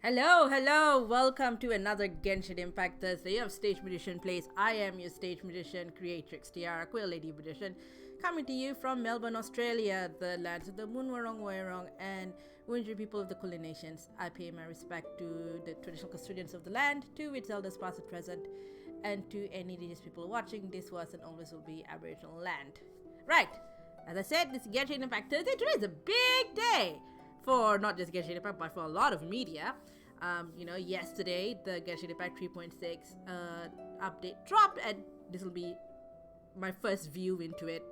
Hello, welcome to another Genshin Impact Thursday of Stage Magician Plays. I am your Stage Magician, Creatrix Tiara, Quill Lady Magician, coming to you from Melbourne, Australia, the lands of the Moonwarong, Wairong, and Wurundjeri people of the Kulin Nations. I pay my respect to the traditional custodians of the land, to its elders past and present, and to any indigenous people watching. This was and always will be Aboriginal land. Right, as I said, this is Genshin Impact Thursday. Today is a big day for not just Genshin Impact, but for a lot of media. Yesterday the Genshin Impact 3.6 update dropped, and this will be my first view into it.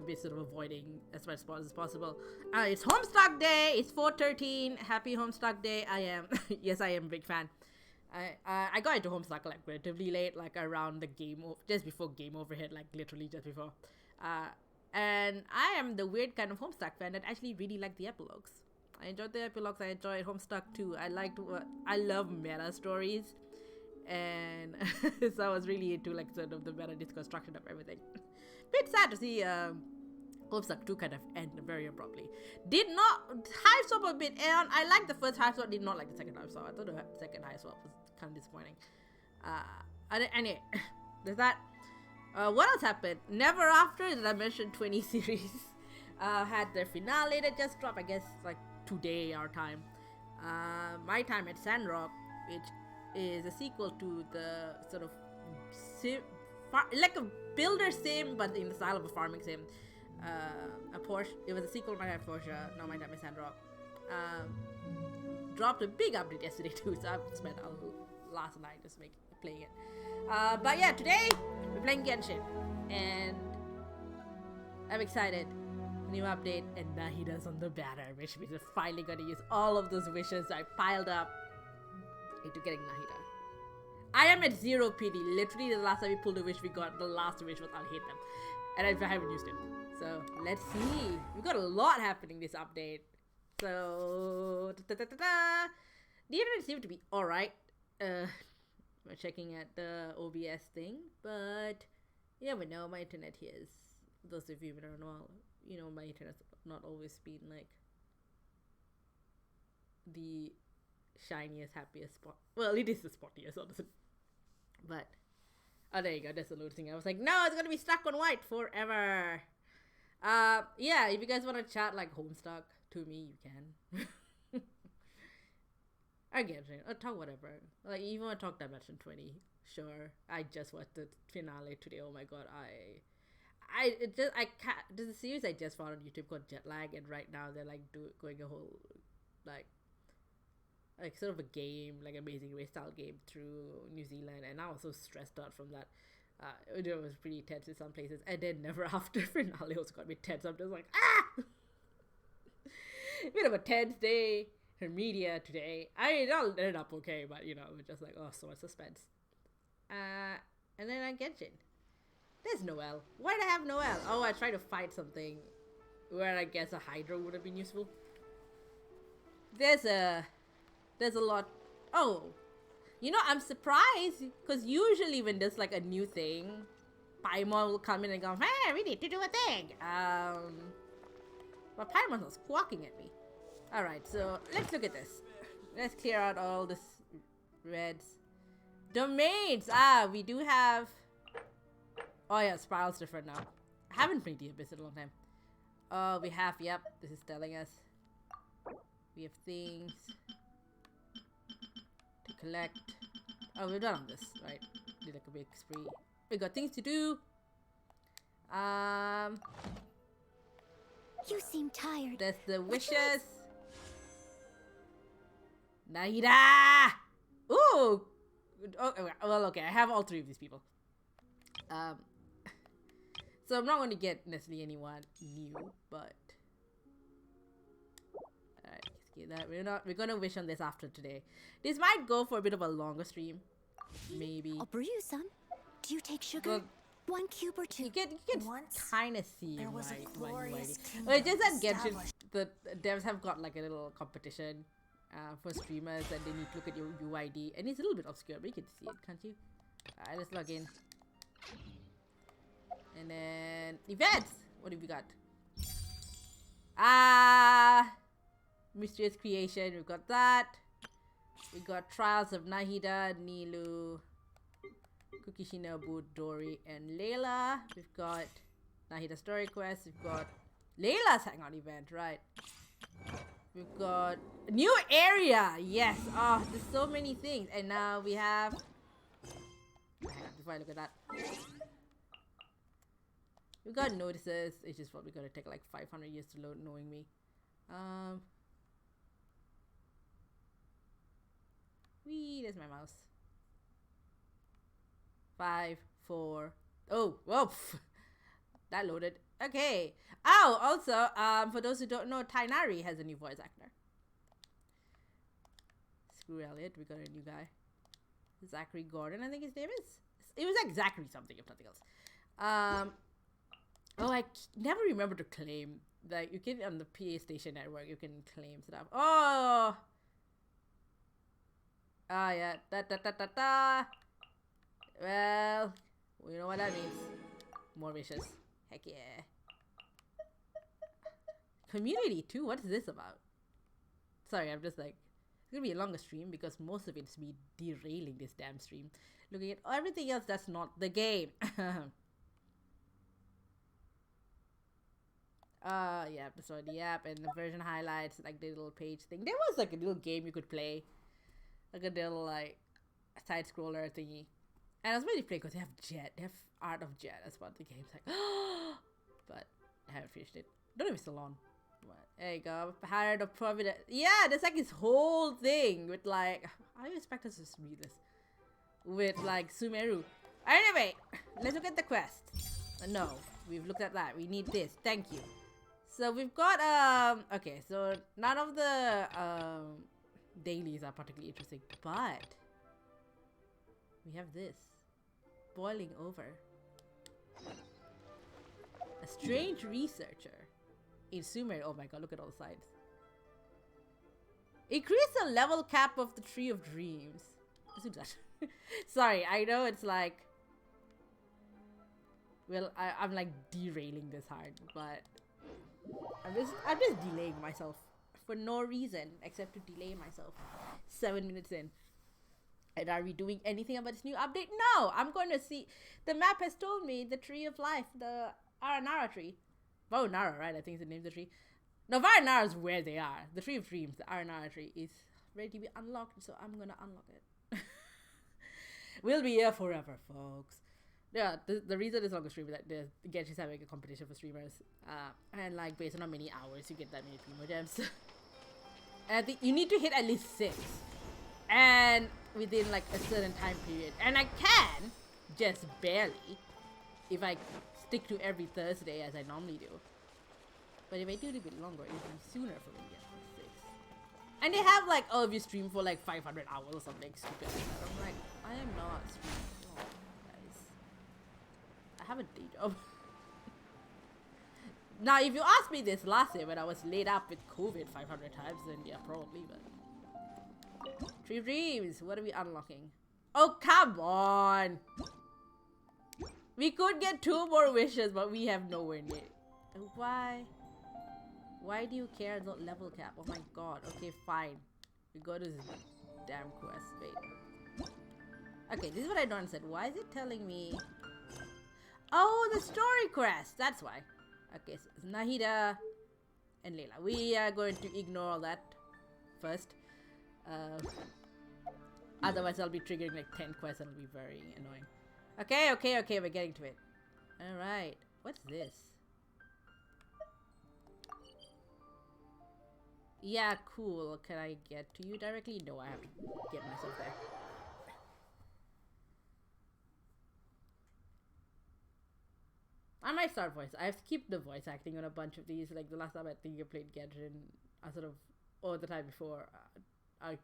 Be sort of avoiding as much spoilers as possible. It's Homestuck Day. It's 4/13. Happy Homestuck Day. I am yes, I am a big fan. I got into Homestuck like relatively late, like around the just before game over hit, like literally just before. And I am the weird kind of Homestuck fan that actually really liked the epilogues. I enjoyed the epilogues. I enjoyed Homestuck too. I love meta stories, and so I was really into like sort of the meta deconstruction of everything. Bit sad to see Homestuck 2 kind of end very abruptly. Did not hive swap a bit, and I liked the first hive swap. Did not like the second hive swap. I thought the second hive swap was kind of disappointing. Anyway, there's that. What else happened? Never After, that I mentioned 20 series, had their finale that just dropped. I guess like today our time. My Time at Sandrock, which is a sequel to the sort of like a builder sim, but in the style of a farming sim. It was a sequel to My Time at Porsche, now My Time at Sandrock. Dropped a big update yesterday too, so I've spent a last night just playing it. But yeah, today we're playing Genshin, and I'm excited. New update, and NAHIDA's on the banner, which means we're finally gonna use all of those wishes I piled up into getting NAHIDA. I am at 0 PD. Literally, the last time we pulled a wish we got, the last wish was I'll hate them. And I haven't used it. So, let's see. We've got a lot happening this update. So, the internet seemed to be alright. We're checking at the OBS thing, but you never know. My internet here is, for those of you who don't know, my internet's not always been like the shiniest, happiest spot. Well, it is the spottiest, honestly. But there you go. That's the load thing. I was like, no, it's gonna be stuck on white forever. Yeah. If you guys want to chat like Homestuck to me, you can. I get it. I'll talk whatever. Like, you want to talk Dimension 20? Sure. I just watched the finale today. Oh my god, there's a series I just found on YouTube called Jetlag, and right now they're like going a whole like sort of a game, like Amazing Race style game through New Zealand, and I was so stressed out from that. It was pretty tense in some places, and then Never After finale also got me tense. I'm just like, bit of a tense day for media today. It all ended up okay, but we're just like, oh, so much suspense. And then I Genshin. There's Noelle. Why did I have Noelle? Oh, I tried to fight something where I guess a Hydra would have been useful. There's a lot. Oh, I'm surprised, because usually when there's like a new thing, Paimon will come in and go, hey, we need to do a thing. But Paimon was squawking at me. Alright, so let's look at this. Let's clear out all this reds. Domains! We do have... Oh yeah, Spiral's different now. I haven't played the Abyss in a long time. Oh, we have, yep, this is telling us. We have things to collect. Oh, we've done all this, right? Did like a big spree. We got things to do. You seem tired. There's the wishes. NAHIDA! Ooh! Oh, well, okay, I have all three of these people. So I'm not going to get necessarily anyone new, but alright, skip that. We're gonna wish on this after today. This might go for a bit of a longer stream, maybe. I'll brew you some. Do you take sugar? Well, 1 cube or 2. You can kind of see there was a glorious kingdom it's just that Genshin, the devs have got like a little competition for streamers, and they need to look at your UID, and it's a little bit obscure, but you can see it, can't you? Alright, let's log in. And then events. What have we got? Mysterious creation. We've got that. We got Trials of Nahida, Nilu, Kukishinabu, Dori, and Layla. We've got Nahida Story Quest. We've got Layla's Hangout event, right? We've got a new area. Yes. Oh, there's so many things. And now we have... Hang on, before I look at that. We've got notices. It's just probably going to take like 500 years to load, knowing me. Wee, there's my mouse. 5, 4. Oh, whoa. That loaded. Okay. Oh, also, for those who don't know, Tainari has a new voice actor. Screw Elliot, we got a new guy. Zachary Gordon, I think his name is. It was like Zachary something, if nothing else. Oh, I never remember to claim. Like, you can, on the PA station network, you can claim stuff. Oh! Ah, yeah. Well, you know what that means. More wishes. Heck yeah. Community too? What is this about? Sorry, I'm just like... It's gonna be a longer stream because most of it's me derailing this damn stream. Looking at everything else that's not the game. Yeah, so the app and the version highlights, like the little page thing. There was like a little game you could play. Like a little like side scroller thingy. And I was ready to play because they have Jet. They have Art of Jet as part of the game. It's like, but I haven't finished it. Don't know if it's still on. But there you go. Hired of Providence. Yeah, there's like this whole thing with like, I expect us to read this. With like Sumeru. Anyway, let's look at the quest. No, we've looked at that. We need this. Thank you. So we've got, okay, so none of the dailies are particularly interesting, but we have this. Boiling over. A strange researcher in Sumer. Oh my god, look at all the sides. Increase the level cap of the Tree of Dreams. Let's do that. Sorry, I know it's like... Well, I'm like derailing this hard, but... I'm just delaying myself. For no reason, except to delay myself. 7 minutes in. And are we doing anything about this new update? No! I'm going to see... The map has told me the Tree of Life, the Aranara tree. Varanara, right? I think is the name of the tree. No, Varanara is where they are. The Tree of Dreams, the Aranara tree, is ready to be unlocked, so I'm going to unlock it. We'll be here forever, folks. Yeah, the reason this longer stream is that the Genshin is having a competition for streamers. And like, based on how many hours you get that many Primo Gems. And I think you need to hit at least 6. And within like a certain time period. And I can, just barely, if I stick to every Thursday as I normally do. But if I do it a bit longer, it'll be sooner for me to get to 6. And they have like, oh, if you stream for like 500 hours or something stupid like that. I'm like, I am not streaming. No, guys. I have a day job. Now, if you asked me this last year when I was laid up with COVID 500 times, then yeah, probably, but... Tree of Dreams, what are we unlocking? Oh, come on! We could get 2 more wishes, but we have nowhere near. Why? Why do you care about level cap? Oh my god. Okay, fine. We go to this damn quest. Wait. Okay, this is what I don't understand. Why is it telling me... Oh, the story quest! That's why. Okay, so it's Nahida and Layla. We are going to ignore all that first. Otherwise I'll be triggering like 10 quests and it'll be very annoying. Okay, we're getting to it. Alright, what's this? Yeah, cool. Can I get to you directly? No, I have to get myself there. I might start voice. I've skipped the voice acting on a bunch of these. Like the last time I think I played Genshin, I sort of, or the time before, I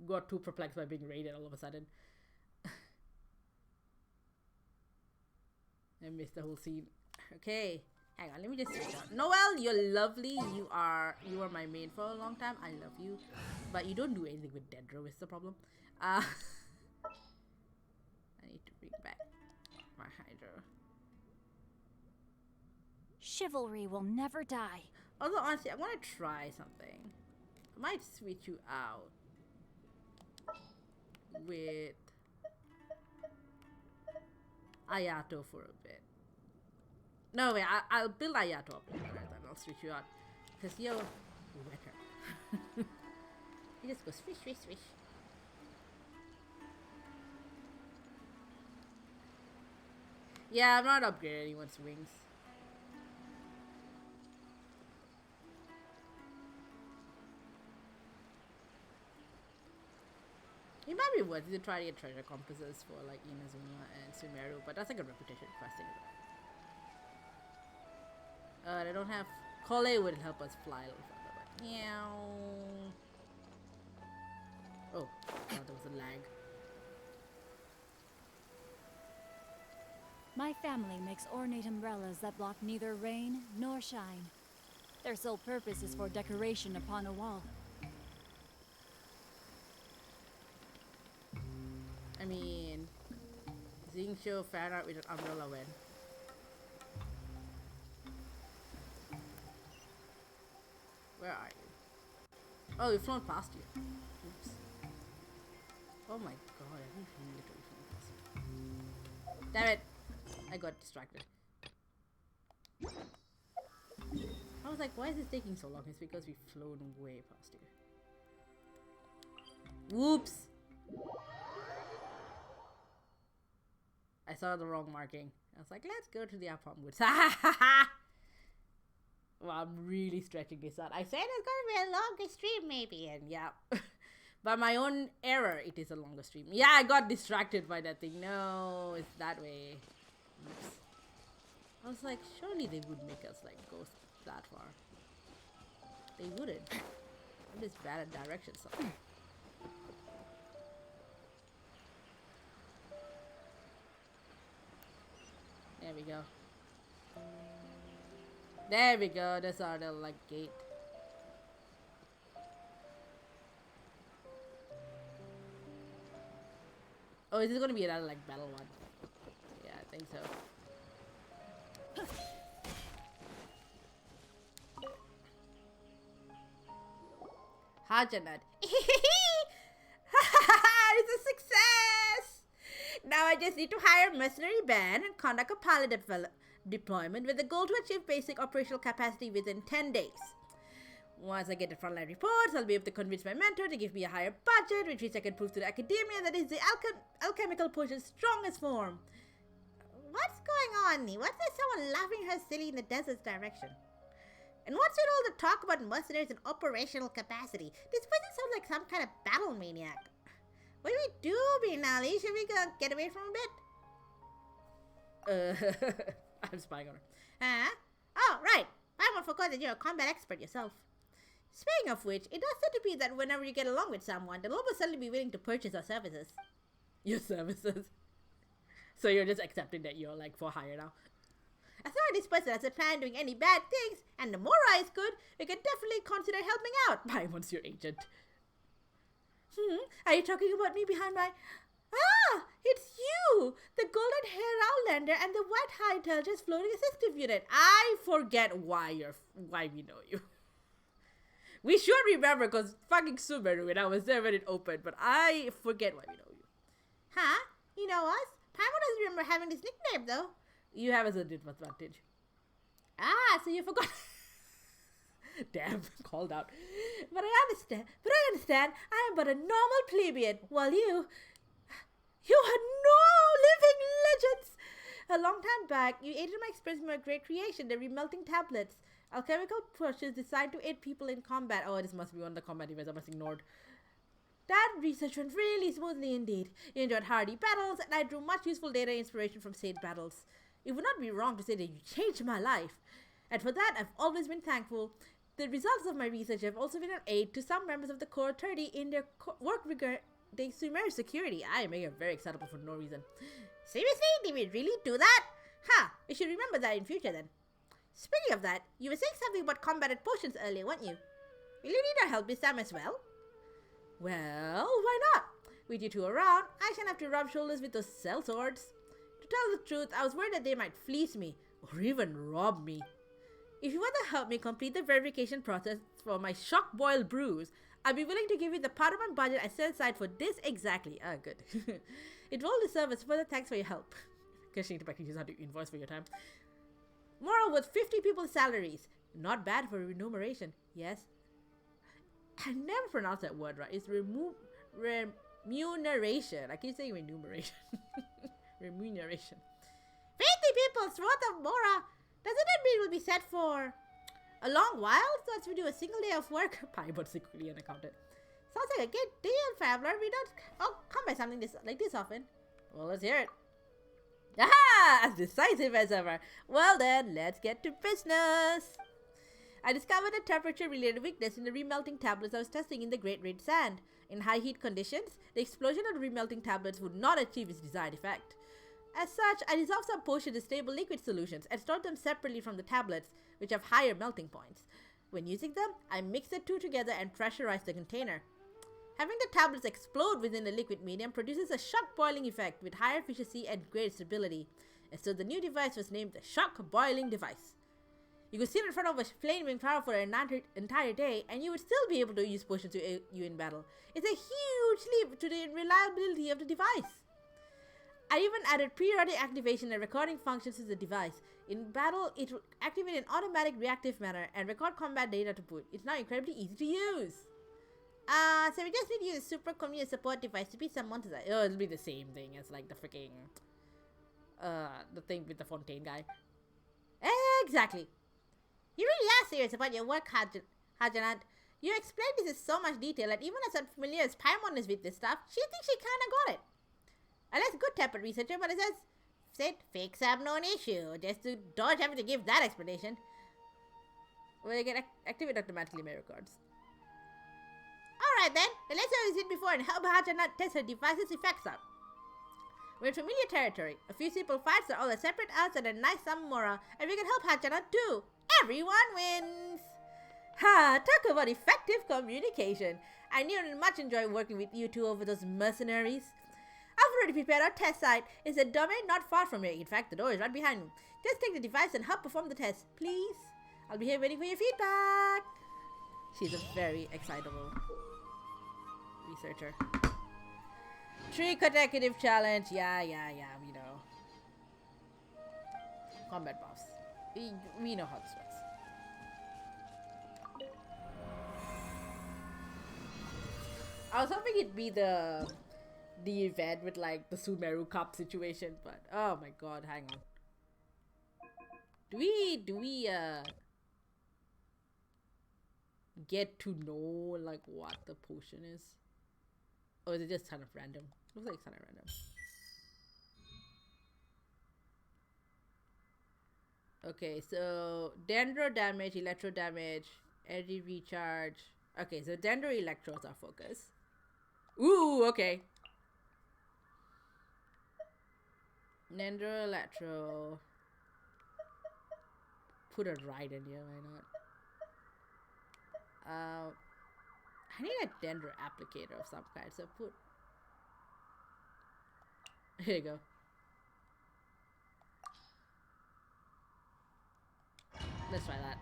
got too perplexed by being raided all of a sudden. I missed the whole scene. Okay, hang on, let me just switch out. Noelle, you're lovely. You are my main for a long time. I love you, but you don't do anything with Dendro. Is the problem? I need to bring back my Hydro. Chivalry will never die. Although honestly, I want to try something. I might switch you out. with Ayato for a bit. No, wait, I'll build Ayato up later, then I'll switch you out. Because you're wetter. You just go swish, swish, swish. Yeah, I'm not upgrading anyone's wings. It might be worth it to try to get treasure compasses for like Inazuma and Sumeru, but that's like a reputation questing. They don't have... Kole would help us fly a little further, but... Meow. Oh, there was a lag. My family makes ornate umbrellas that block neither rain nor shine. Their sole purpose is for decoration upon a wall. I mean... Xingqiu fan art with an umbrella when? Where are you? Oh, you've flown past you. Oops. Oh my god, I think you literally flown past you. Damn it! I got distracted. I was like, why is this taking so long? It's because we've flown way past you. Whoops! I saw the wrong marking. I was like, let's go to the Apom Woods. Well, I'm really stretching this out. I said it's gonna be a longer stream maybe, and yeah. By my own error, it is a longer stream. Yeah, I got distracted by that thing. No, it's that way. Oops. I was like, surely they would make us like go that far. They wouldn't. I'm just bad at directions. So. There we go. There we go. That's our little like gate. Oh, is this gonna be another like battle one? Yeah, I think so. Hajanat. It's a success! Now I just need to hire a mercenary band and conduct a pilot deployment with the goal to achieve basic operational capacity within 10 days. Once I get the frontline reports, I'll be able to convince my mentor to give me a higher budget, which means I can prove to the academia that is the alchemical potion's strongest form. What's going on, Nee? What's there someone laughing her silly in the desert's direction? And what's with all the talk about mercenaries and operational capacity? This person sounds like some kind of battle maniac. What do we do, Binali? Should we go get away from a bit? I'm spying on her. Oh, right. I almost forgot that you're a combat expert yourself. Speaking of which, it does seem to be that whenever you get along with someone, they'll almost suddenly be willing to purchase our services. Your services? So you're just accepting that you're like for hire now? As long as this person has a plan doing any bad things, and the Mora is good, we can definitely consider helping out. I want your agent. Are you talking about me behind my... Ah! It's you! The golden hair outlander and the white hightail just floating assistive unit. I forget why we know you. We should remember because fucking Sumeru when I was there when it opened, but I forget why we know you. Huh? You know us? Paimon doesn't remember having this nickname though. You have a disadvantage. Ah, so you forgot. Damn, called out. But I understand. I am but a normal plebeian, while you are no living legends. A long time back, you aided my experience with my great creation, the remelting tablets. Alchemical pushes designed to aid people in combat. Oh, this must be one of the combat events I must ignored. That research went really smoothly indeed. You enjoyed hardy battles, and I drew much useful data and inspiration from said battles. It would not be wrong to say that you changed my life. And for that, I've always been thankful. The results of my research have also been an aid to some members of the Core 30 in their work regarding Sumeru security. I am very excitable for no reason. Seriously? Did we really do that? Huh, we should remember that in future then. Speaking of that, you were saying something about combated potions earlier, weren't you? Will you need our help this time as well? Well, why not? With you two around, I shan't have to rub shoulders with those cell swords. To tell the truth, I was worried that they might fleece me, or even rob me. If you want to help me complete the verification process for my shock boil brews, I'd be willing to give you the part of my budget I set aside for this exactly. Ah, good. It will deserve as further thanks for your help. Genshin Impact teaches how to invoice for your time. Moral with 50 people's salaries. Not bad for remuneration. Yes. I never pronounce that word right. It's remuneration. I keep saying remuneration. Remuneration. 50 people's worth of Mora. Doesn't that mean we'll be set for a long while? So as we do a single day of work. Piebot secretly unaccounted. Sounds like a good deal, traveler. We don't come by something like this often. Well, let's hear it. Aha! As decisive as ever. Well then, let's get to business. I discovered a temperature-related weakness in the remelting tablets I was testing in the Great Red Sand. In high heat conditions, the explosion of the remelting tablets would not achieve its desired effect. As such, I dissolved some potions in stable liquid solutions and stored them separately from the tablets, which have higher melting points. When using them, I mixed the two together and pressurized the container. Having the tablets explode within the liquid medium produces a shock boiling effect with higher efficiency and greater stability, and so the new device was named the Shock Boiling Device. You could sit in front of a flaming fire for an entire day, and you would still be able to use potions to aid you in battle. It's a huge leap to the reliability of the device. I even added periodic activation and recording functions to the device. In battle, it would activate in automatic reactive manner and record combat data to boot. It's now incredibly easy to use. So we just need to use a super convenient support device to beat some monsters. Oh, it'll be the same thing as like the freaking, the thing with the Fontaine guy. Exactly. You really are serious about your work, Hajanat. You explained this in so much detail that even as unfamiliar as Paimon is with this stuff, she thinks she kinda got it. Unless good tempered researcher, but it said fakes have no issue. Just to dodge having to give that explanation. Well, you can activate automatically my records. Alright then, let's see what we did before and help Hajanat test her device's effects out. We're in familiar territory. A few simple fights are all a separate outs and a nice Samura, and we can help Hajanat too. Everyone wins! Ha! Talk about effective communication. I knew I'd much enjoy working with you two over those mercenaries. I've already prepared our test site. It's a domain not far from here. In fact, the door is right behind me. Just take the device and help perform the test, please. I'll be here waiting for your feedback. She's a very excitable researcher. 3 consecutive challenge. Yeah, we know. Combat buffs. We know how this works. I was hoping it'd be the event with like the Sumeru Cup situation, but oh my god, hang on. Do we get to know like what the potion is? Or is it just kind of random? Looks like it's kind of random. Okay, so Dendro damage, Electro damage, energy recharge. Okay, so Dendro Electro's our focus. Ooh, okay. Dendro Electro. Put a ride in here, why not? I need a Dendro applicator of some kind, so put... Here you go. Let's try that.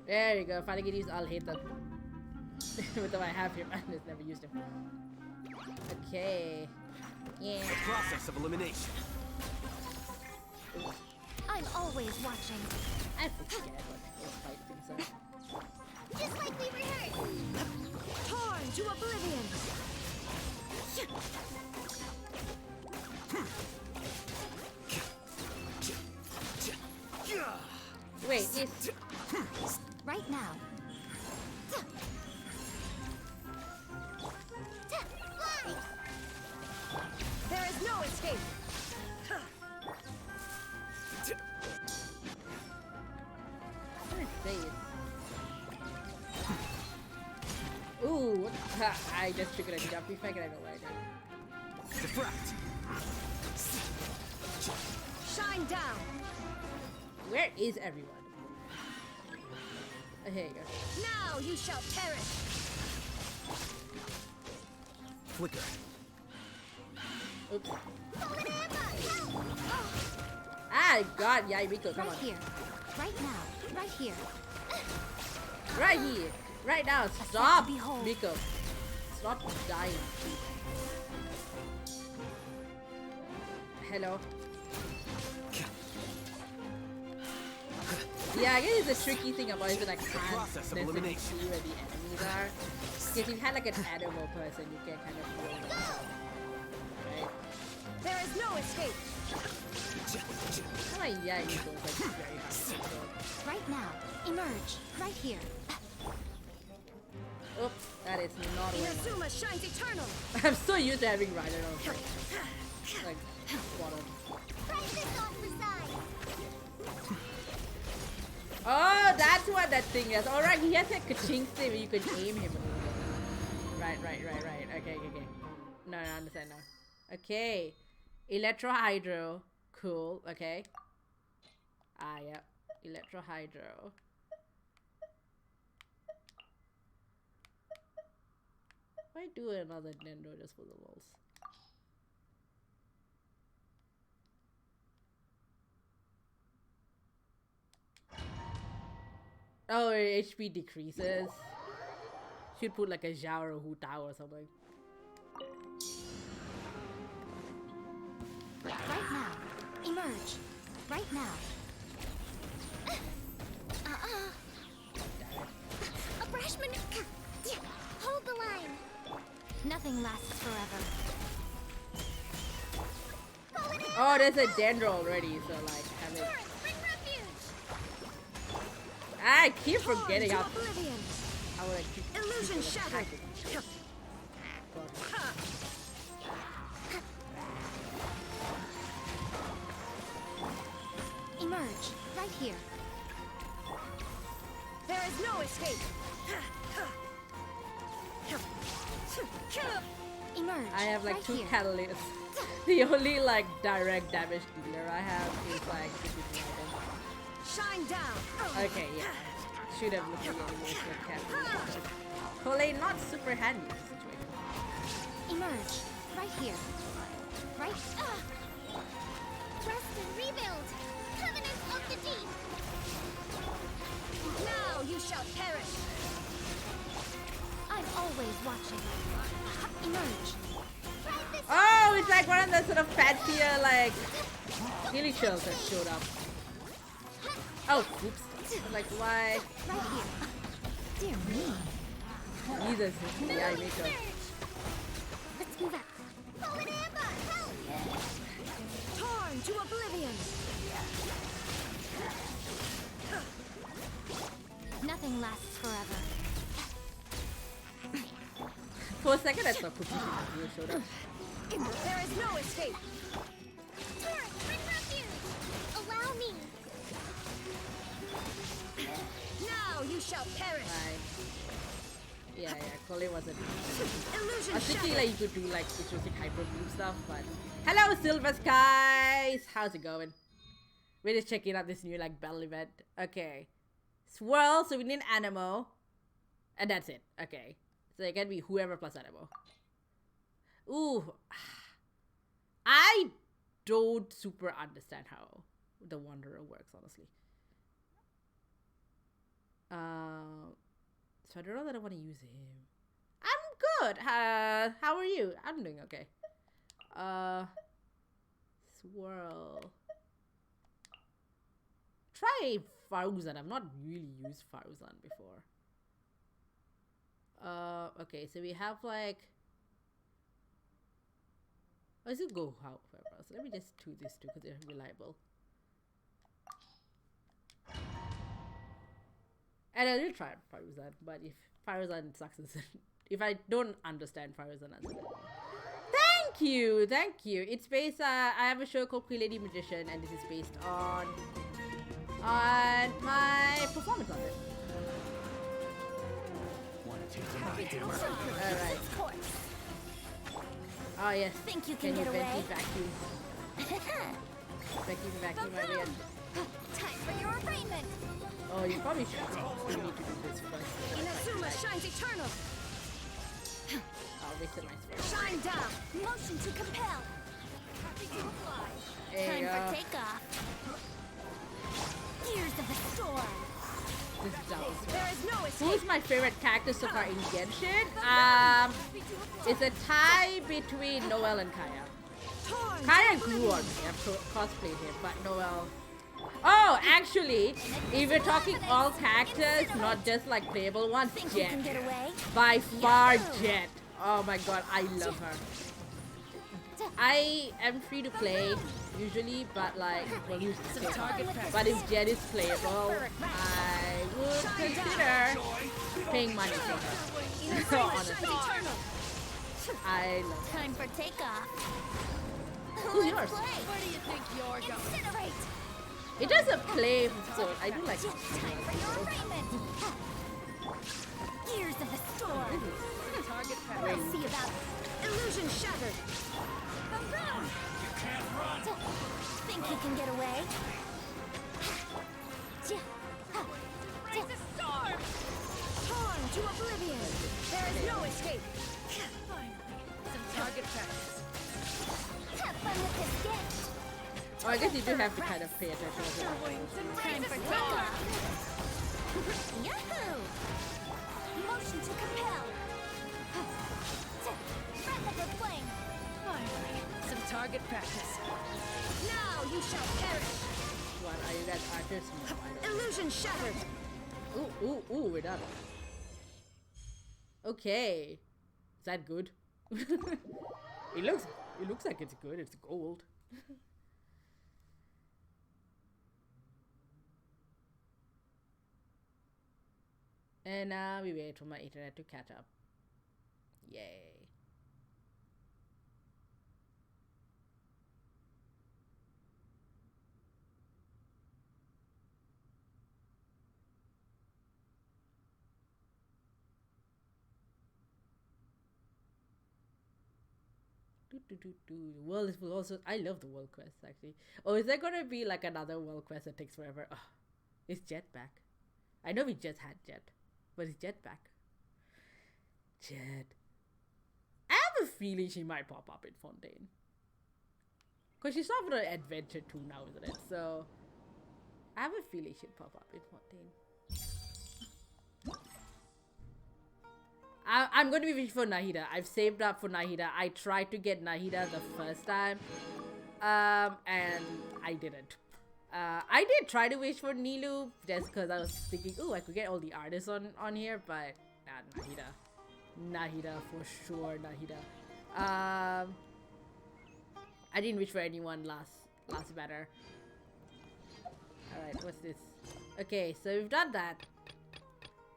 There you go. Finally get used. I'll hate them. With what I have here, I just never used him. Okay. Yeah. The process of elimination. I'm always watching. I forget what those fight things are. Just like we rehearsed. Torn to oblivion. Wait, it's... Right now. There is no escape. What did it say? Ooh, what the... I just triggered a jump effect and I know what I did. Deflect. Shine down. Where is everyone? Oh, here you go. Now you shall perish. Flicker. Oops. Ah, God, yeah, Miko, come Right on. here. Right now. Right here. Right here. Right now. sight Stop, to behold. Miko. Stop dying. Hello. Yeah, I guess it's a tricky thing about it that I can't process of necessarily elimination. see where the enemies are. Because if you had like an animal person, you can kind of feel it. Right? There is no escape. Come on, yeah, Miko is like very hard to control. Right now. Emerge. Right here. Oops, that is not what Inazuma shines eternal. I'm so used to having Ryder on like bottom. Oh, that's what that thing is. Alright, he has like a chink thing where you can aim him a little bit. Right. Okay. No, I understand now. Okay. Electro-hydro. Cool, okay. Ah, yeah. Electro-hydro. Why do another Nendo just for the lulz? Oh, HP decreases. Should put like a Zhao or Hu Tao or something. Right now. Emerge. Right now. Abrashman, hold the line. Nothing lasts forever. Oh, there's a Dendro already, so like have it. Torrent, bring refuge. I keep forgetting To how oblivion. I would keep Illusion shattered. Emerge. Right here. There is no escape. Emerge. I have like right 2 here. catalysts. The only like direct damage dealer I have is like the Dragon. Shine down. Okay, yeah. Should have looked at it with the catalyst. Collate not super handy in this situation. Emerge. Right here. Right. Rest and rebuild. Covenant of the deep. Now you shall perish. I'm always watching. Emerge. Oh, it's like one of the sort of fancier like healing shells that showed up. Oh, oops. I'm like, why? Right here. Dear me. Jesus, yeah, I make up. Let's move out. Torn to oblivion. Nothing lasts forever. For a second, I thought Cookie showed up. There is no escape. Torrent, bring refuge. Allow me. Now you shall perish. Bye. Yeah, Collate wasn't. I Illusion was thinking shattered. like you could do like futuristic hyper blue stuff, but hello, Silver Skies. How's it going? We're just checking out this new like battle event. Okay, swirl. So we need Anemo, and that's it. Okay, so it can be whoever plus Anemo. Ooh, I don't super understand how the Wanderer works, honestly. So I don't know that I want to use him. I'm good. How are you? I'm doing okay. Swirl. Try Faruzan. I've not really used Faruzan before. Okay, so we have like. Let's just go however. So let me just do this too because they're reliable. And I will try Faruzan, but if Faruzan sucks, if I don't understand Faruzan, thank you. It's based. I have a show called Queen Lady Magician, and this is based on my performance of it. Wanna take my hammer? All right. Oh yes. Think you can get venti away? vacuum? Vacuum my way. Time for your arraignment! Oh, you probably should. You need to do this first. Inazuma shines eternal! I'll wasted my spell. Shine down! Motion to compel! Happy to fly! There Time you for go. takeoff! Gears of the storm! This is double. There is no escape! Who's my favorite character so far in Genshin? It's a tie between Noel and Kaya. Torn Kaya to grew on oblivion. me. I've cosplayed him, but Noel. Oh, actually, if we're talking all characters, not just like playable ones, Think you can Jet. get away? By far, Jet. Oh my god, I love her. I am free to play usually, but like, well, usually play. But if Jet is playable, I would consider paying money for her. Inazuma Honestly, shines eternal! I love her. Time for takeoff! Who's yours? Where do you think you're going? Incinerate! It doesn't play so I do like Time for your arraignment! Gears of the storm! Target We'll see about it. Illusion shattered! Think you can get away? Raise a storm! Torn to oblivion! There is no escape! Some target practice. Have fun with this sketch! Oh, I guess you do have to kind of pay attention to it. Time for takeoff! Yahoo! Motion to compel! Breath of the flame! Finally, some target practice. Now you shall perish! What are you guys archers? No, I don't. Illusion shattered! Ooh, we're done. Okay. Is that good? it looks like it's good. It's gold. And now we wait for my internet to catch up. Yay. The world is also. I love the world quest actually. Oh, is there gonna be like another world quest that takes forever? Oh, is Jet back? I know we just had Jet, but is Jet back? Jet. I have a feeling she might pop up in Fontaine. Cause she's not gonna adventure 2 now, isn't it? So I have a feeling she'll pop up in Fontaine. I'm going to be wishing for Nahida. I've saved up for Nahida. I tried to get Nahida the first time, and I didn't. I did try to wish for Nilu just because I was thinking, oh, I could get all the artists on here, but Nahida. Nahida for sure, Nahida. I didn't wish for anyone last better. Alright, what's this? Okay, so we've done that.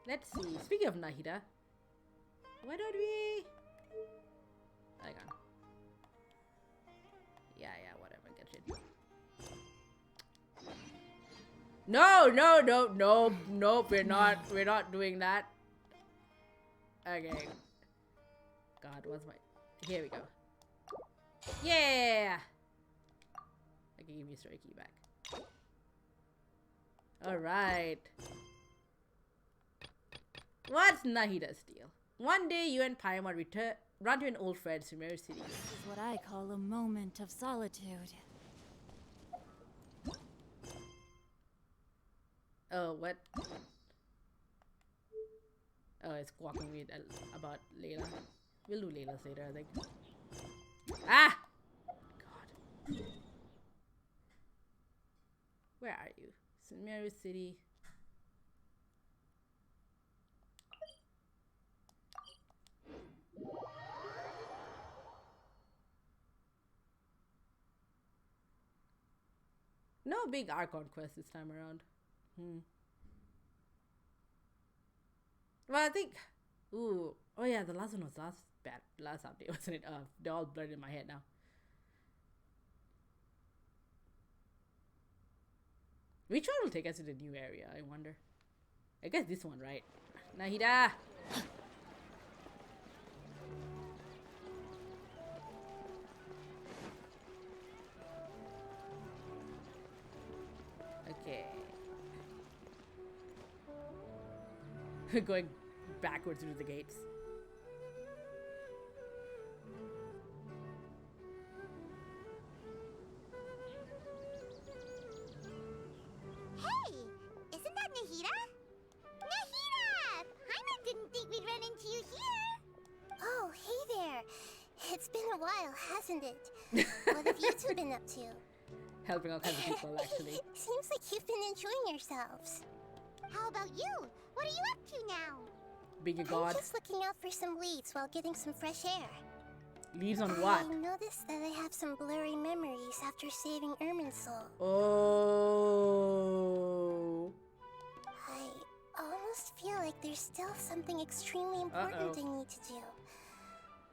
Let's see. Speaking of Nahida, why don't we... Hang on. Yeah, whatever. Get shit. No, we're not doing that. Okay. God, what's my... Here we go. Yeah! Okay, give me a story key back. Alright. What's Nahida's deal? One day you and Paimon run to an old friend, Sumeru City. This is what I call a moment of solitude. Oh, what? Oh, it's walking me about Layla. We'll do Layla's later, I think. Ah! God. Where are you? Sumeru City. No big Archon quest this time around. Well, I think... Ooh. Oh yeah, the last one was last update, wasn't it? They're all blurred in my head now. Which one will take us to the new area, I wonder? I guess this one, right? Nahida! Okay. Going backwards through the gates. Hey! Isn't that Nahida? Nahida! Paimon didn't think we'd run into you here! Oh, hey there! It's been a while, hasn't it? What have you two been up to? Helping all kinds of people, actually. Seems like you've been enjoying yourselves. How about you? What are you up to now? Being a I'm god. just looking out for some leads while getting some fresh air. Leads on what? I noticed that I have some blurry memories after saving Ermin's soul. Oh. I almost feel like there's still something extremely important I need to do.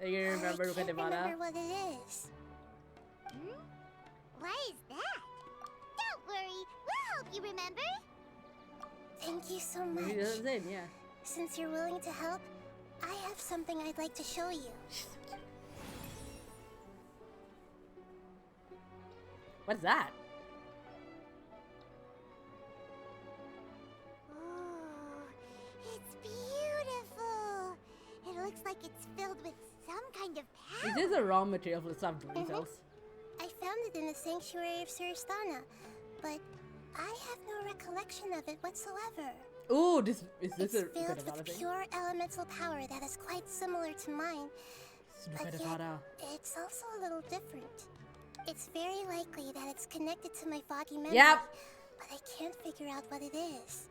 Are you gonna remember I can't Rukadevara? remember what it is. What is that? Don't worry, we'll help you remember. Thank you so much. Maybe that's it, yeah. Since you're willing to help, I have something I'd like to show you. What's that? Oh, it's beautiful. It looks like it's filled with some kind of power. Is this a raw material for the stuff doing cells? I found it in the sanctuary of Suristana, but I have no recollection of it whatsoever. Oh, is this It's a filled Rukadevara with thing? pure elemental power that is quite similar to mine, but yet Rukadevara. it's also a little different. It's very likely that it's connected to my foggy memory, Yep. but I can't figure out what it is.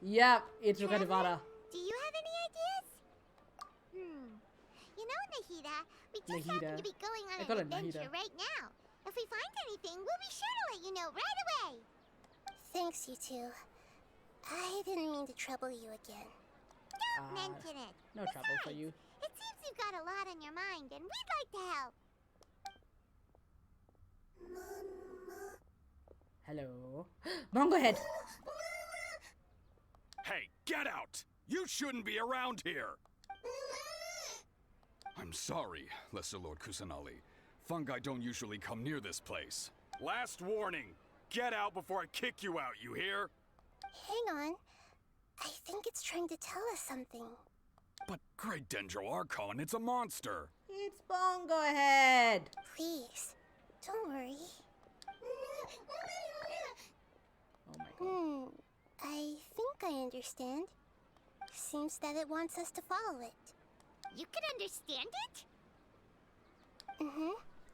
Yep, it's Rukadevara. Do you have any ideas? You know, Nahida, we just happen Nahida. to be going I on call an it adventure Nahida. right now. If we find anything, we'll be sure to let you know right away. Thanks, you two. I didn't mean to trouble you again. Don't mention it. No trouble for you. It seems you've got a lot on your mind, and we'd like to help. Hello. Bongo head. Hey, get out! You shouldn't be around here! I'm sorry, Lesser Lord Kusanali. Fungi don't usually come near this place. Last warning! Get out before I kick you out, you hear? Hang on. I think it's trying to tell us something. But Great Dendro Archon, it's a monster! It's Bongo head. Please, don't worry. Oh my god. I think I understand. Seems that it wants us to follow it. You can understand it?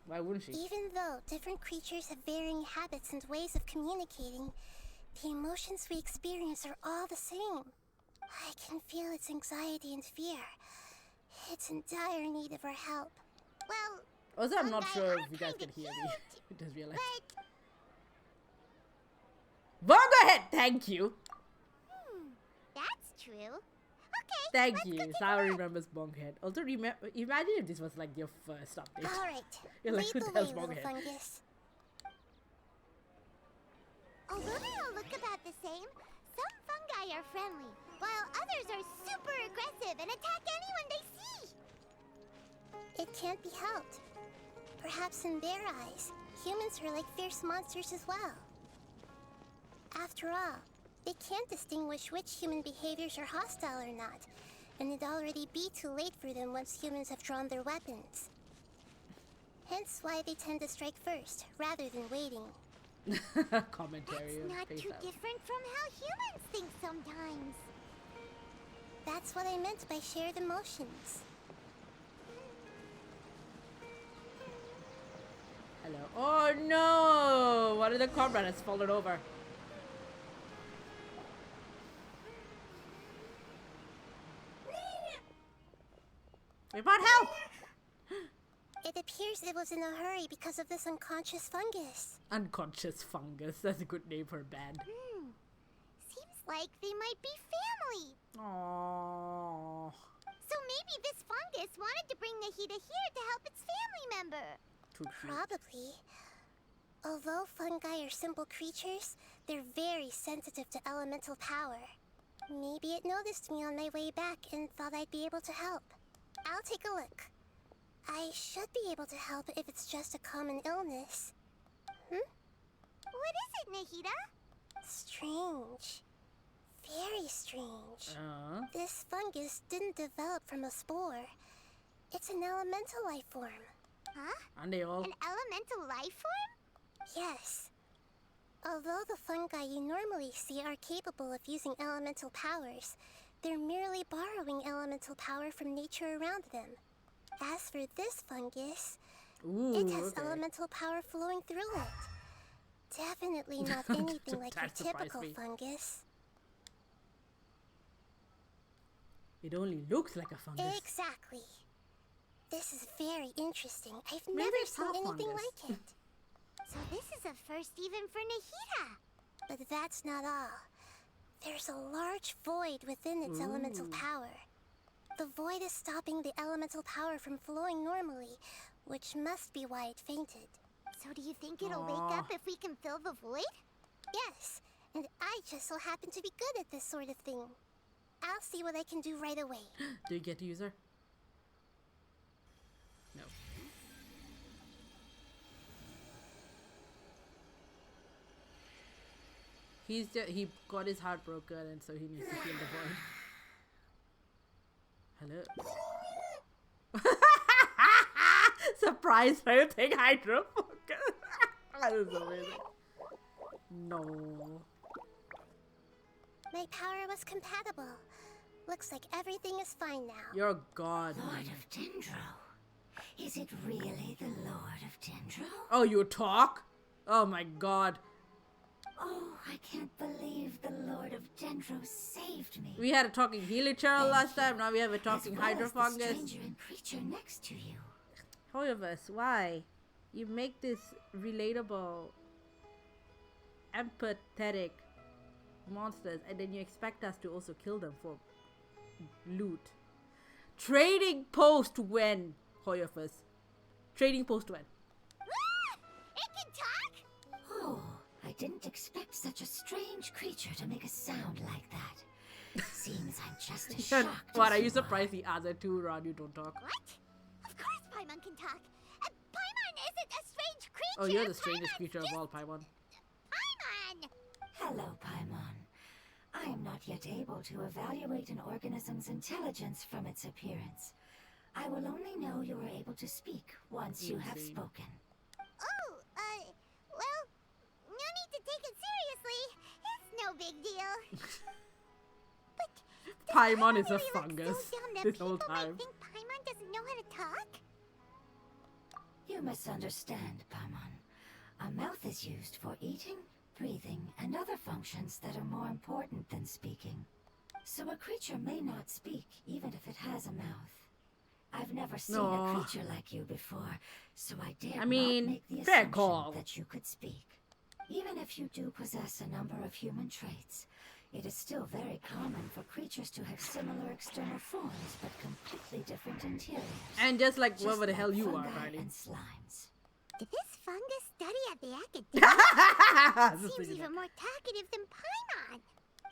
Why wouldn't she? Even though different creatures have varying habits and ways of communicating, the emotions we experience are all the same. I can feel its anxiety and fear. It's in dire need of our help. Well, Also, I'm not fungi sure are if you guys kinda can hear me. cute, Just realized. but Bongo head, thank you. that's true. Okay, Thank let's you. go take a Sarah look. remembers Bongo head. Also, imagine if this was like your first update. All right, You're like, lead who the the way, hell's little Bonghead? fungus. Although they all look about the same, some fungi are friendly, while others are super aggressive and attack anyone they see. It can't be helped. Perhaps in their eyes, humans are like fierce monsters as well. After all, they can't distinguish which human behaviors are hostile or not, and it'd already be too late for them once humans have drawn their weapons. Hence why they tend to strike first, rather than waiting. Commentary. That's of not face too out. different from how humans think sometimes. That's what I meant by shared emotions. Hello. Oh no! One of the comrades has fallen over. We want help! It appears it was in a hurry because of this unconscious fungus. Unconscious fungus. That's a good name for a band. Seems like they might be family. Aww. So maybe this fungus wanted to bring Nahida here to help its family member. Too cute. Probably. Although fungi are simple creatures, they're very sensitive to elemental power. Maybe it noticed me on my way back and thought I'd be able to help. I'll take a look. I should be able to help if it's just a common illness. What What is it, Nahida? Strange. Very strange. This fungus didn't develop from a spore. It's an elemental life form. Huh? Aren't they all? An elemental life form? Yes. Although the fungi you normally see are capable of using elemental powers, they're merely borrowing elemental power from nature around them. As for this fungus, it has elemental power flowing through it. Definitely not anything like your typical fungus. It only looks like a fungus. Exactly. This is very interesting. I've never seen anything like it. So this is a first even for Nahida. But that's not all. There's a large void within its elemental power. The void is stopping the elemental power from flowing normally, which must be why it fainted. So do you think it'll wake up if we can fill the void? Yes, and I just so happen to be good at this sort of thing. I'll see what I can do right away. Do you get to use her? No. He got his heart broken, and so he needs to feel the void. Hello. Surprise! I think Hydro. That is amazing. No. My power was compatible. Looks like everything is fine now. You're a god. Lord of Dendro. Is it really the Lord of Dendro? Oh, you talk? Oh my god. Oh, I can't believe the Lord of Dendro saved me. We had a talking Helichurl last time, now we have a talking Hydrofungus. The stranger and creature next to you. However, why? You make this relatable, empathetic monsters, and then you expect us to also kill them for loot. Trading post when? Hoyofus. Trading post when? It can talk? Oh, I didn't expect such a strange creature to make a sound like that. Seems I'm just as shocked. What, are you surprised the other two around you don't talk? What? Of course Paimon can talk. Paimon isn't a strange creature. Oh, you're the strangest creature of all, Paimon. Paimon! Hello, Paimon. I am not yet able to evaluate an organism's intelligence from its appearance. I will only know you are able to speak once you have spoken. Oh, well, no need to take it seriously. It's no big deal. But Paimon is a really fungus so dumb that this whole people time. might think Paimon doesn't know how to talk? You misunderstand, Paimon. A mouth is used for eating, breathing, and other functions that are more important than speaking. So a creature may not speak, even if it has a mouth. I've never seen a creature like you before, so I dare not make the assumption that you could speak. Even if you do possess a number of human traits, it is still very common for creatures to have similar external forms, but completely different interiors. And just like whoever the hell you are, fungi Riley. and slimes. Did this fungus study at the academy? Seems even more talkative than Paimon.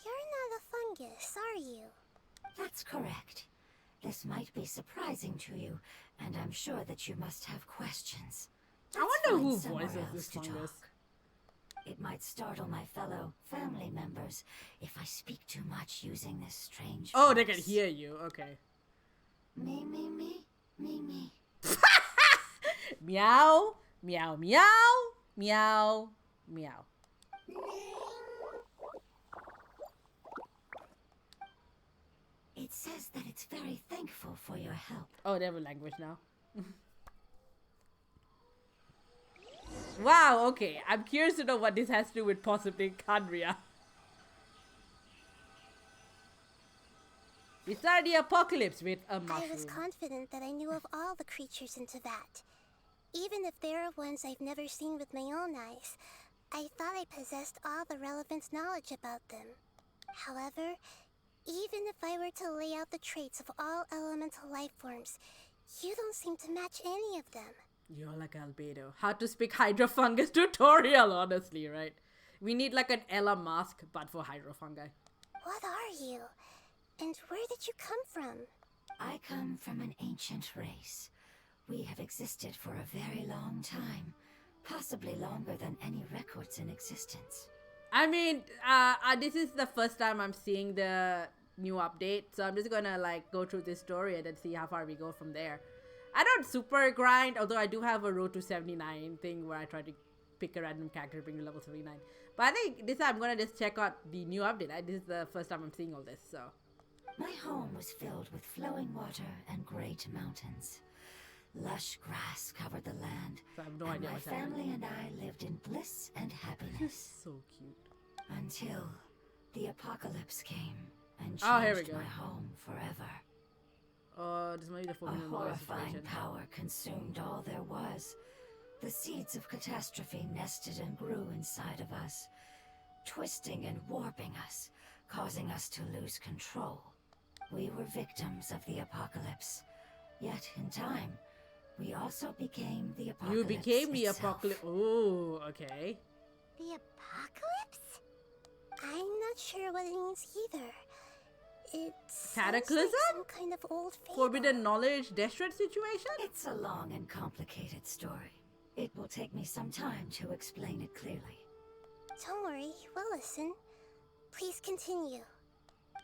You're not a fungus, are you? That's correct. This might be surprising to you, and I'm sure that you must have questions. I wonder who Let's find voices somewhere this else to fungus. talk. It might startle my fellow family members if I speak too much using this strange Oh, they can voice. hear you. Okay. Me, me, me, me, me. Meow, meow, meow, meow, meow. It says that it's very thankful for your help. Oh, they have a language now. Wow, okay. I'm curious to know what this has to do with possibly Kandria. We start the apocalypse with a mushroom. I was confident that I knew of all the creatures in Teyvat. Even if there are ones I've never seen with my own eyes, I thought I possessed all the relevant knowledge about them. However, even if I were to lay out the traits of all elemental life forms, you don't seem to match any of them. You're like Albedo. How to speak hydrofungus tutorial, honestly, right? We need like an Ella mask, but for hydrofungi. What are you? And where did you come from? I come from an ancient race. We have existed for a very long time, Possibly longer than any records in existence. I mean, this is the first time I'm seeing the new update, so I'm just gonna like go through this story and then see how far we go from there. I don't super grind, although I do have a road to 79 thing where I try to pick a random character, bring to level 79. But I think this time I'm gonna just check out the new update. This is the first time I'm seeing all this, so. My home was filled with flowing water and great mountains. Lush grass covered the land, So I have no and idea my what's family happening. and I lived in bliss and happiness. So cute. Until the apocalypse came and Oh, here we changed go. my home forever. This might be the A Forbidden Knowledge horrifying situation. power consumed all there was. The seeds of catastrophe nested and grew inside of us, twisting and warping us, causing us to lose control. We were victims of the apocalypse, yet in time, we also became the apocalypse. You became the itself. apocalypse. Oh, okay. The apocalypse? I'm not sure what it means either. It's Cataclysm? like some kind of old fable. Forbidden Knowledge, Desperate situation? It's a long and complicated story. It will take me some time to explain it clearly. Don't worry, we'll listen. Please continue.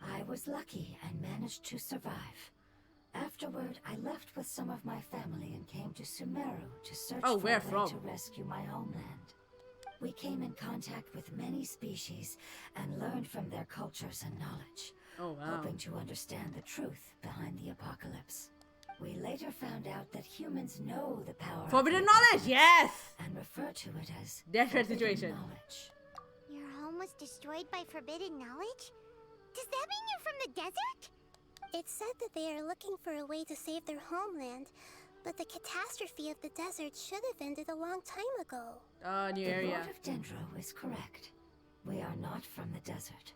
I was lucky and managed to survive. Afterward, I left with some of my family and came to Sumeru to search Oh, for where a way from? to rescue my homeland. We came in contact with many species and learned from their cultures and knowledge, Oh, wow. hoping to understand the truth behind the apocalypse. We later found out that humans know the power of Forbidden the Knowledge, apocalypse yes! and refer to it as Desperate forbidden situation. knowledge. Your home was destroyed by forbidden knowledge? Does that mean you're from the desert? It's said that they are looking for a way to save their homeland, but the catastrophe of the desert should have ended a long time ago. New The area. Lord of Dendro is correct. We are not from the desert.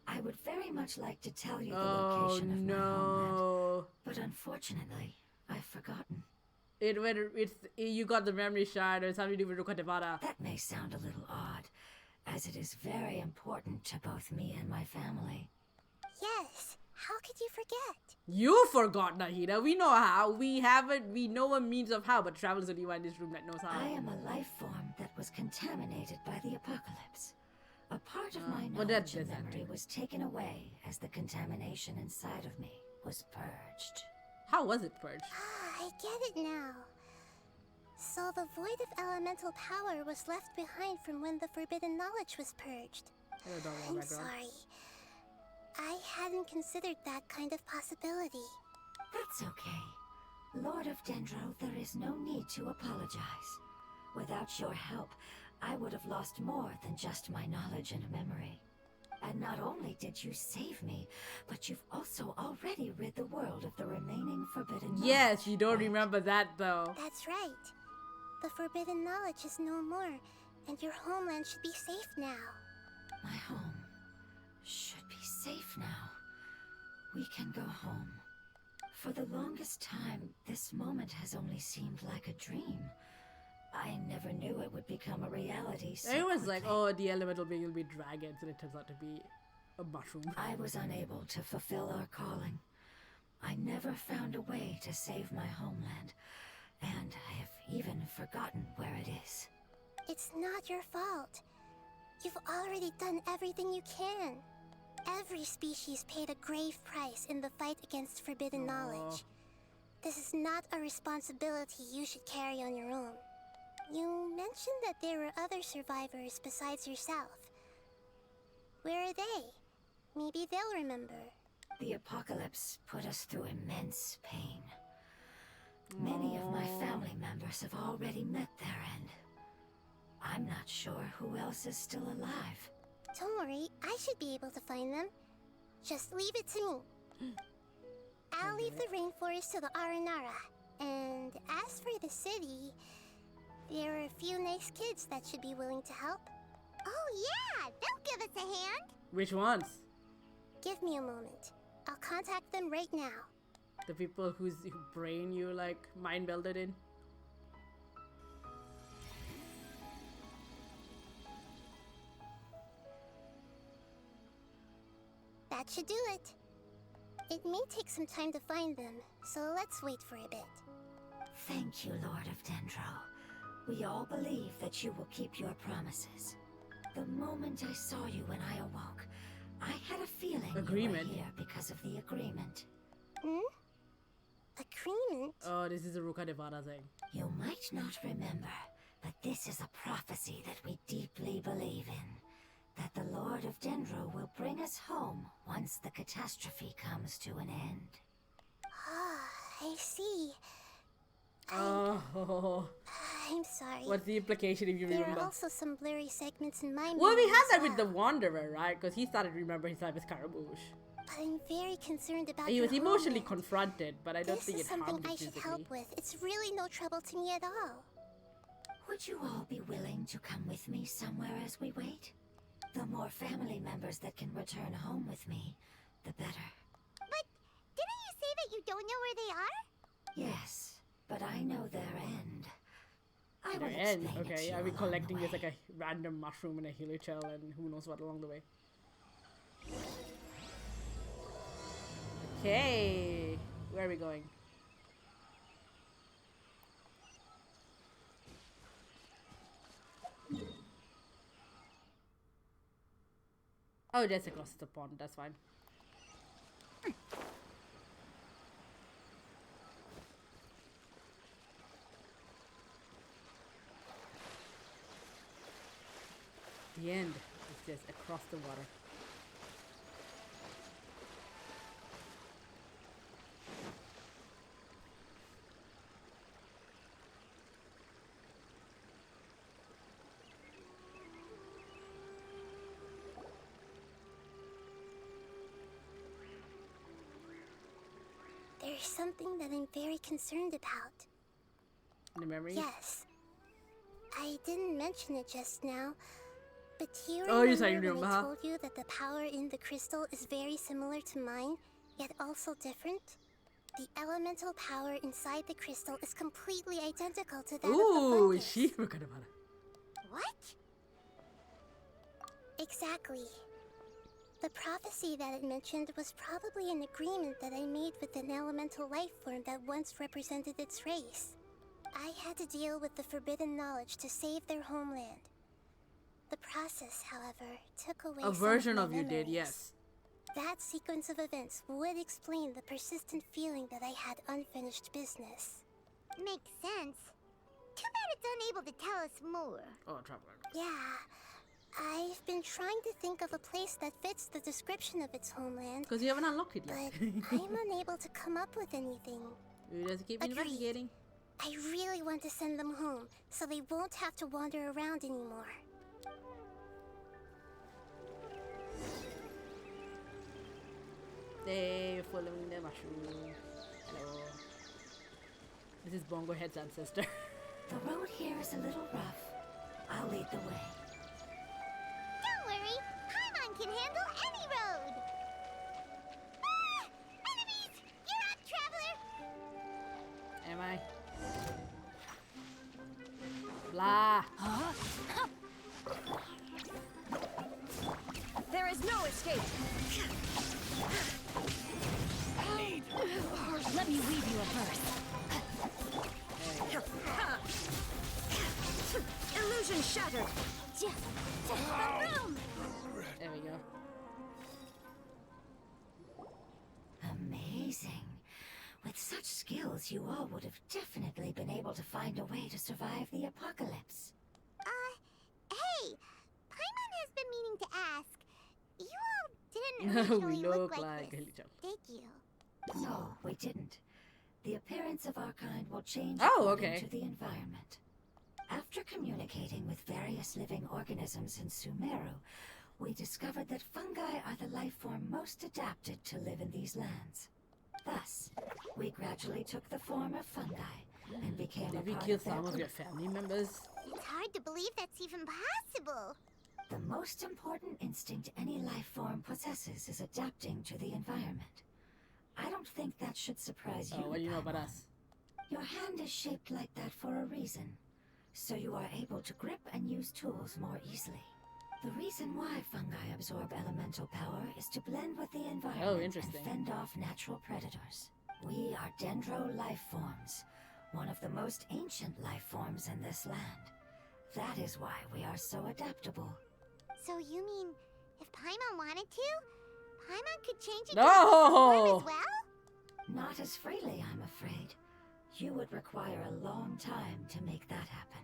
I would very much like to tell you the Oh, location of my homeland, no. but unfortunately, I've forgotten. You got the memory shard or something to do with Rukatevara. That may sound a little odd, as it is very important to both me and my family. Yes, how could you forget? You forgot, Nahida. We know how. We know a means of how, but Travel is the only one in this room that knows how. I am a life form that was contaminated by the apocalypse. A part of my well, knowledge and that- memory was taken away as the contamination inside of me was purged. How was it purged? Ah, I get it now. So the void of elemental power was left behind from when the forbidden knowledge was purged. I don't know I'm background. sorry. I hadn't considered that kind of possibility. That's okay. Lord of Dendro, there is no need to apologize. Without your help, I would have lost more than just my knowledge and memory. And not only did you save me, but you've also already rid the world of the remaining forbidden knowledge. Yes, you don't right? remember that though. That's right. The forbidden knowledge is no more, and your homeland should be safe now. My home should be safe now. We can go home. For the longest time, this moment has only seemed like a dream. I never knew it would become a reality so Everyone's like, quickly. oh, the elemental being will be dragons, and it turns out to be a mushroom. I was unable to fulfill our calling. I never found a way to save my homeland, and I have even forgotten where it is. It's not your fault. You've already done everything you can. Every species paid a grave price in the fight against forbidden knowledge. This is not a responsibility you should carry on your own. You mentioned that there were other survivors besides yourself. Where are they? Maybe they'll remember. The apocalypse put us through immense pain. Many of my family members have already met their end. I'm not sure who else is still alive. Don't worry, I should be able to find them. Just leave it to me. I'll leave the rainforest to the Aranara. And as for the city, there are a few nice kids that should be willing to help. Oh yeah, they'll give us a hand. Which ones? Give me a moment. I'll contact them right now. The people whose brain you like mind melded in? That should do it. It may take some time to find them, so let's wait for a bit. Thank you, Lord of Dendro. We all believe that you will keep your promises. The moment I saw you when I awoke, I had a feeling Agreement? you were here because of the agreement. Hmm? Agreement? Oh, this is a Ruka Devada thing. You might not remember, but this is a prophecy that we deeply believe in. That the Lord of Dendro will bring us home once the catastrophe comes to an end. Ah, I see. Oh, I'm sorry. what's the implication if you There remember? are also some blurry segments in my Well, we memory had as that with the well. Wanderer, right? Because he started remembering his time with Scaramouche. But I'm very concerned about He your was emotionally homeland. confronted, but I don't This think is it something harmed him I should physically. help with. It's really no trouble to me at all. Would you all be willing to come with me somewhere as we wait? The more family members that can return home with me, the better. But didn't you say that you don't know where they are? Yes, but I know their end. I will Their end. explain it to Okay, you I'll be along collecting the just way. like a random mushroom and a hilichurl and who knows what along the way. Okay, where are we going? Oh, that's across the pond. That's fine. The end is just across the water. There's something that I'm very concerned about. The memory? Yes. I didn't mention it just now, but do you Oh, you remember said you when remember, I huh? told you that the power in the crystal is very similar to mine, yet also different? The elemental power inside the crystal is completely identical to that of the Ooh, fungus. is she forgot about it? What? Exactly. The prophecy that it mentioned was probably an agreement that I made with an elemental life form that once represented its race. I had to deal with the forbidden knowledge to save their homeland. The process, however, took away A some version my of you did, memories. yes. That sequence of events would explain the persistent feeling that I had unfinished business. Makes sense. Too bad it's unable to tell us more. Oh, traveler. Yeah, I've been trying to think of a place that fits the description of its homeland, Because you haven't unlocked it but yet. I'm unable to come up with anything. You just keep Agreed. investigating. I really want to send them home, so they won't have to wander around anymore. They following the mushroom. Hello. This is Bongo Head's ancestor. The road here is a little rough. I'll lead the way. Don't worry, Paimon can handle any road! Ah! Enemies! You're up, traveler! Am I? Blah. There is no escape. Let me weave you a verse. Illusion shattered. Boom! There we go. Amazing. With such skills, you all would have definitely been able to find a way to survive the apocalypse. Hey! Paimon has been meaning to ask. You all didn't We originally look look like this, Hilichurl. did you? No, we didn't. The appearance of our kind will change Oh, according okay. to the environment. After communicating with various living organisms in Sumeru, we discovered that fungi are the life form most adapted to live in these lands. Thus, we gradually took the form of fungi and became a Did we part kill of their some of group. your family members? It's hard to believe that's even possible. The most important instinct any life form possesses is adapting to the environment. I don't think that should surprise you. Oh, what do you know about Paimon. us? Your hand is shaped like that for a reason, so you are able to grip and use tools more easily. The reason why fungi absorb elemental power is to blend with the environment and interesting. fend off natural predators. We are dendro life forms. one of the most ancient life forms in this land. That is why we are so adaptable. So you mean, if Paimon wanted to, Paimon could change into No! a form as well? Not as freely, I'm afraid. You would require a long time to make that happen.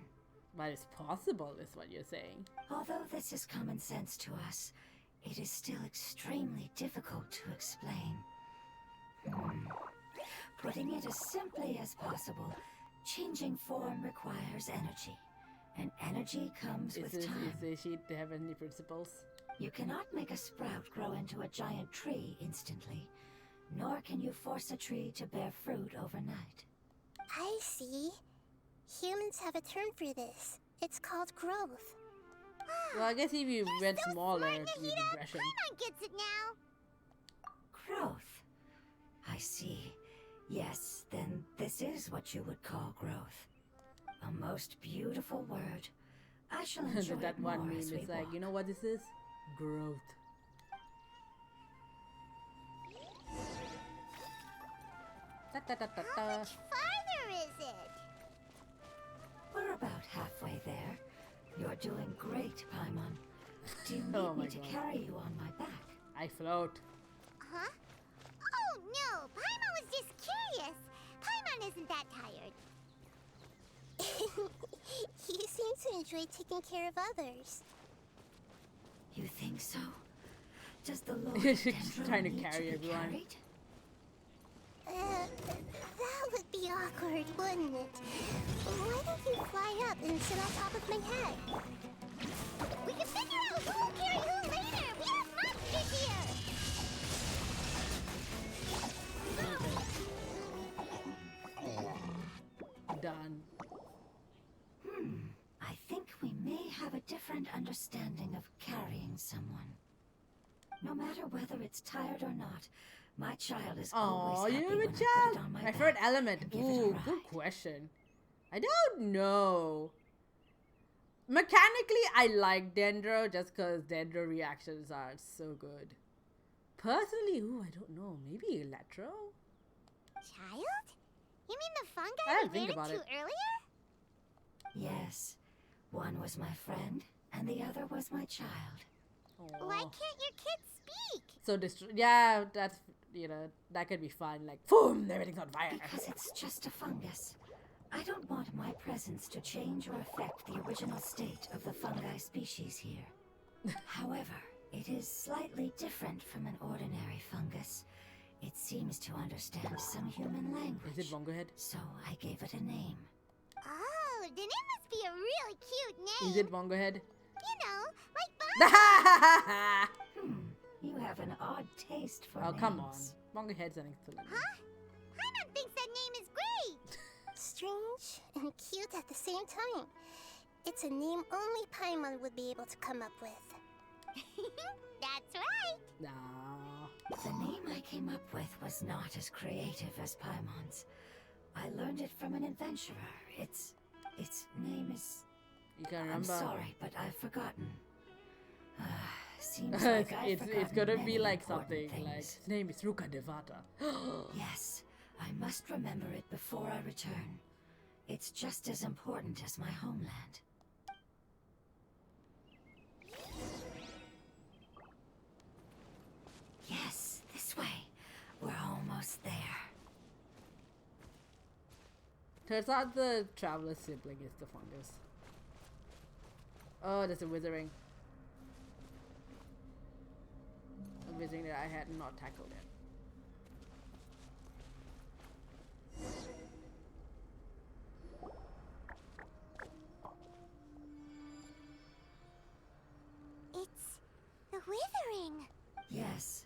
But it's possible, is what you're saying. Although this is common sense to us, it is still extremely difficult to explain. Putting it as simply as possible, changing form requires energy. And energy comes with time. Is she to have any principles? You cannot make a sprout grow into a giant tree instantly, nor can you force a tree to bear fruit overnight. I see. Humans have a term for this. It's called growth. Well, I guess if you went smaller, Smart, it'd be Nahida. regression. Paimon gets it now. Growth. I see. Yes, then this is what you would call growth. A most beautiful word. I shall enjoy That it more one meme as we is like, walk. you know what this is? Growth. Da, da, da, da, How da. much farther is it? We're about halfway there. You're doing great, Paimon. Do you need Oh my me to God. carry you on my back? I float. Huh? Oh no, Paimon was just curious. Paimon isn't that tired. You seem to enjoy taking care of others. You think so? Does the Lord She's Dendro trying to need carry be everyone. carried? That would be awkward, wouldn't it? Why don't you fly up and sit on top of my head? We can figure out who will carry who later! We have monsters here! Done. I think we may have a different understanding of carrying someone. No matter whether it's tired or not, my child is Oh, always you happy have a when I put child? it on my My favorite back element. and give it a Ooh, ride. good question. I don't know. Mechanically, I like Dendro just because Dendro reactions are so good. Personally, ooh, I don't know. Maybe Electro? Child? You mean the fungi I didn't we think ran about into it. earlier? Yes, one was my friend, and the other was my child. Why Aw. can't your kids speak? So, yeah, that's, that could be fun. Like, boom, everything's on fire. Because it's just a fungus. I don't want my presence to change or affect the original state of the fungi species here. However, it is slightly different from an ordinary fungus. It seems to understand some human language. Is it Bongo Head? So I gave it a name. Oh, then it must be a really cute name. Is it Bongo Head? You know, like Bongo. You have an odd taste for Oh, names. come on. Bongo Head's an excellent name. Huh? Paimon thinks that name is great. Strange and cute at the same time. It's a name only Paimon would be able to come up with. That's right. No. The name I came up with was not as creative as Paimon's. I learned it from an adventurer. Its name is... You can I'm remember. sorry, but I've forgotten. Seems like I've it's forgotten gonna many be like important something things. like his name is Ruka Devata. Yes, I must remember it before I return. It's just as important as my homeland. Yes, this way. We're almost there. Turns out the traveler's sibling is the fungus. Oh, there's a withering. A withering that I had not tackled yet. It's the withering. Yes,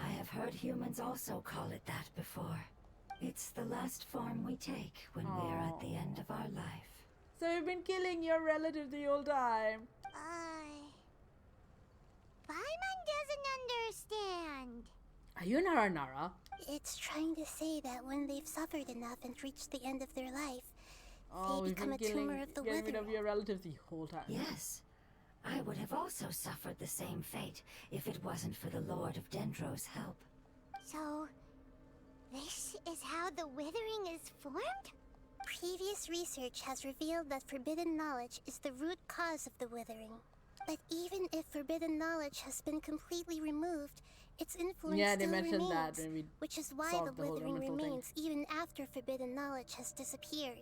I have heard humans also call it that before. It's the last form we take when we are at the end of our life. So you've been killing your relative the whole time. Paimon doesn't understand. Are you Nara Nara? It's trying to say that when they've suffered enough and reached the end of their life, Oh, they you've become been a killing, tumor of the getting rid of withering. your relatives the whole time. Yes, I would have also suffered the same fate if it wasn't for the Lord of Dendro's help. So, this is how the withering is formed? Previous research has revealed that forbidden knowledge is the root cause of the withering. But even if forbidden knowledge has been completely removed, its influence Yeah, they still mentioned remains, that when we which is why solved the the whole withering elemental thing. remains even after forbidden knowledge has disappeared.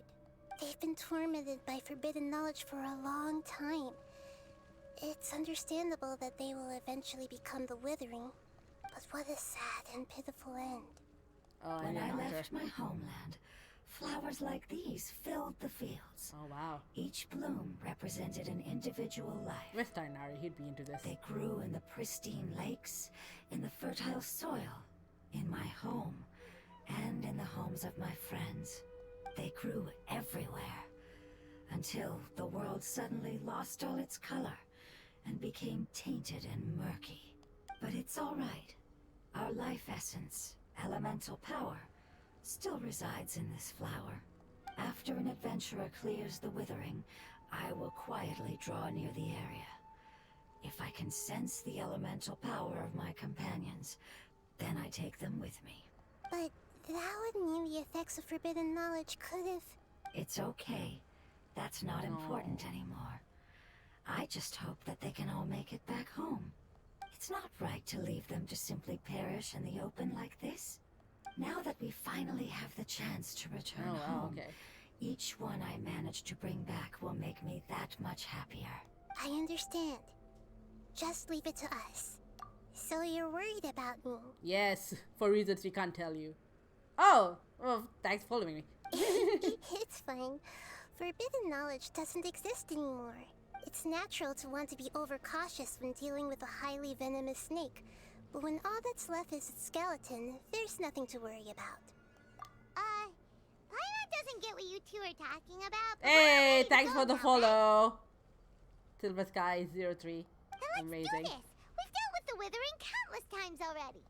They've been tormented by forbidden knowledge for a long time. It's understandable that they will eventually become the withering, but what a sad and pitiful end. Oh, When I didn't know her. left my homeland, flowers like these filled the fields. Oh wow. Each bloom represented an individual life. Where's Tainari? He'd be into this. They grew in the pristine lakes, in the fertile soil, in my home, and in the homes of my friends. They grew everywhere, until the world suddenly lost all its color and became tainted and murky. But it's all right. Our life essence, elemental power, still resides in this flower. After an adventurer clears the withering, I will quietly draw near the area. If I can sense the elemental power of my companions, then I take them with me. But that would mean the effects of forbidden knowledge could have... It's okay. That's not important anymore. I just hope that they can all make it back home. It's not right to leave them to simply perish in the open like this. Now that we finally have the chance to return Oh, wow, home, okay. each one I manage to bring back will make me that much happier. I understand. Just leave it to us. So you're worried about me? Yes, for reasons we can't tell you. Oh, well, thanks for following me. It's fine. Forbidden knowledge doesn't exist anymore. It's natural to want to be overcautious when dealing with a highly venomous snake, but when all that's left is its skeleton, there's nothing to worry about. Paimon doesn't get what you two are talking about. But we're Hey, ready to thanks go for the now, follow. Silver Sky 03. right? Then let's Amazing. do this. We've dealt with the withering countless times already.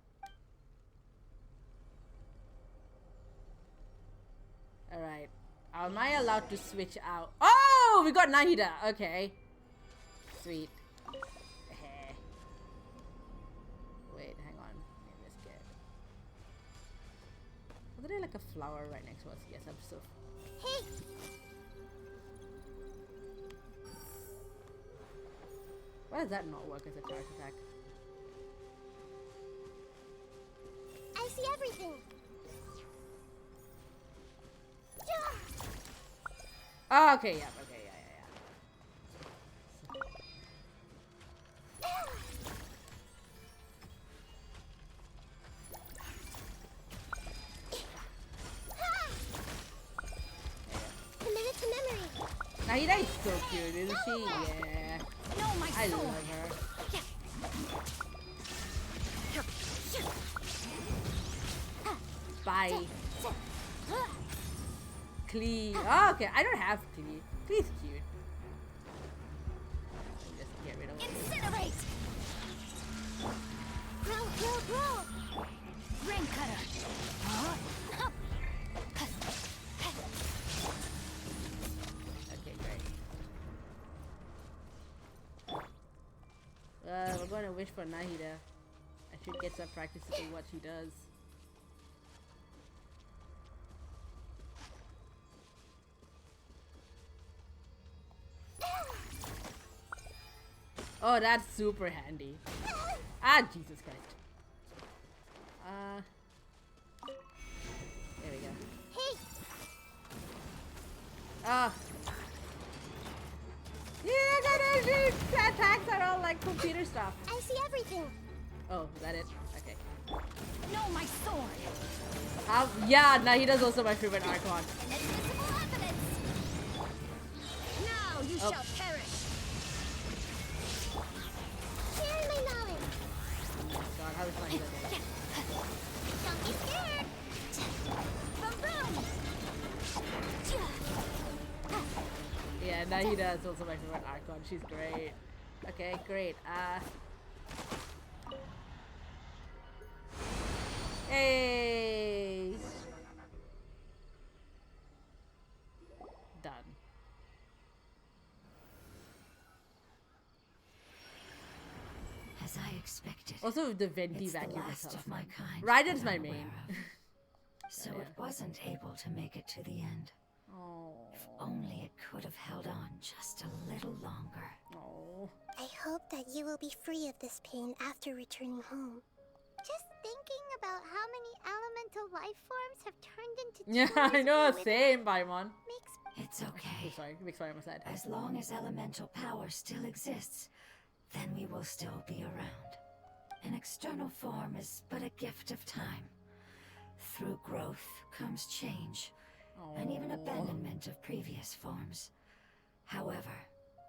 Alright. Am I allowed to switch out? Oh, we got Nahida. Okay. Sweet. Wait, hang on. Let me just get... Was there like a flower right next to us? Yes, I'm so... Hey, Why does that not work as a charge attack? I see everything. Yeah. Oh, okay, yeah, okay, yeah. Committed to memory. Nahida is so cute, isn't she? Yeah. No, my I sword! love her. Bye. Clee. Oh, okay, I don't have Clee. Clee's cute. Just get rid of it. Incinerate! Grow. Ring cutter! Huh? Okay, great. We're gonna wish for Nahida. I should get some practice to what she does. Oh, that's super handy. Ah, Jesus Christ. There we go. Hey, Ah. Yeah, I got it. Attacks are all like computer stuff. I see everything. Oh, is that it? Okay. No, my sword! Yeah, Nahida's also my favorite Archon. Invisible evidence! Now you Oh. shall perish. Share my knowledge. God, how is Nahida doing? Don't be scared. Boom! Yeah, Nahida is also my favorite Archon. She's great. Okay, great. Hey! Done. As I expected. Also, with the venti It's the vacuum last itself. of my kind. Raiden's that my I'm main. aware of. So Yeah. it wasn't able to make it to the end. Oh. If only it could have held on just a little longer. Oh. I hope that you will be free of this pain after returning home. Just thinking about how many elemental life forms have turned into Yeah, I tumors know. with Same, Paimon. makes It's okay. Oh, sorry. Big sorry, I almost said. As long as elemental power still exists, then we will still be around. An external form is but a gift of time. Through growth comes change, and even abandonment of previous forms. However,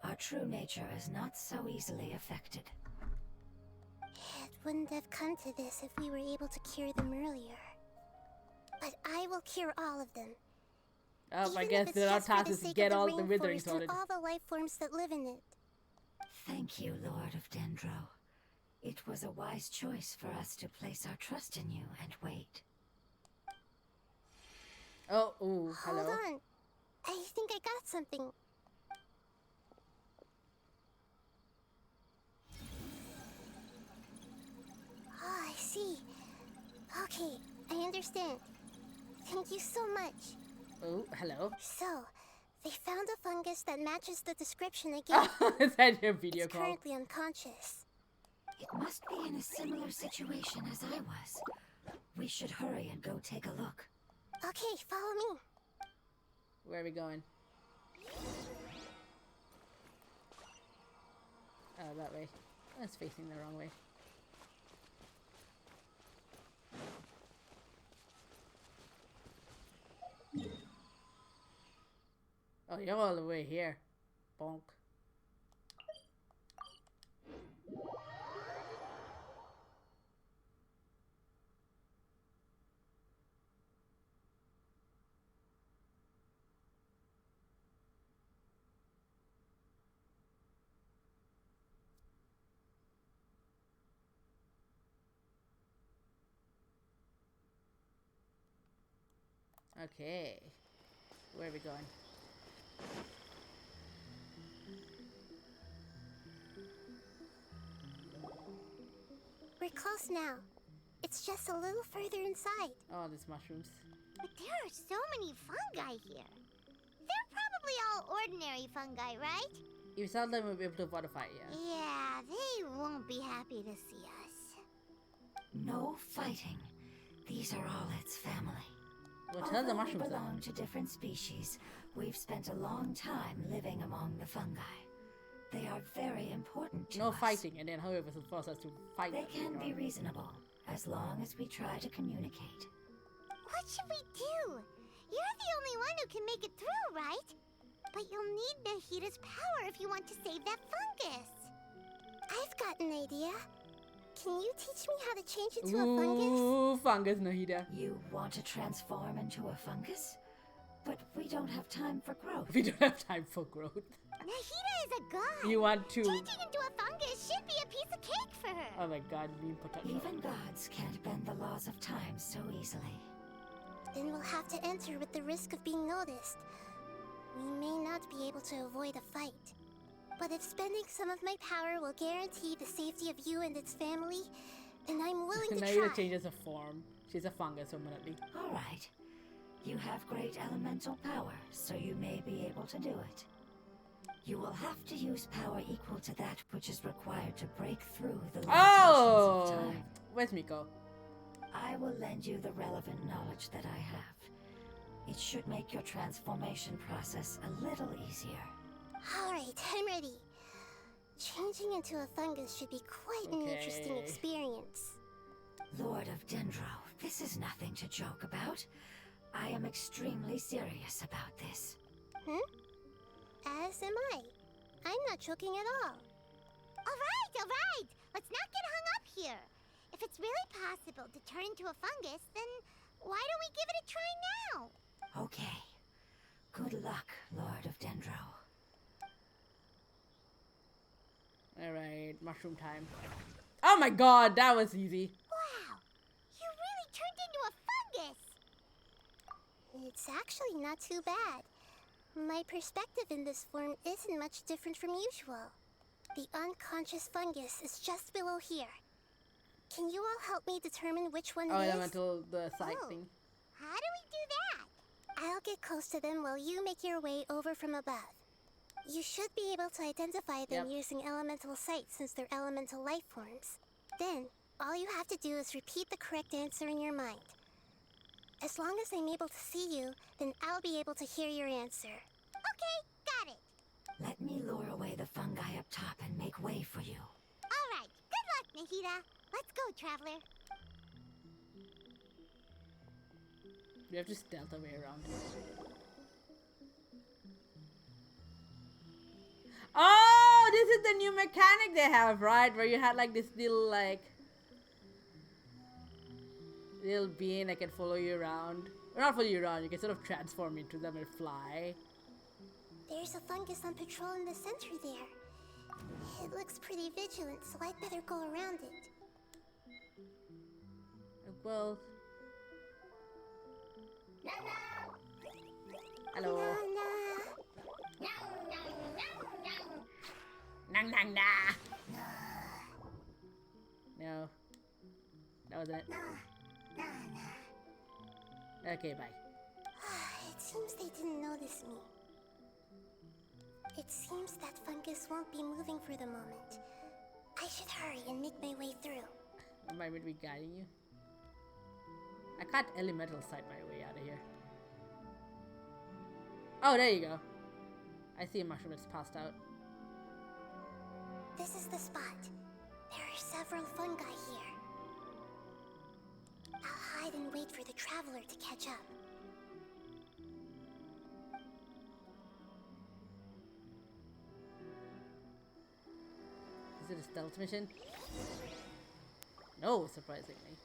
our true nature is not so easily affected. It wouldn't have come to this if we were able to cure them earlier. But I will cure all of them. Oh, I Even guess if it's the just for task the is to sake get of all the withering rainforest sorted. and all the life forms that live in it. Thank you, Lord of Dendro. It was a wise choice for us to place our trust in you and wait. Oh, ooh, hello. Hold on. I think I got something. Oh, I see. Okay, I understand. Thank you so much. Oh, hello. So, they found a fungus that matches the description again. Oh, is that your video It's call? currently unconscious. It must be in a similar situation as I was. We should hurry and go take a look. Okay, follow me. Where are we going? Oh, that way. That's facing the wrong way. Oh, you're all the way here. Bonk. Okay. Where are we going? We're close now. It's just a little further inside. Oh, there's mushrooms. But there are so many fungi here. They're probably all ordinary fungi, right? If you saw them, we'll be able to modify it, yeah. Yeah, they won't be happy to see us. No fighting. These are all its family. Well, tell the Although we mushrooms then. belong to different species, we've spent a long time living among the fungi. They are very important to No us. fighting, and then however to force us to fight They them. can be reasonable, as long as we try to communicate. What should we do? You're the only one who can make it through, right? But you'll need NAHIDA's power if you want to save that fungus. I've got an idea. Can you teach me how to change into a fungus? Ooh, fungus, Nahida. You want to transform into a fungus? But we don't have time for growth. We don't have time for growth. NAHIDA is a god. You want to... Changing into a fungus should be a piece of cake for her. Oh my god, being potential. Even gods can't bend the laws of time so easily. Then we'll have to enter with the risk of being noticed. We may not be able to avoid a fight. But if spending some of my power will guarantee the safety of you and its family, then I'm willing to Nahida try. changes her form. She's a fungus permanently. All right. You have great elemental power, so you may be able to do it. You will have to use power equal to that which is required to break through the limitations of Oh! time. Where's Miko? I will lend you the relevant knowledge that I have. It should make your transformation process a little easier. Alright, I'm ready. Changing into a fungus should be quite an interesting Okay. experience. Lord of Dendro, this is nothing to joke about. I am extremely serious about this. As am I. I'm not joking at all. Alright! Let's not get hung up here. If it's really possible to turn into a fungus, then why don't we give it a try now? Okay. Good luck, Lord of Dendro. Alright, mushroom time. Oh my god, that was easy. Wow! You really turned into a fungus! It's actually not too bad. My perspective in this form isn't much different from usual. The unconscious fungus is just below here. Can you all help me determine which one Oh, it is? elemental, the side Oh. thing. How do we do that? I'll get close to them while you make your way over from above. You should be able to identify them using elemental sight since they're elemental life forms. Then, all you have to do is repeat the correct answer in your mind. As long as I'm able to see you, then I'll be able to hear your answer. Okay, got it. Let me lure away the fungi up top and make way for you. All right, good luck, Nahida. Let's go, Traveler. We have to stealth our way around. Oh, this is the new mechanic they have, right? Where you had like this little little being that can follow you around. Or not follow you around, you can sort of transform into them and fly. There's a fungus on patrol in the center there. It looks pretty vigilant, so I'd better go around it. Well... Hello. Nang nang na. No. That wasn't it. Okay, bye. It seems they didn't notice me. It seems that fungus won't be moving for the moment. I should hurry and make my way through. Am I meant to be guiding you? I can't elemental sight my way out of here. Oh, there you go. I see a mushroom that's passed out. This is the spot. There are several fungi here. I'll hide and wait for the traveler to catch up. Is it a stealth mission? No, surprisingly.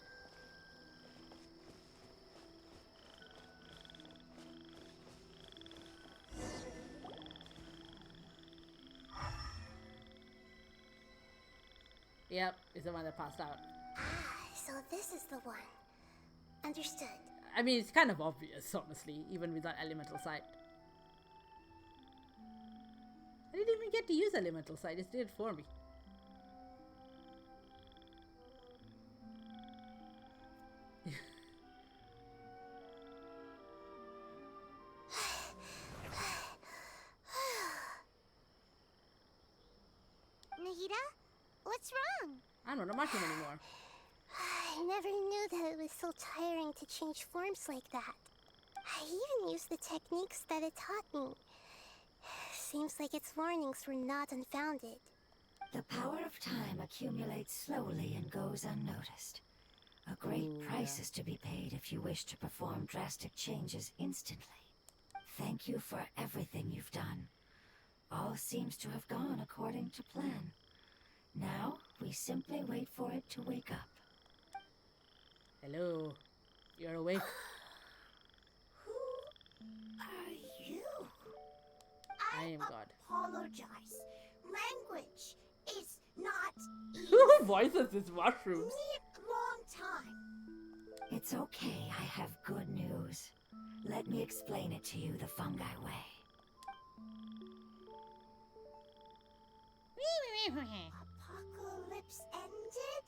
Yep, it's the one that passed out. So this is the one. Understood. I mean, it's kind of obvious, honestly, even without elemental sight. I didn't even get to use elemental sight, it did it for me. Nahida? What's wrong? I'm not a mushroom anymore. I never knew that it was so tiring to change forms like that. I even used the techniques that it taught me. Seems like its warnings were not unfounded. The power of time accumulates slowly and goes unnoticed. A great price is to be paid if you wish to perform drastic changes instantly. Thank you for everything you've done. All seems to have gone according to plan. Now, we simply wait for it to wake up. Hello. You're awake? Who are you? I am God. Apologize. Language is not Who voices this mushrooms? long time. It's okay, I have good news. Let me explain it to you the fungi way. Apocalypse ended?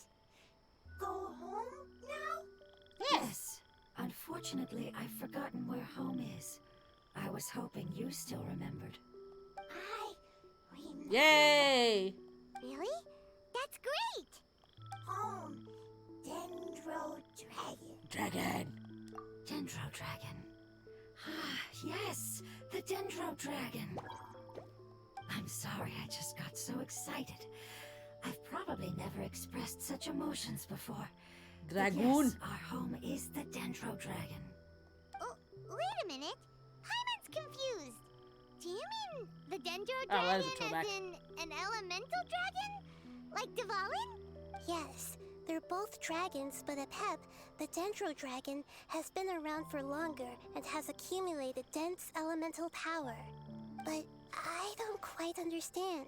Go home now? Yes. Unfortunately, I've forgotten where home is. I was hoping you still remembered. I remember. Yay! Really? That's great! Home. Dendro Dragon. Dendro Dragon. Ah, yes, the Dendro Dragon. I'm sorry, I just got so excited. I've probably never expressed such emotions before. But Dragoon. yes, our home is the Dendro Dragon. Oh, wait a minute. Hyman's confused. Do you mean the Dendro Oh, that Dragon is a throwback. as in an elemental dragon? Like Dvalin? Yes, they're both dragons, but at Pep, the Dendro Dragon has been around for longer and has accumulated dense elemental power. But I don't quite understand.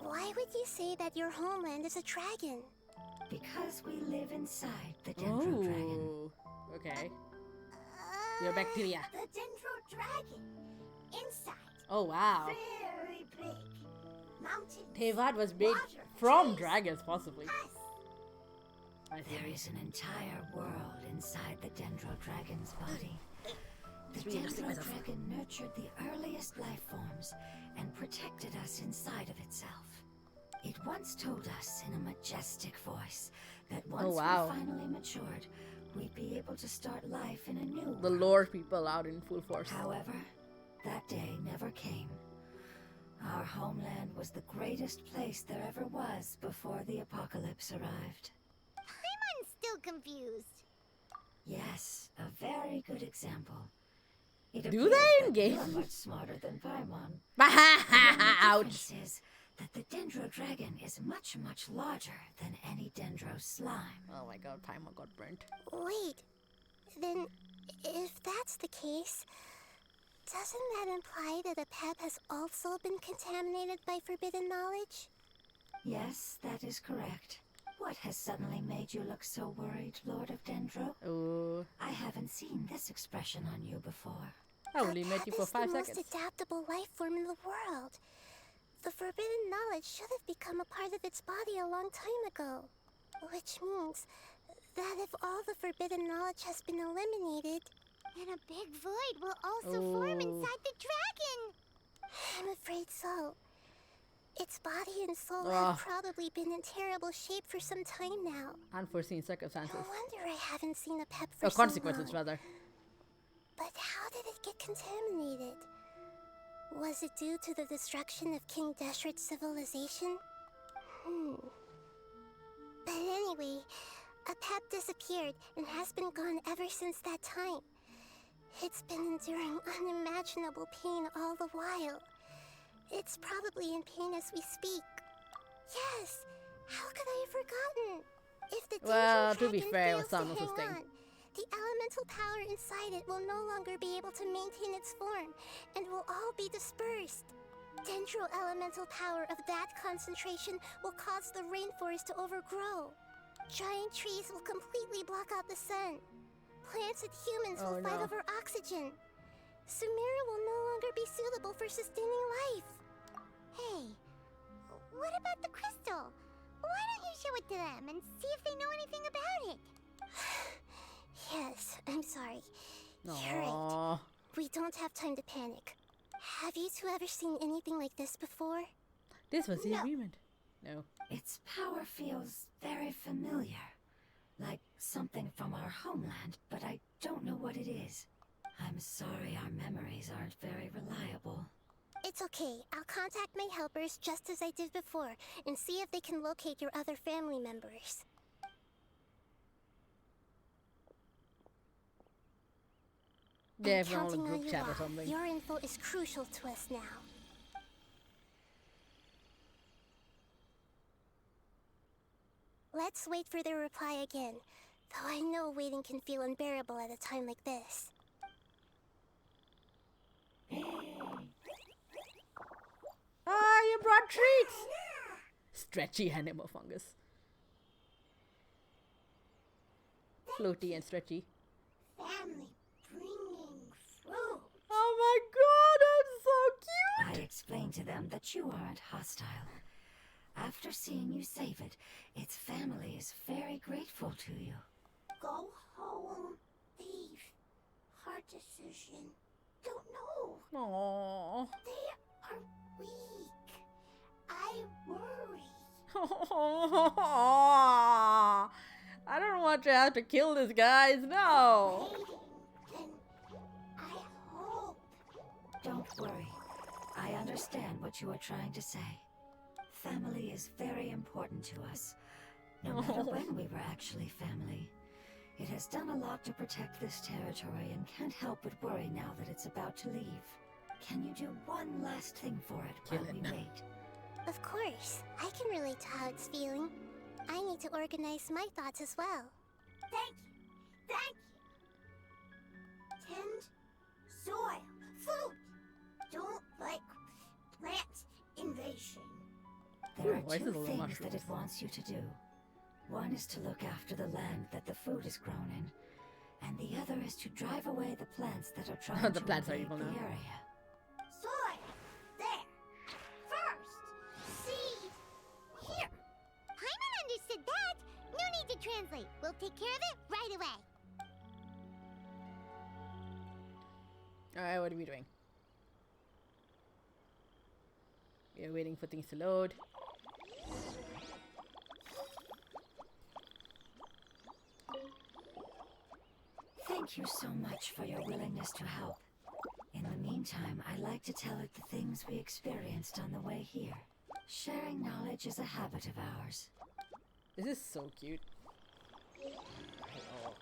Why would you say that your homeland is a dragon? Because we live inside the Dendro Dragon. Oh, okay. Your bacteria. The Dendro Dragon. Inside. Oh, wow. Very big. Mountains. Tevad was made water, from trees, dragons, possibly. us. My There theory. is an entire world inside the Dendro Dragon's body. The realistic Dendro metaphor. dragon nurtured the earliest life forms and protected us inside of itself. It once told us in a majestic voice that once wow. we finally matured, we'd be able to start life in a new The world. lore people out in full force. However, that day never came. Our homeland was the greatest place there ever was before the apocalypse arrived. I'm still confused. Yes, a very good example. It Do appears they that engage? you're much smarter than Paimon. Ouch. The difference is that the Dendro dragon is much, much larger than any Dendro slime. Oh my god, Paimon got burnt. Wait, then if that's the case, doesn't that imply that a pep has also been contaminated by forbidden knowledge? Yes, that is correct. What has suddenly made you look so worried, Lord of Dendro? Oh, I haven't seen this expression on you before. I only met you for 5 is the seconds. most adaptable life form in the world. The forbidden knowledge should have become a part of its body a long time ago. Which means that if all the forbidden knowledge has been eliminated, then a big void will also form inside the dragon. I'm afraid so. Its body and soul have probably been in terrible shape for some time now. Unforeseen circumstances. No wonder I haven't seen a pep for Or so consequences, long. rather. But how did it get contaminated? Was it due to the destruction of King Deshret's civilization? But anyway, a pep disappeared and has been gone ever since that time. It's been enduring unimaginable pain all the while. It's probably in pain as we speak. Yes, how could I have forgotten? If the Well, Dendro to be dragon fair, it fails was Thanos' to hang thing. on, the elemental power inside it will no longer be able to maintain its form and will all be dispersed. Dendro elemental power of that concentration will cause the rainforest to overgrow. Giant trees will completely block out the sun. Plants and humans will fight over oxygen. Sumeru will no longer be suitable for sustaining life. Hey, what about the crystal? Why don't you show it to them and see if they know anything about it? Yes, I'm sorry. You're right. Aww. We don't have time to panic. Have you two ever seen anything like this before? This was the agreement. No. Its power feels very familiar. Like something from our homeland, but I don't know what it is. I'm sorry our memories aren't very reliable. It's okay. I'll contact my helpers just as I did before and see if they can locate your other family members. They I'm have all a counting on group you chat or all. something. Your info is crucial to us now. Let's wait for their reply again, though I know waiting can feel unbearable at a time like this. Ah, you brought treats! Stretchy animal fungus. Floaty and stretchy. Family bringing fruit. Oh my god, it's so cute! I explained to them that you aren't hostile. After seeing you save it, its family is very grateful to you. Go home, leave. Hard decision. Don't know. Aww. They are weak. I worry. I don't want to have to kill these guys, no! Then I hope. Don't worry. I understand what you are trying to say. Family is very important to us. No matter when we were actually family. It has done a lot to protect this territory and can't help but worry now that it's about to leave. Can you do one last thing for it Kill while it we now. wait? Of course. I can relate to how it's feeling. I need to organize my thoughts as well. Thank you. Thank you. Tend soil. Food. Don't like plant invasion. There Ooh, why are is two it all things mushrooms? that it wants you to do. One is to look after the land that the food is grown in, and the other is to drive away the plants that are trying The to plants are invade evil the now. area. Soil. There. First. Seed. Here. Paimon understood that. No need to translate. We'll take care of it right away. Alright, what are we doing? We are waiting for things to load. Thank you so much for your willingness to help. In the meantime, I'd like to tell it the things we experienced on the way here. Sharing knowledge is a habit of ours. This is so cute. Oh.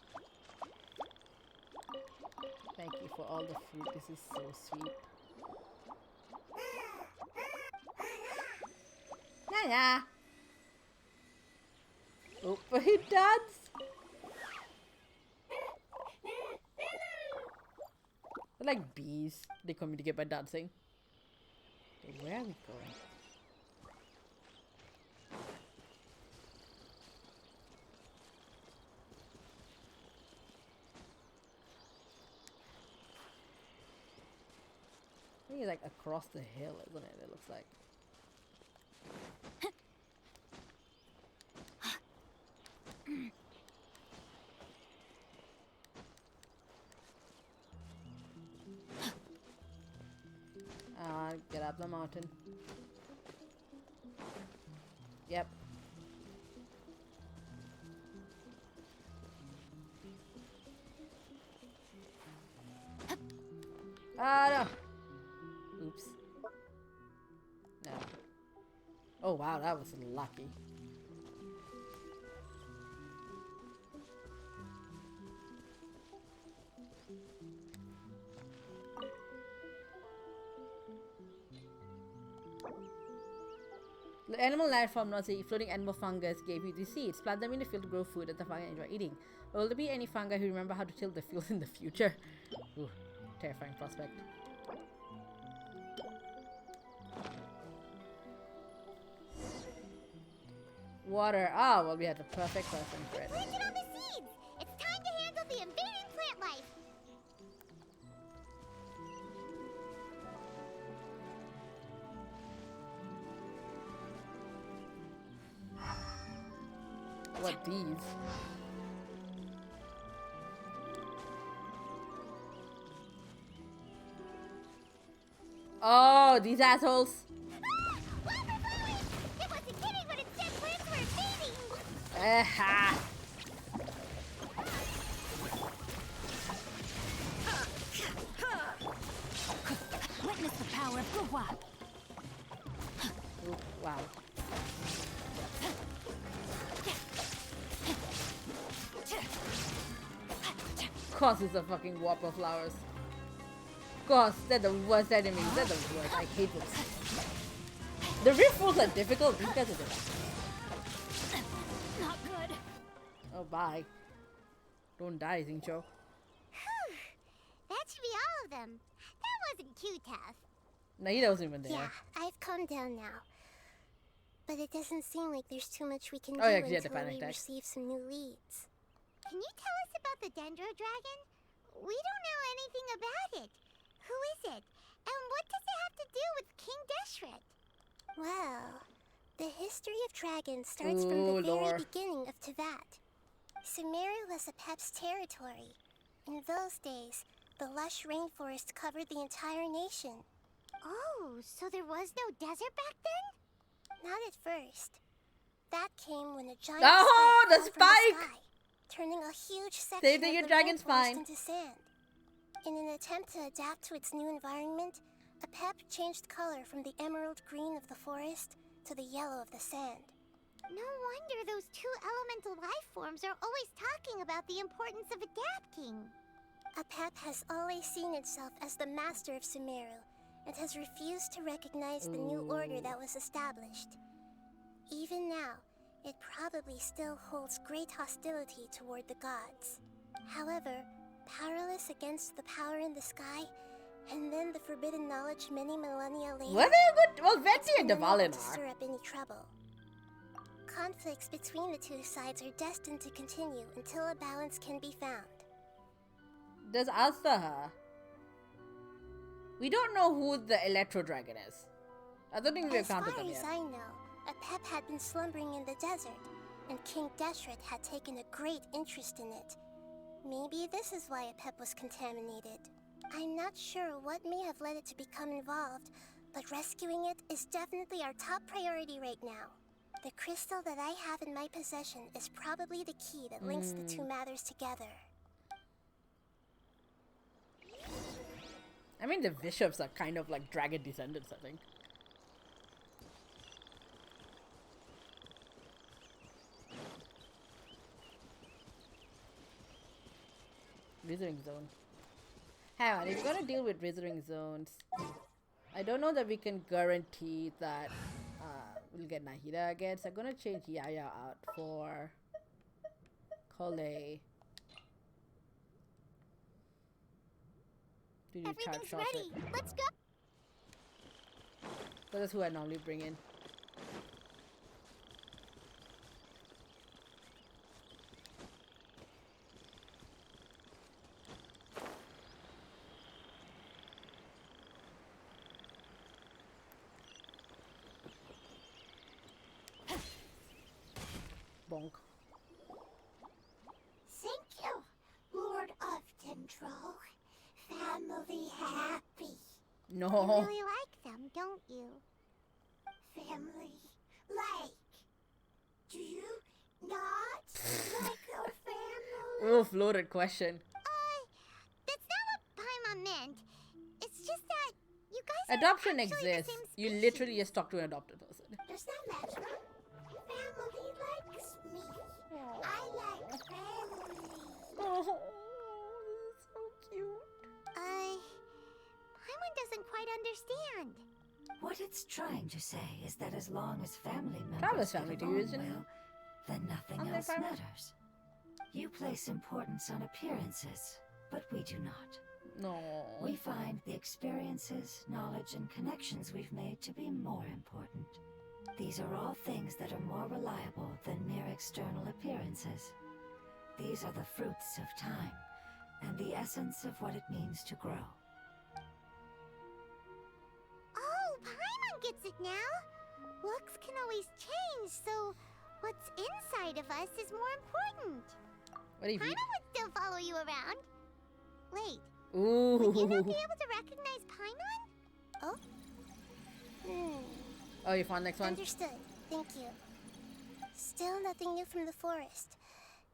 Thank you for all the food. This is so sweet. Yeah. Oh, but he does. They're like bees. They communicate by dancing. Okay, where are we going? I think it's like across the hill, isn't it? It looks like. Get up the mountain. Yep. Ah, no. Oops. No. Oh wow, that was lucky. The animal life form, not a floating animal fungus, gave you the seeds. Plant them in the field to grow food that the fungi enjoy eating. Will there be any fungi who remember how to till the field in the future? Ooh, terrifying prospect. Water. Ah, well, we had the perfect person for it. Planted on the seeds! It's time to handle the invading plant life! What, these? Oh, these assholes. Ah! Wildfire! It wasn't kidding when it said plants were invading! Aha! Witness the power of Gua. Ooh, wow. Of course it's a fucking whopper flowers. Of course, they're the worst enemies. They're the worst. I hate them. The rift rules are difficult. These guys are difficult. Not good. Oh, bye. Don't die, Xingqiu. Whew. That should be all of them. That wasn't too tough. NAHIDA wasn't even there. Yeah, I've calmed down now. But it doesn't seem like there's too much we can Oh, do yeah, 'cause you had the until panic we attack. receive some new leads. Can you tell us about the Dendro Dragon? We don't know anything about it. Who is it? And what does it have to do with King Deshret? Well, the history of dragons starts from Ooh, the lore. very beginning of Tevat. Sumeru was Apep's territory. In those days, the lush rainforest covered the entire nation. Oh, so there was no desert back then? Not at first. That came when a giant Oh, spike the fell from spike! sky, turning a huge section Save of the the your dragon rainforest spine. into sand. In an attempt to adapt to its new environment, Apep changed color from the emerald green of the forest to the yellow of the sand. No wonder those two elemental life forms are always talking about the importance of adapting. Apep has always seen itself as the master of Sumeru and has refused to recognize the new order that was established. Even now, it probably still holds great hostility toward the gods. However, powerless against the power in the sky, and then the forbidden knowledge many millennia later, What are good? Well, it's Venti and been unable to Dvalin stir are. up any trouble. Conflicts between the two sides are destined to continue until a balance can be found. There's Astaha. We don't know who the Electro Dragon is. I don't think we have As far counted them as yet. I know, Apep had been slumbering in the desert, and King Deshret had taken a great interest in it. Maybe this is why Apep was contaminated. I'm not sure what may have led it to become involved, but rescuing it is definitely our top priority right now. The crystal that I have in my possession is probably the key that links the two matters together. I mean, the bishops are kind of like dragon descendants, I think. Withering zone. Hang on, if you're gonna deal with withering zones, I don't know that we can guarantee that we'll get Nahida again, so I'm gonna change Yaya out for Kole. Everything's ready. Let's go. So that's who I normally bring in. Bonk. Thank you, Lord of Dendro. Family happy. No. You really like them, don't you? Family like. Do you not like your family? Oof, loaded question. That's not what Paimon meant. It's just that you guys Adoption are actually the exists. same You species. literally just talk to an adopted person. Does that matter? Family likes me. I like family. Oh, so cute. Paimon doesn't quite understand. What it's trying to say is that as long as family members Travis get family, do along you, isn't it? well, then nothing Aren't they else family? matters. You place importance on appearances, but we do not. No. We find the experiences, knowledge, and connections we've made to be more important. These are all things that are more reliable than mere external appearances. These are the fruits of time, and the essence of what it means to grow. Oh, Paimon gets it now. Looks can always change, so what's inside of us is more important. What do you mean? Paimon would still follow you around. Wait, Ooh. would you not be able to recognize Paimon? Oh? Oh, you found next one? Understood. Thank you. Still nothing new from the forest.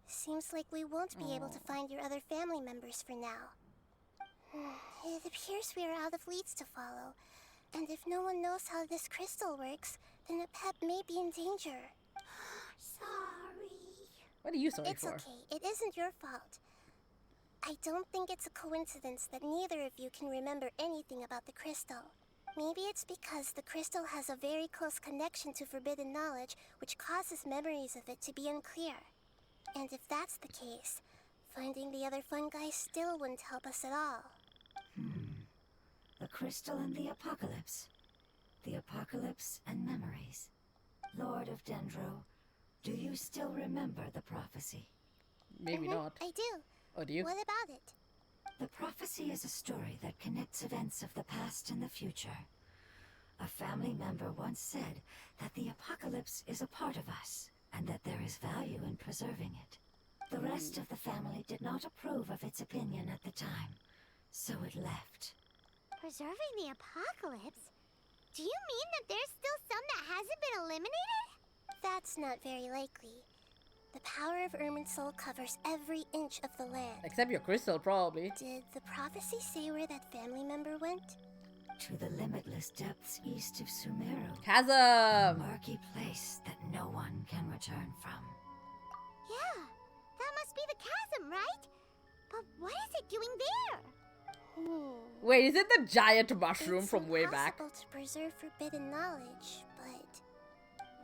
Seems like we won't be able to find your other family members for now. It appears we are out of leads to follow. And if no one knows how this crystal works, then the pet may be in danger. Sorry. What are you sorry It's for? okay. It isn't your fault. I don't think it's a coincidence that neither of you can remember anything about the crystal. Maybe it's because the crystal has a very close connection to forbidden knowledge, which causes memories of it to be unclear. And if that's the case, finding the other fungi still wouldn't help us at all. The crystal and the apocalypse. The apocalypse and memories. Lord of Dendro, do you still remember the prophecy? Maybe not. I do. Oh, do you? What about it? The prophecy is a story that connects events of the past and the future. A family member once said that the apocalypse is a part of us, and that there is value in preserving it. The rest of the family did not approve of its opinion at the time, so it left. Preserving the apocalypse? Do you mean that there's still some that hasn't been eliminated? That's not very likely. The power of Irminsul covers every inch of the land. Except your crystal, probably. Did the prophecy say where that family member went? To the limitless depths east of Sumeru. A Chasm! murky place that no one can return from. Yeah, that must be the chasm, right? But what is it doing there? Wait, is it the giant mushroom from way back? It's impossible to preserve forbidden knowledge, but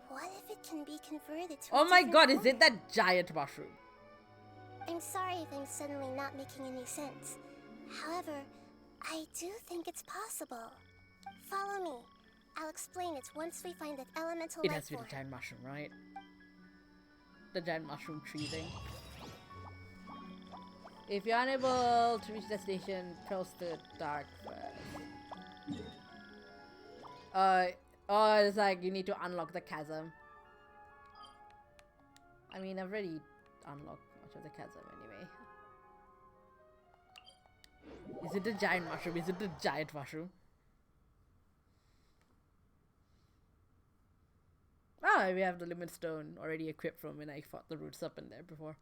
what if it can be converted to Oh a my different god, is form? it that giant mushroom? I'm sorry if I'm suddenly not making any sense. However, I do think it's possible. Follow me. I'll explain it once we find that elemental It life has to be form. the giant mushroom, right? The giant mushroom tree thing. If you're unable to reach the station, cross the dark first. Oh, it's like you need to unlock the chasm. I mean, I've already unlocked much of the chasm anyway. Is it a giant mushroom? Is it a giant mushroom? Ah, we have the limit stone already equipped from when I fought the root serpent there before.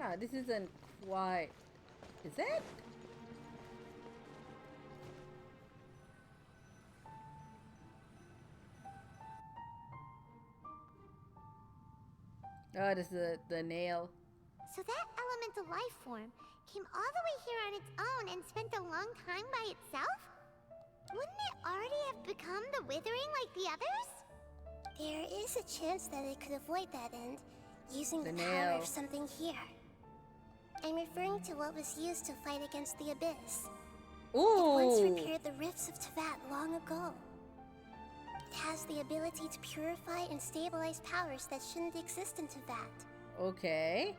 Ah, this isn't quite... Is it? Oh, this is the nail. So that elemental life form came all the way here on its own and spent a long time by itself? Wouldn't it already have become the Withering like the others? There is a chance that it could avoid that end, using the power of something here. I'm referring to what was used to fight against the Abyss. Ooh! It once repaired the rifts of Teyvat long ago. It has the ability to purify and stabilize powers that shouldn't exist in Teyvat. Okay.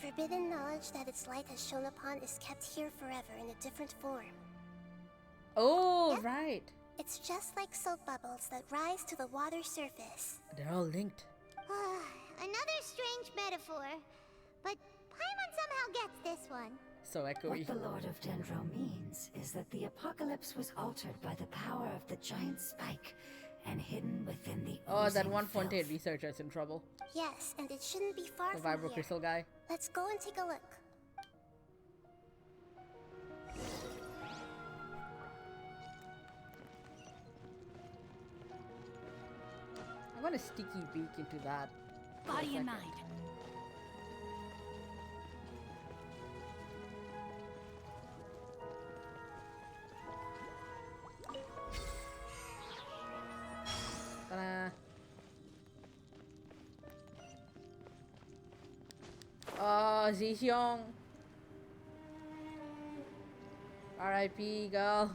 Forbidden knowledge that its light has shone upon is kept here forever in a different form. Oh, Yep. right. It's just like soap bubbles that rise to the water surface. They're all linked. Another strange metaphor, but Paimon somehow gets this one. So echoey. What the Lord of Dendro means is that the apocalypse was altered by the power of the giant spike and hidden within the Oh, that oozing one Fontaine filth. researcher's in trouble. Yes, and it shouldn't be far The from Vibro here. Crystal guy. Let's go and take a look. I want a sticky beak into that. Body and mind. Ta-da. Oh, Zixiong. R.I.P. girl.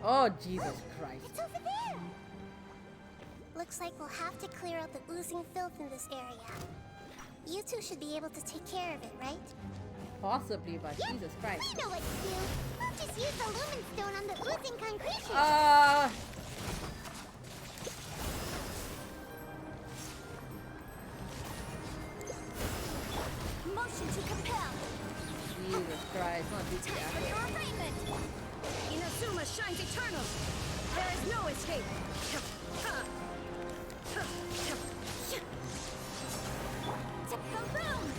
Oh, Jesus Christ. It's over there! Looks like we'll have to clear out the oozing filth in this area. You two should be able to take care of it, right? Possibly, but Yep, Jesus Christ. we know what to do. We'll just use the lumen stone on the oozing concretion. Motion to compel. Jesus Christ, not this Time for guy. your arraignment. Inazuma shines eternal. There is no escape. Boom!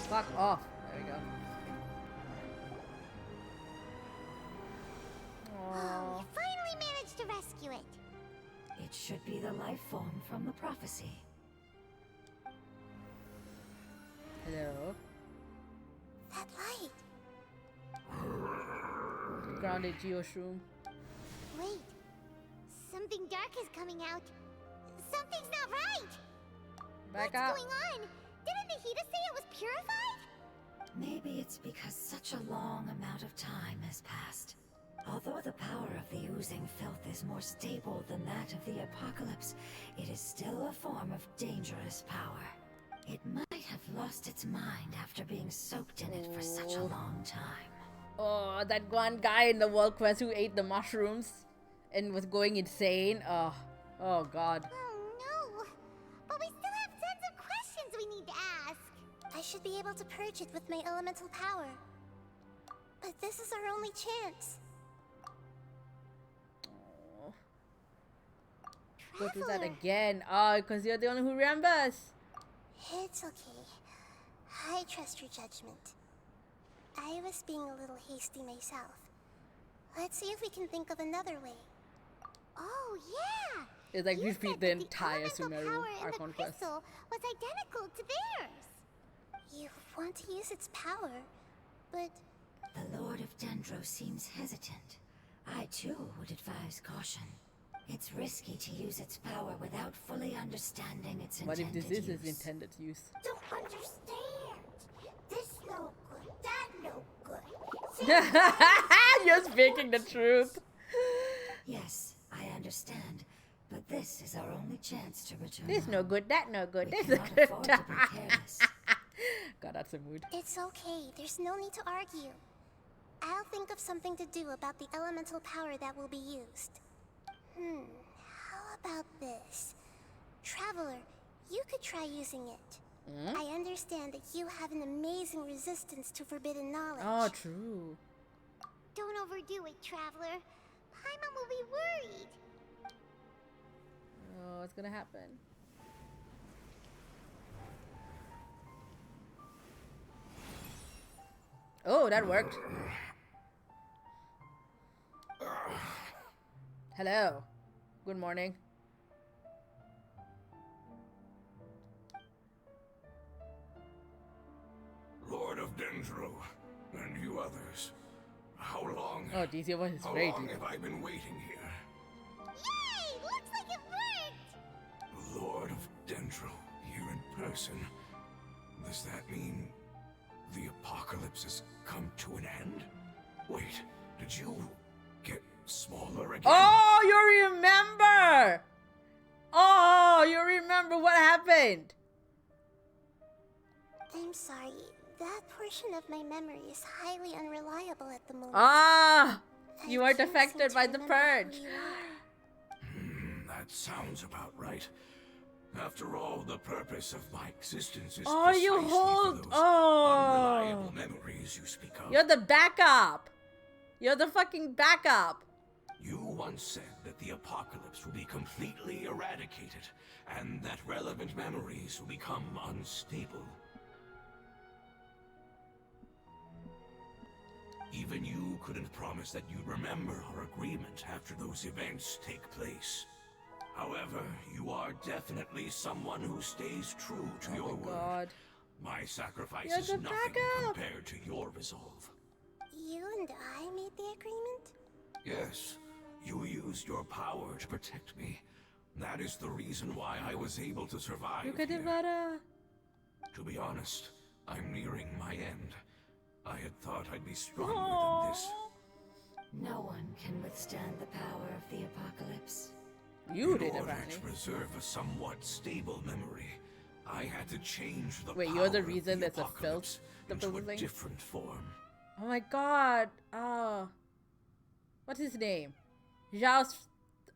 Fuck off. There we go. Oh, Aww. we finally managed to rescue it. It should be the life form from the prophecy. Hello. That light. Grounded Geoshroom. Wait. Something dark is coming out. Something's not right. Back What's up. going on? Didn't Nahida say it was purified? Maybe it's because such a long amount of time has passed. Although the power of the oozing filth is more stable than that of the apocalypse, it is still a form of dangerous power. It might have lost its mind after being soaked in it for such a long time. Oh, that one guy in the World Quest who ate the mushrooms and was going insane. Oh God. Oh no. But we still have tons of questions we need to ask. I should be able to purge it with my elemental power. But this is our only chance. Oh. Go through that Traveler. again. Oh, because you're the one who remembers. It's okay. I trust your judgment. I was being a little hasty myself. Let's see if we can think of another way. Oh, yeah! It's like You we said beat the that entire elemental Sumeru power in Archon the quest. crystal was identical to theirs. You want to use its power, but The Lord of Dendro seems hesitant. I too would advise caution. It's risky to use its power without fully understanding its What if intended this is use. its intended use? Don't understand. This no good, that no good. You're speaking the truth. Yes, I understand, but this is our only chance to return. This no home. good, that no good. We This no cannot good. afford to be careless. God, that's a mood. It's okay. There's no need to argue. I'll think of something to do about the elemental power that will be used. How about this? Traveler, you could try using it. I understand that you have an amazing resistance to forbidden knowledge. Oh, true. Don't overdo it, Traveler. Paimon will be worried. Oh, what's gonna happen? Oh, that worked. Hello. Good morning. Lord of Dendro, and you others. How long? Oh, DC voice is How very long deep. have I been waiting here? Yay! Looks like it worked! Lord of Dendro, here in person. Does that mean the apocalypse has come to an end? Wait, did you get smaller again? Oh, you remember! Oh, you remember what happened? I'm sorry. That portion of my memory is highly unreliable at the moment. Ah, I you weren't can't affected seem by to the remember purge. who you are. That sounds about right. After all, the purpose of my existence is Oh, you precisely hold- for those oh. unreliable memories you speak of. You're the backup. You're the fucking backup. You once said that the apocalypse will be completely eradicated, and that relevant memories will become unstable. Even you couldn't promise that you'd remember our agreement after those events take place. However, you are definitely someone who stays true to your Oh my word. God. My sacrifice You're is the nothing backup. compared to your resolve. You and I made the agreement? Yes, you used your power to protect me. That is the reason why I was able to survive Look at here. it, To be honest, I'm nearing my end. I had thought I'd be stronger Aww. than this. No one can withstand the power of the apocalypse. You did In order apparently. to preserve a somewhat stable memory, I had to change the Wait, power you're the of reason the there's a apocalypse the into a building? different form. Oh my God. Oh. What's his name? Zhao's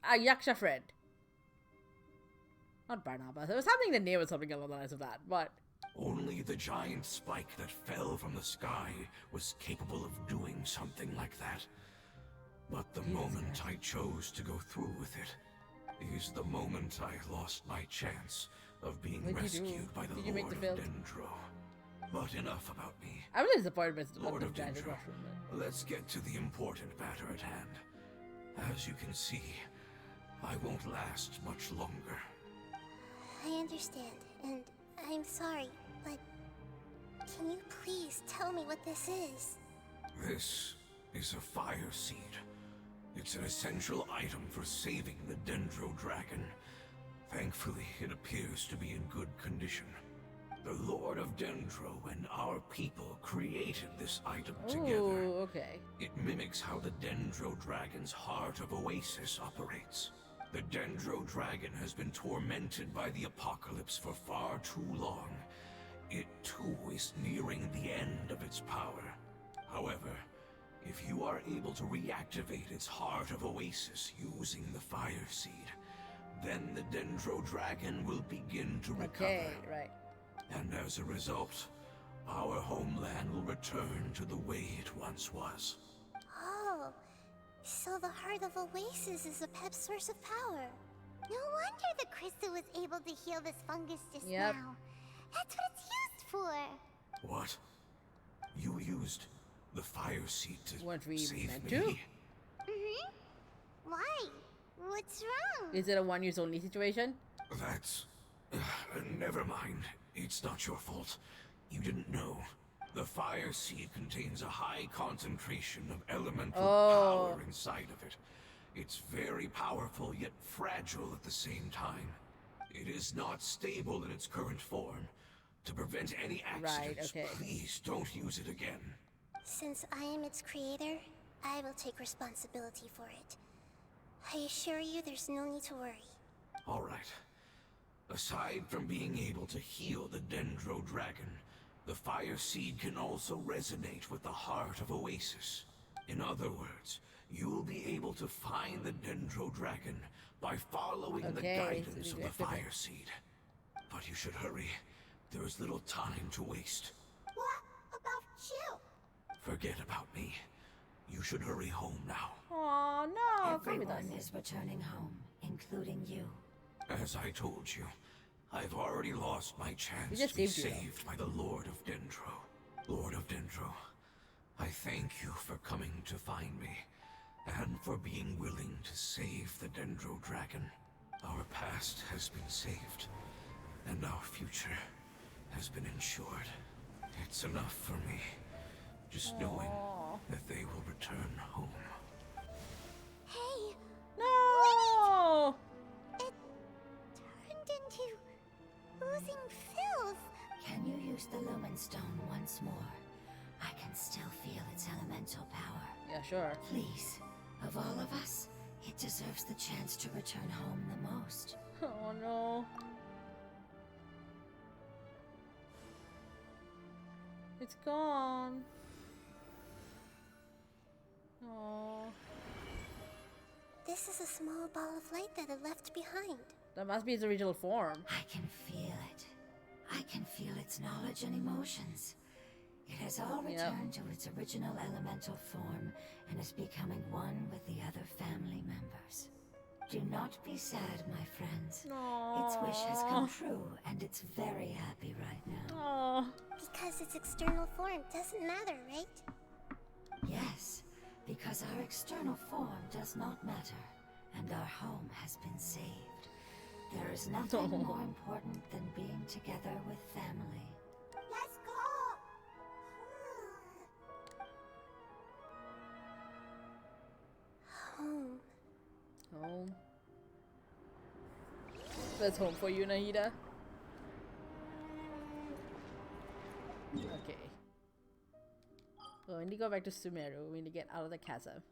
Yaksha friend. Not Barnabas. There was something the name was something along the lines of that, but Only the giant spike that fell from the sky was capable of doing something like that. But the moment I chose to go through with it is the moment I lost my chance of being What'd you do? rescued by the Did you make Lord the of build? Dendro. But enough about me. I'm really disappointed by the Lord of giant Dendro, mushroom. But... let's get to the important matter at hand. As you can see, I won't last much longer. I understand, and I'm sorry, but can you please tell me what this is? This is a fire seed. It's an essential item for saving the Dendro Dragon. Thankfully, it appears to be in good condition. The Lord of Dendro and our people created this item together. Oh, okay. It mimics how the Dendro Dragon's Heart of Oasis operates. The Dendro Dragon has been tormented by the apocalypse for far too long. It too is nearing the end of its power. However, if you are able to reactivate its Heart of Oasis using the Fire Seed, then the Dendro Dragon will begin to recover. Okay, right. And as a result, our homeland will return to the way it once was. Oh, so the Heart of Oasis is a pep source of power. No wonder the crystal was able to heal this fungus just Yep. now. That's what it's used for. What? You used the Fire Seed to Weren't we save meant me? to? Mm-hmm. Why? What's wrong? Is it a one use only situation? That's... never mind. It's not your fault. You didn't know. The fire seed contains a high concentration of elemental power inside of it. It's very powerful, yet fragile at the same time. It is not stable in its current form. To prevent any accidents, please don't use it again. Since I am its creator, I will take responsibility for it. I assure you there's no need to worry. Alright. Aside from being able to heal the Dendro Dragon, the fire seed can also resonate with the heart of Oasis. In other words, you'll be able to find the Dendro Dragon by following the guidance of the fire seed. But you should hurry. There is little time to waste. What about you? Forget about me. You should hurry home now. Oh no! Everyone is returning home, including you. As I told you, I've already lost my chance to be saved by the Lord of Dendro. Lord of Dendro, I thank you for coming to find me, and for being willing to save the Dendro Dragon. Our past has been saved, and our future has been ensured. It's enough for me, just knowing that they will return home. Hey! No! It turned into oozing filth. Can you use the Lumen Stone once more? I can still feel its elemental power. Yeah, sure. Please, of all of us, it deserves the chance to return home the most. Oh no. It's gone. Oh. This is a small ball of light that it left behind. That must be its original form. I can feel it. I can feel its knowledge and emotions. It has all returned to its original elemental form and is becoming one with the other family members. Do not be sad, my friends. Aww. Its wish has come true, and it's very happy right now. Aww. Because its external form doesn't matter, right? Yes, because our external form does not matter, and our home has been saved. There is nothing more important than being together with family. Let's go! Home. Home. That's home for you, Nahida. Okay. So we need to go back to Sumeru. We need to get out of the chasm.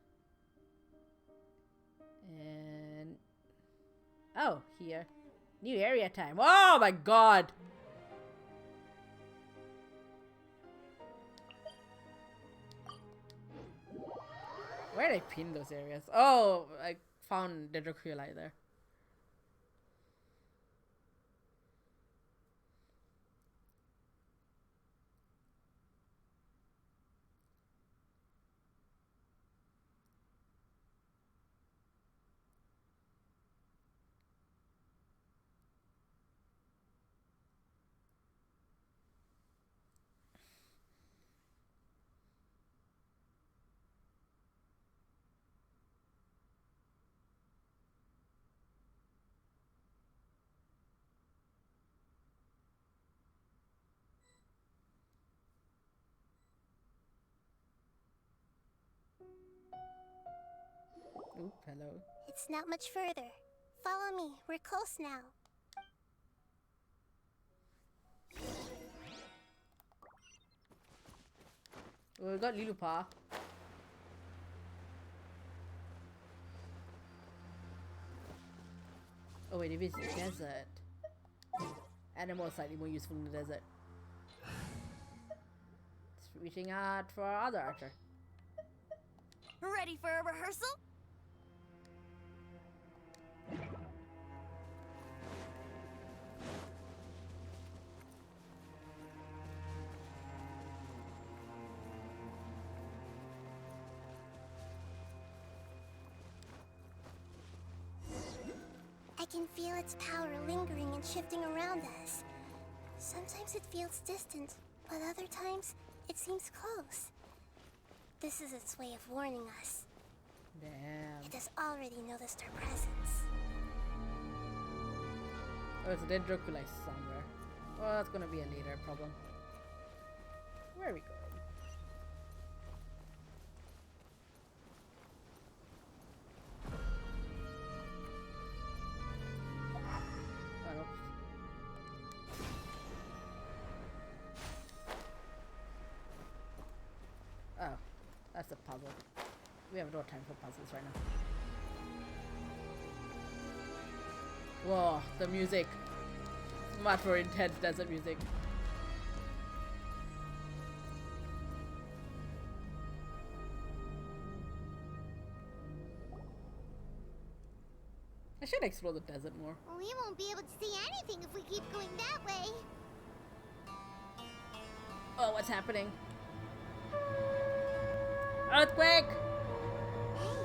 And... oh, here. New area time. Oh my god! Where did I pin those areas? Oh, I found the Dracula there. Oop, hello. It's not much further. Follow me. We're close now. Oh, we got Lilupa. Oh wait, if it's desert. Animals slightly more useful in the desert. It's reaching out for our other archer. Ready for a rehearsal? I can feel its power lingering and shifting around us. Sometimes it feels distant, but other times it seems close. This is its way of warning us. Damn. It has already noticed our presence. Oh, it's a dead Dracula somewhere. Well, that's gonna be a later problem. Where are we going? Oh, no. Oh, that's a puzzle. We have no time for puzzles right now. Whoa, the music. Much more intense desert music. I should explore the desert more. We won't be able to see anything if we keep going that way. Oh, what's happening? Earthquake! Hey,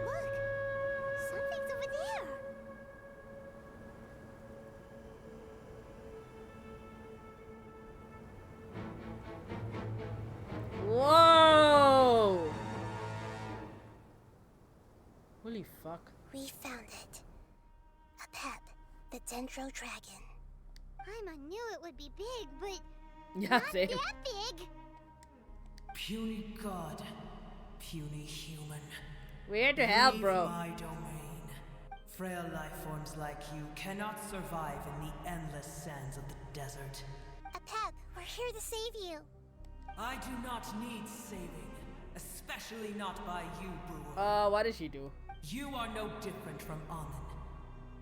look! Something's over there. Whoa! Holy fuck. We found it. A pep, the Dendro Dragon. I knew it would be big, but Yeah, not same. that big. Puny god, puny human. We're here to help, Leave bro. my domain. Frail life forms like you cannot survive in the endless sands of the desert. A pep, we're here to save you. I do not need saving, especially not by you, brewer. What did she do? You are no different from Amun.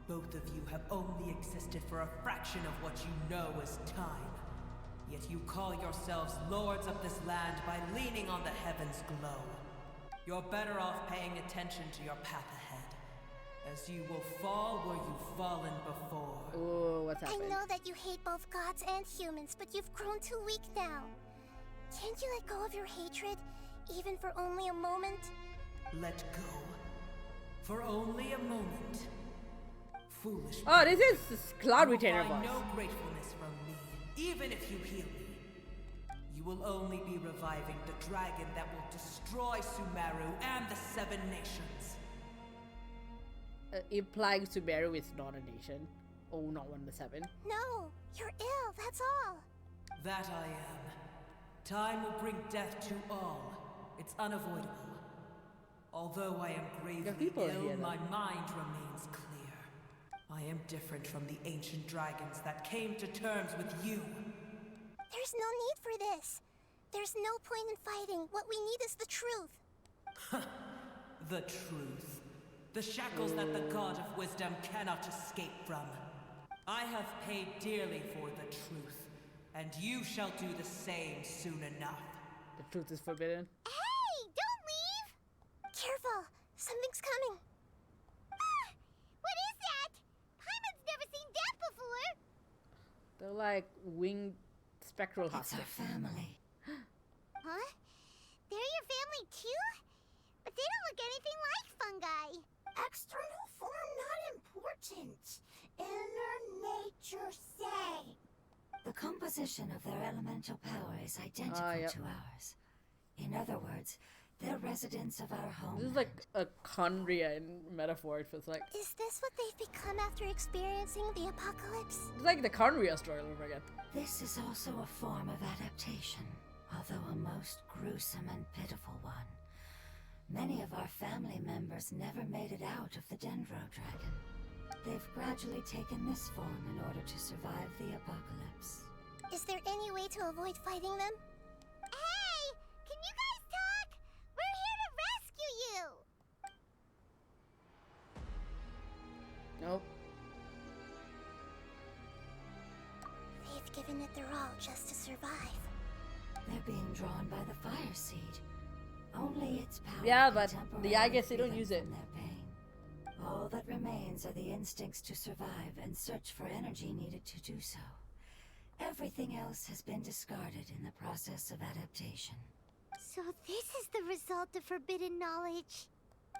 Both of you have only existed for a fraction of what you know as time. Yet you call yourselves lords of this land by leaning on the heavens' glow. You're better off paying attention to your path ahead, as you will fall where you've fallen before. Oh, what's I happening? know that you hate both gods and humans, but you've grown too weak now. Can't you let go of your hatred, even for only a moment? Let go. For only a moment. Foolish. Oh, this is Cloud You will Retainer find boss. no gratefulness from me, even if you heal me. You will only be reviving the dragon that will destroy Sumeru and the Seven Nations. Implying Sumeru is not a nation. Oh, not one of the seven. No, you're ill, that's all. That I am. Time will bring death to all. It's unavoidable. Although I am gravely people ill, here, though. my mind remains clear. I am different from the ancient dragons that came to terms with you. There's no need for this. There's no point in fighting. What we need is the truth. The truth. The shackles that the god of wisdom cannot escape from. I have paid dearly for the truth, and you shall do the same soon enough. The truth is forbidden. Hey, don't leave! Careful, something's coming. Ah, what is that? Paimon's never seen that before. They're like winged spectral It's our huskies. family. Huh? They're your family too? But they don't look anything like fungi. External form not important. Inner nature same. The composition of their elemental power is identical yep. to ours. In other words, they're residents of our home. This is like a chondria in metaphor, it feels like. Is this what they've become after experiencing the apocalypse? It's like the chondria story all over again. This is also a form of adaptation, although a most gruesome and pitiful one. Many of our family members never made it out of the Dendro Dragon. They've gradually taken this form in order to survive the apocalypse. Is there any way to avoid fighting them? Hey! Can you guys talk? We're here to rescue you! Nope. They've given it their all just to survive. They're being drawn by the fire seed. Only its power Yeah, can but I guess they temporarily don't free use them it. from their pain. All that remains are the instincts to survive and search for energy needed to do so. Everything else has been discarded in the process of adaptation. So this is the result of forbidden knowledge.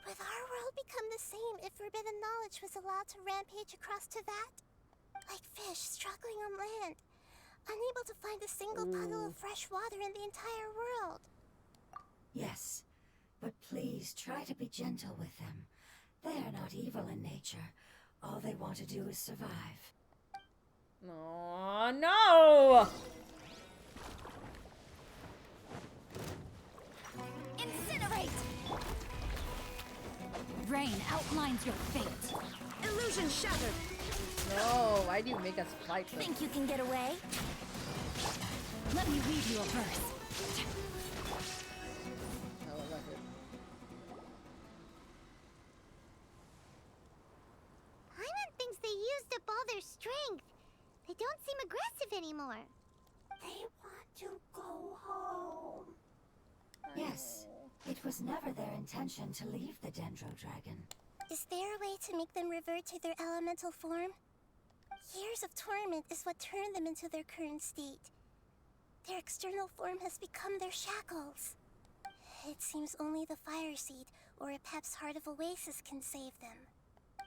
Would our world become the same if forbidden knowledge was allowed to rampage across Tevat? Like fish struggling on land, unable to find a single puddle of fresh water in the entire world. Yes, but please try to be gentle with them. They are not evil in nature. All they want to do is survive. No, no! Incinerate! Rain outlines your fate. Illusion shattered. No, why do you make us fight them? Think you can get away? Let me read you a verse. Oh, what was it? Paimon thinks they used up all their strength. They don't seem aggressive anymore. They want to go home. Yes, it was never their intention to leave the Dendro Dragon. Is there a way to make them revert to their elemental form? Years of torment is what turned them into their current state. Their external form has become their shackles. It seems only the Fire Seed or Epep's Heart of Oasis can save them.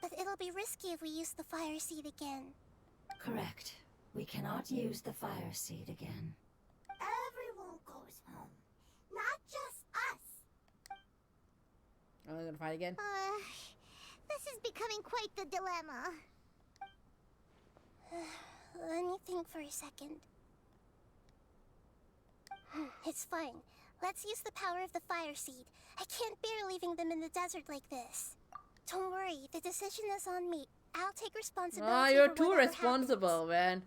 But it'll be risky if we use the Fire Seed again. Correct. We cannot use the Fire Seed again. Everyone goes home. Not just us. Are we gonna fight again? This is becoming quite the dilemma. Let me think for a second. It's fine. Let's use the power of the Fire Seed. I can't bear leaving them in the desert like this. Don't worry, the decision is on me. I'll take responsibility. Ah, you're for too whatever responsible, man.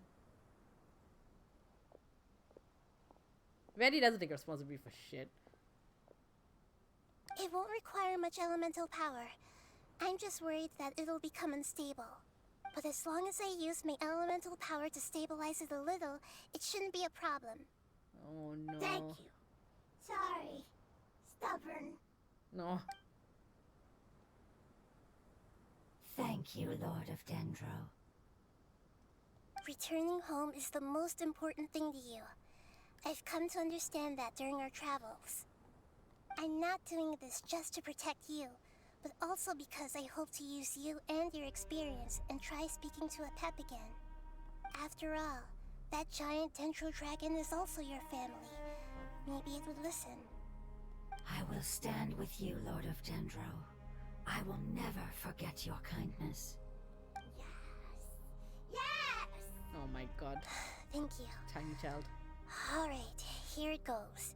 Vanny doesn't take responsibility for shit. happens. It won't require much elemental power. I'm just worried that it'll become unstable. But as long as I use my elemental power to stabilize it a little, it shouldn't be a problem. Oh no. Thank you. Sorry. Stubborn. No. Thank you, Lord of Dendro. Returning home is the most important thing to you. I've come to understand that during our travels. I'm not doing this just to protect you, but also because I hope to use you and your experience and try speaking to Epep again. After all, that giant Dendro dragon is also your family. Maybe it would listen. I will stand with you, Lord of Dendro. I will never forget your kindness. Yes! Oh my god. Thank you. Tiny child. Alright, here it goes.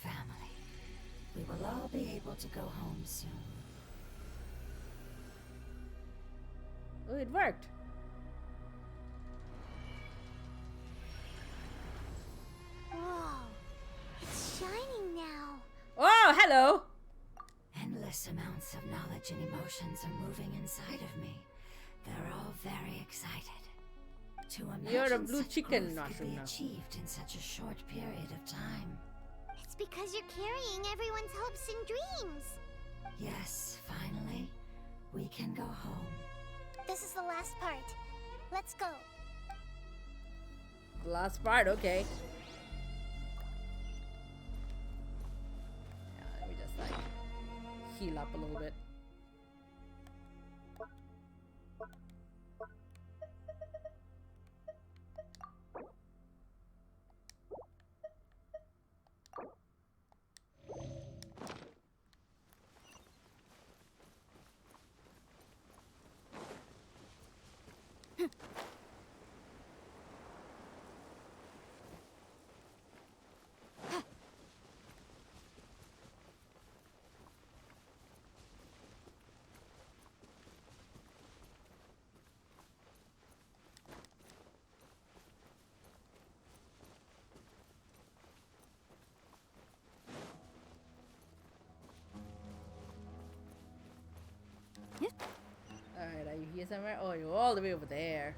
Family. We will all be able to go home soon. Oh, it worked. Whoa, it's shining now. Oh, hello. Endless amounts of knowledge and emotions are moving inside of me. They're all very excited. To imagine You're a blue such chicken growth could be mushroom now. achieved in such a short period of time. It's because you're carrying everyone's hopes and dreams. Yes, finally, we can go home. This is the last part. Let's go. The last part, okay. Yeah, let me just like heal up a little bit. Alright, are you here somewhere? Oh, you're all the way over there.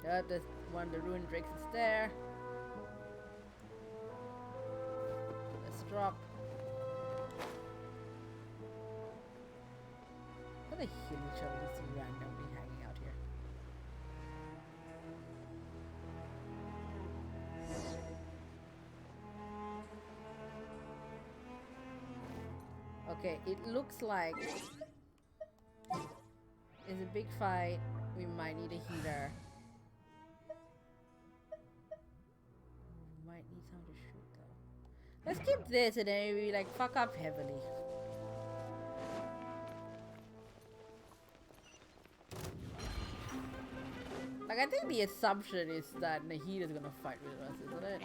Yep, there's one of the ruined drakes is there. Let's drop. What the hell each other just randomly hanging out here? Okay, it looks like it's a big fight. We might need a healer. someone to shoot though. Let's keep this and then we like fuck up heavily. Like I think the assumption is that Nahida is gonna fight with us, isn't it?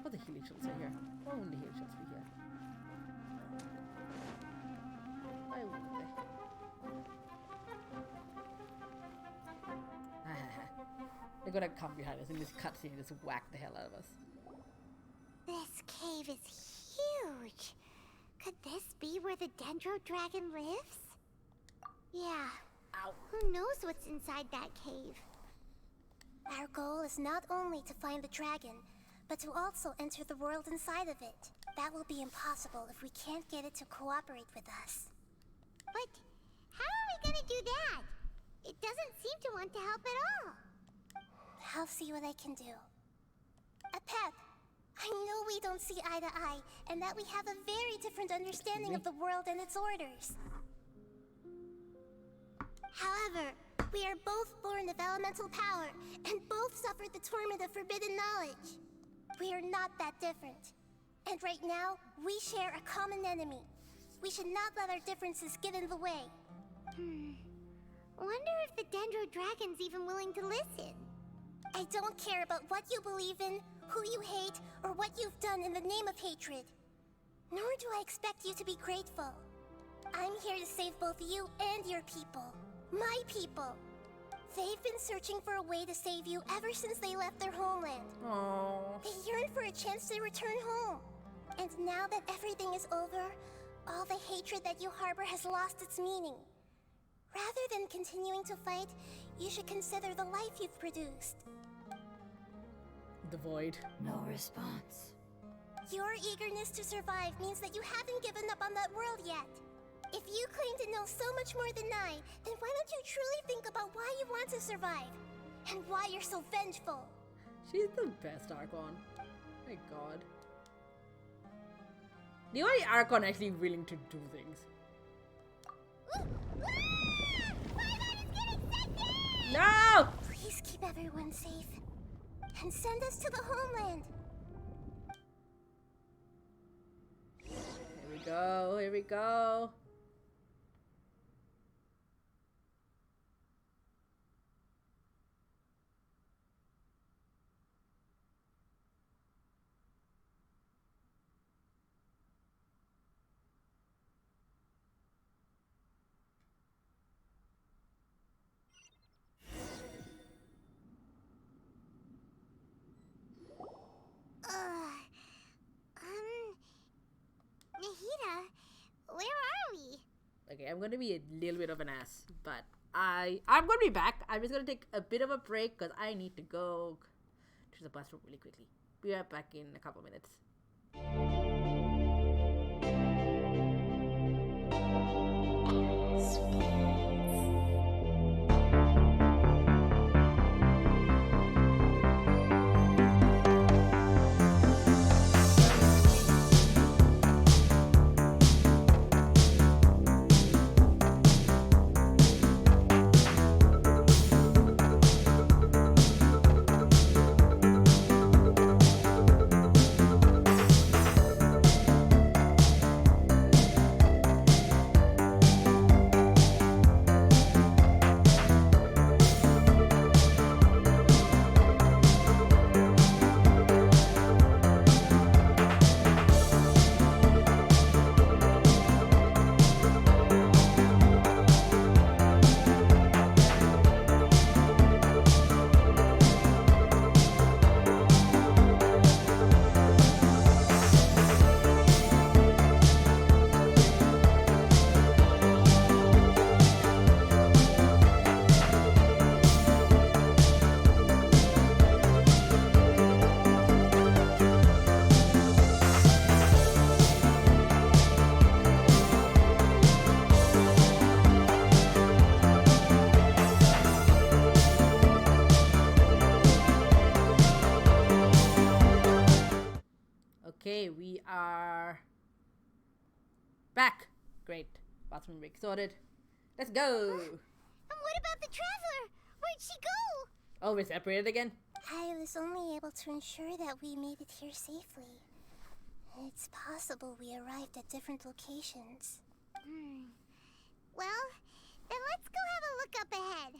What the healing shields are here? Why wouldn't the healing shields be here? Why wouldn't they? They're gonna come behind us in this cutscene and just whack the hell out of us. This cave is huge. Could this be where the Dendro Dragon lives? Yeah. Ow. Who knows what's inside that cave? Our goal is not only to find the dragon, but to also enter the world inside of it. That will be impossible if we can't get it to cooperate with us. But how are we gonna do that? It doesn't seem to want to help at all. I'll see what I can do. Pep, I know we don't see eye to eye, and that we have a very different understanding of the world and its orders. However, we are both born of elemental power, and both suffered the torment of forbidden knowledge. We are not that different. And right now, we share a common enemy. We should not let our differences get in the way. Wonder if the Dendro Dragon's even willing to listen. I don't care about what you believe in, who you hate, or what you've done in the name of hatred. Nor do I expect you to be grateful. I'm here to save both you and your people. My people. They've been searching for a way to save you ever since they left their homeland. Aww. They yearn for a chance to return home. And now that everything is over, all the hatred that you harbor has lost its meaning. Rather than continuing to fight, you should consider the life you've produced. The void. No response. Your eagerness to survive means that you haven't given up on that world yet. If you claim to know so much more than I, then why don't you truly think about why you want to survive? And why you're so vengeful? She's the best Archon. My god. The only Archon actually willing to do things. No! Please keep everyone safe. And send us to the homeland. Here we go, here we go. Nahida, where are we? Okay, I'm gonna be a little bit of an ass, but I'm gonna be back. I'm just gonna take a bit of a break because I need to go to the bathroom really quickly. Be right back in a couple minutes. Okay, we are back. Great. Bathroom break sorted. Let's go. And what about the traveler? Where'd she go? Oh, we're separated again? I was only able to ensure that we made it here safely. It's possible we arrived at different locations. Well, then let's go have a look up ahead.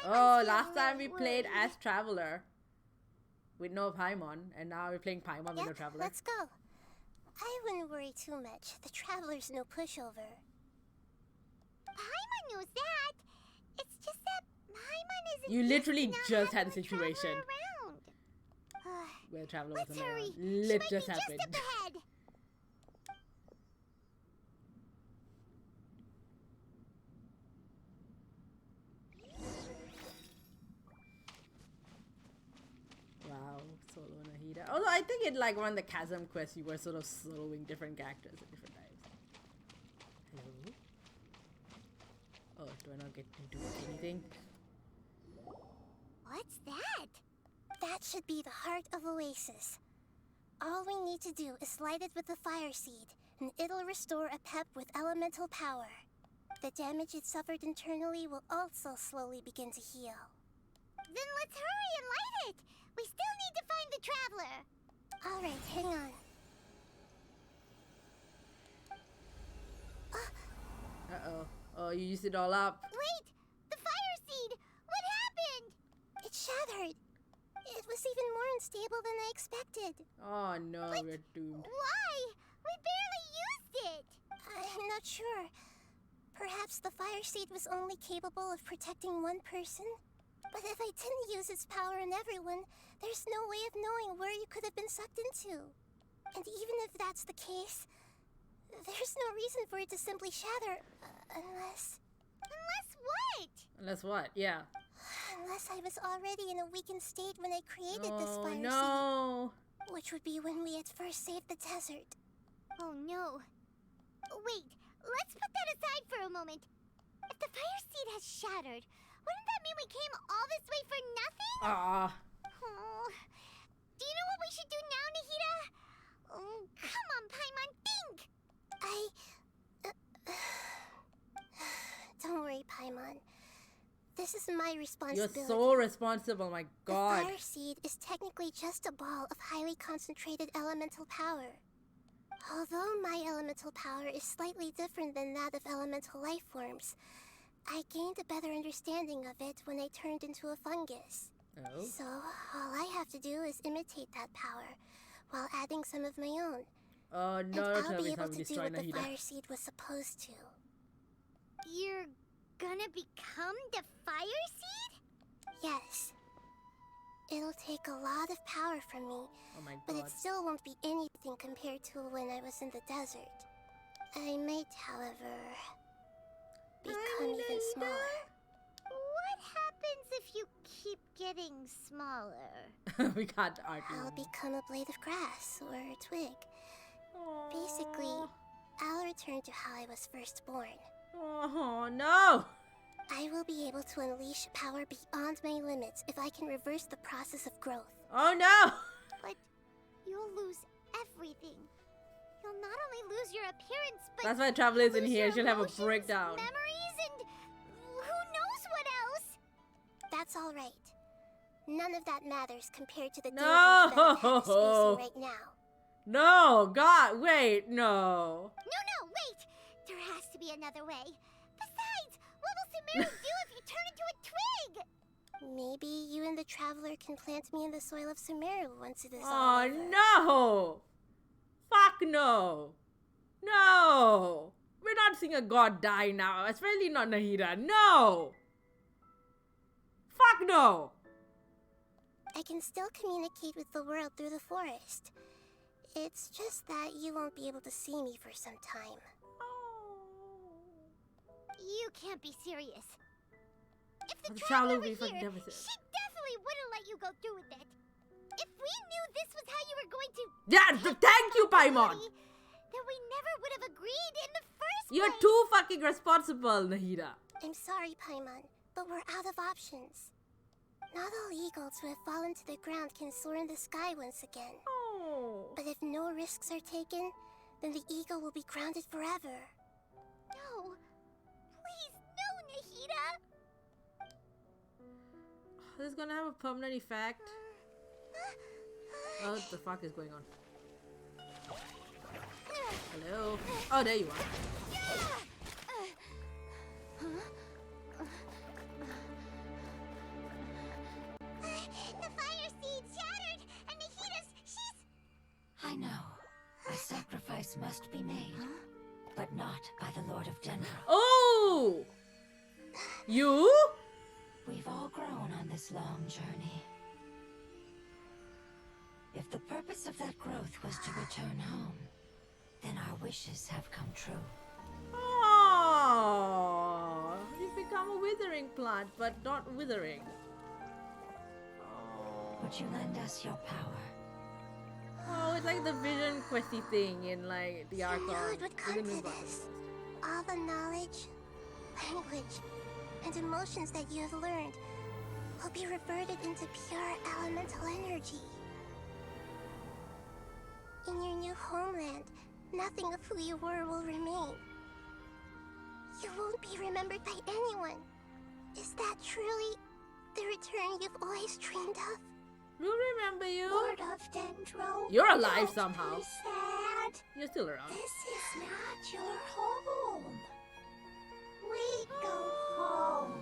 Oh, last time we played as Traveler with no Paimon, and now we're playing Paimon with no Traveler. Let's go. I wouldn't worry too much. The Traveler's no pushover. Paimon knows that. It's just that Paimon isn't. You literally used to not just had a having situation Traveler around. where Traveler Let's wasn't hurry. around. She Lip might just be happened. just up ahead. Wow, solo Nahida. Although I think in like one of the Chasm quests, you were sort of soloing different characters at different times. Hello? Oh, do I not get to do anything? What's that? That should be the heart of Oasis. All we need to do is light it with the fire seed, and it'll restore a pep with elemental power. The damage it suffered internally will also slowly begin to heal. Then let's hurry and light it. We still need to find the Traveler. Alright, hang on. Uh-oh. Oh, you used it all up. Wait! The fire seed! What happened? It shattered. It was even more unstable than I expected. Oh no, we're doomed. Why? We barely used it! I'm not sure. Perhaps the fire seed was only capable of protecting one person? But if I didn't use its power on everyone, there's no way of knowing where you could have been sucked into. And even if that's the case, there's no reason for it to simply shatter, unless... Unless what? Unless what? Yeah. Unless I was already in a weakened state when I created this Oh fire no. seed. Which would be when we had first saved the desert. Oh no. Wait, let's put that aside for a moment. If the fire seed has shattered, wouldn't that mean we came all this way for nothing? Ah. Oh. Do you know what we should do now, Nahida? Oh, come on, Paimon, think! Don't worry, Paimon. This is my You're responsibility. so responsible, my The god. fire seed is technically just a ball of highly concentrated elemental power. Although my elemental power is slightly different than that of elemental life forms, I gained a better understanding of it when I turned into a fungus. Oh. So, all I have to do is imitate that power, while adding some of my own. Oh And no, I'll tell be me able how we to do destroy what the Nahida. fire seed was supposed to. You're gonna become the fire seed? Yes. It'll take a lot of power from me, Oh my but god. it still won't be anything compared to when I was in the desert. I might, however, become even smaller. What happens if you keep getting smaller? We got Archon. I'll become a blade of grass or a twig. Basically, I'll return to how I was first born. Oh no! I will be able to unleash power beyond my limits if I can reverse the process of growth. Oh no! But you'll lose everything. You'll not only lose your appearance, but That's why Traveler is in lose here. your She'll have a emotions, breakdown. memories, and who knows what else? That's all right. None of that matters compared to the No! dangers that I'm facing right now. No! God, wait, no. No, wait! There has to be another way. Besides, what will Sumeru do if you turn into a twig? Maybe you and the Traveler can plant me in the soil of Sumeru once it is all Oh over. no! Fuck no! No! We're not seeing a god die now, especially not Nahida. No! Fuck no! I can still communicate with the world through the forest. It's just that you won't be able to see me for some time. You can't be serious. If the The Traveler Traveler were will be fucking here, devastated. she definitely wouldn't let you go through with it. If we knew this was how you were going to... Yeah, thank you, Paimon! Then we never would have agreed in the first You're place. too fucking responsible, Nahida. I'm sorry, Paimon, but we're out of options. Not all eagles who have fallen to the ground can soar in the sky once again. Oh. But if no risks are taken, then the eagle will be grounded forever. No. Please, no, Nahida. This is gonna have a permanent effect. What the fuck is going on? Hello? Oh, there you are. The fire seed shattered, and NAHIDA's, she's... I know. A sacrifice must be made. But not by the Lord of Denver. Oh! You? We've all grown on this long journey. If the purpose of that growth was to return home, then our wishes have come true. Oh, you've become a withering plant, but not withering. Would you lend us your power? Oh, it's like the vision questy thing in like the Archon. It would come to this. All the knowledge, language, and emotions that you have learned will be reverted into pure elemental energy. In your new homeland, nothing of who you were will remain. You won't be remembered by anyone. Is that truly the return you've always dreamed of? We'll remember you. Lord of Dendro. You're alive don't somehow. be sad. You're still around. This is not your home. We go home.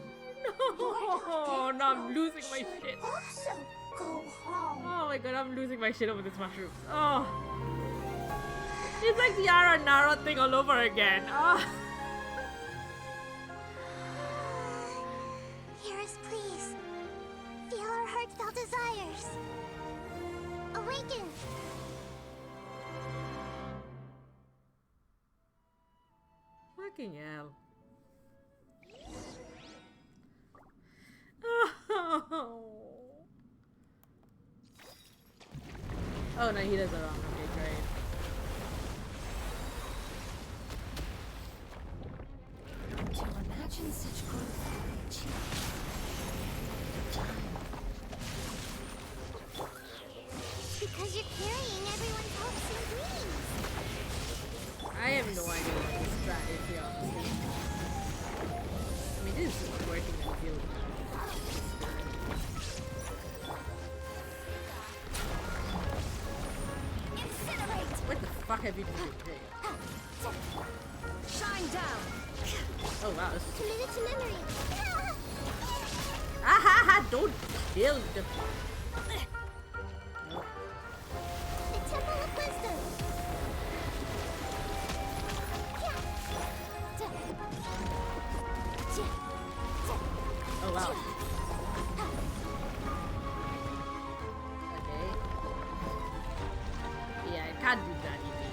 No, no, I'm losing my shit. Also go home. Oh my god, I'm losing my shit over this mushroom. Oh. It's like the Yara Nara thing all over again. Oh. Hear us, please. Feel our heartfelt desires. Awaken. Fucking hell. Oh, NAHIDA's around. Okay, great. To imagine such growth can be achieved. Because you're carrying everyone's hopes and dreams. I have no idea what this strat is here, honestly. I mean, this is working in the field. Incinerate! What the fuck have you been doing? Hey. Shine down! Oh wow, this is... Commit it to memory. Ah ha ha! Don't kill the... No. The Temple of Wisdom. Oh wow. Okay. Yeah, I can't do that easy.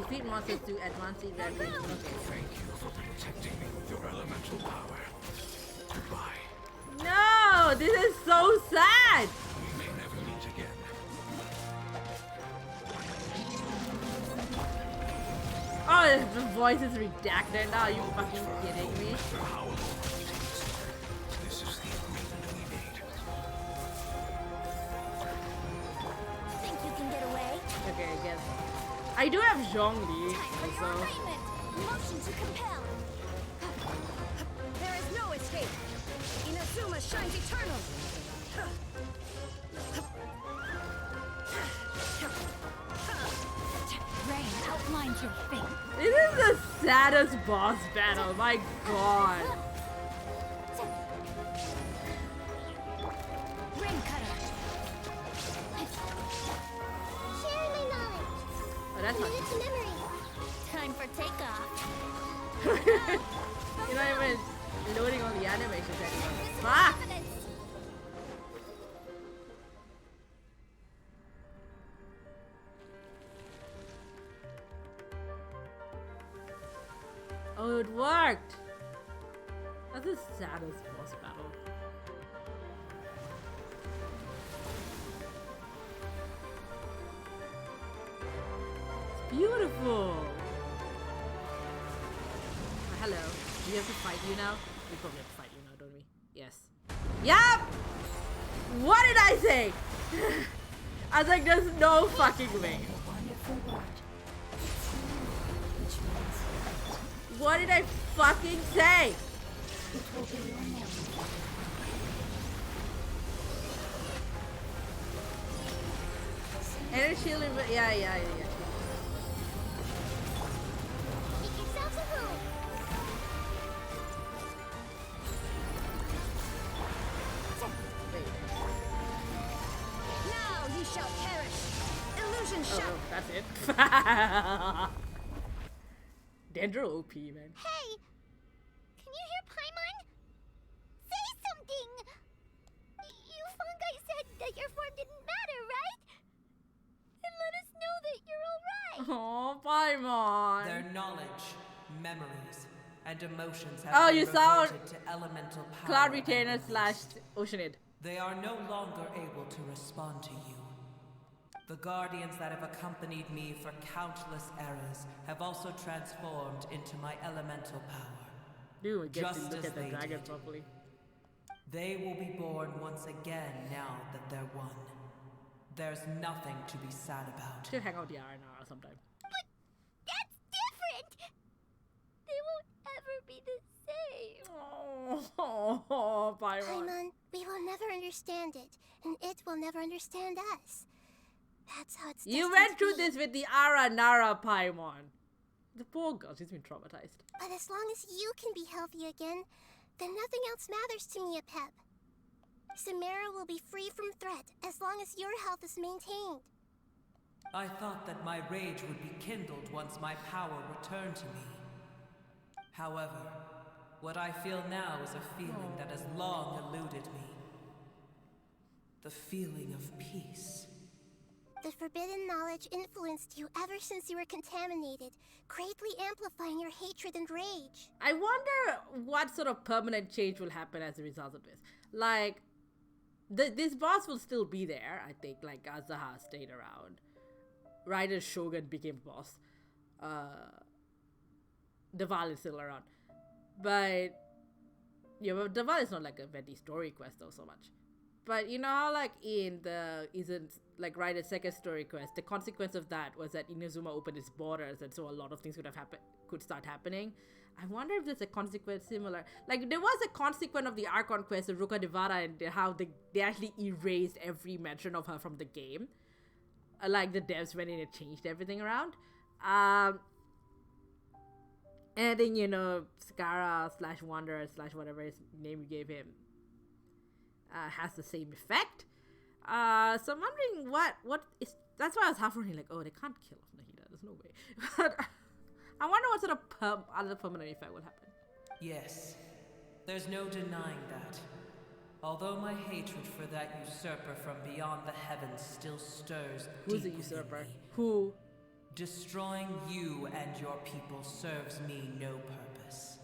Defeat monsters to advance it rapidly. Okay. Thank you for protecting me with your elemental power. Goodbye. No! This is so sad! We may never meet again. Oh, the voice is redacted now. Are you fucking kidding me? No matter how long it takes, this is the agreement we made. Think you can get away? Okay, I guess. I do have Zhongli Time for your also. arraignment! Motion to compel! There is no escape! Inazuma shines eternal! Rain outlines your fate. This is the saddest boss battle, my god. Rain cutter. Share my knowledge. Oh, that's not Commit it to memory. Time for takeoff. You're not even loading all the animations anymore. Fuck! Oh, it worked! That's the saddest boss battle. It's beautiful! Hello. Do we have to fight you now? We probably have to fight you now, don't we? Yes. Yup! What did I say? I was like, there's no fucking way. Wonderful word. Which means What did I fucking say? It will be your name. Energy shield, yeah. Make yourselves a home. Wait. Now you shall perish. Illusion shot. Oh, that's it. Dendro OP, man. Hey! Can you hear Paimon? Say something! You fungi said that your form didn't matter, right? And let us know that you're alright! Oh, Paimon. Their knowledge, memories, and emotions have Oh, been you sound reverted to elemental power. Cloud and Retainer released. / Oceanid. They are no longer able to respond to you. The guardians that have accompanied me for countless eras have also transformed into my elemental power. Dude, we get to Just look as at the they dragon did. properly. They will be born once again now that they're one. There's nothing to be sad about. Should hang out the RNR sometime. But that's different! They won't ever be the same! Oh, Paimon. Paimon, we will never understand it, and it will never understand us. That's how it's You destined went to through be. this with the Ara Nara Paimon. The poor girl, she's been traumatized. But as long as you can be healthy again, then nothing else matters to me, Apep. Samara will be free from threat as long as your health is maintained. I thought that my rage would be kindled once my power returned to me. However, what I feel now is a feeling that has long eluded me. The feeling of peace. The forbidden knowledge influenced you ever since you were contaminated, greatly amplifying your hatred and rage. I wonder what sort of permanent change will happen as a result of this. Like, this boss will still be there, I think, like Azaha stayed around. Right as Shogun became boss. Deval is still around. But, yeah, but Deval is not like a very story quest though so much. But you know how like in the isn't like right at second story quest, the consequence of that was that Inazuma opened its borders, and so a lot of things could start happening. I wonder if there's a consequence similar. Like there was a consequence of the Archon quest of Ruka Devara and how they actually erased every mention of her from the game. Like the devs went in and changed everything around. And then you know Skara / Wanderer / whatever his name you gave him. Has the same effect. So I'm wondering what is. That's why I was half wondering like, oh, they can't kill off Nahida. There's no way. But I wonder what sort of other permanent effect will happen. Yes, there's no denying that. Although my hatred for that usurper from beyond the heavens still stirs Who's the deep within usurper? me, Who? destroying you and your people serves me no purpose.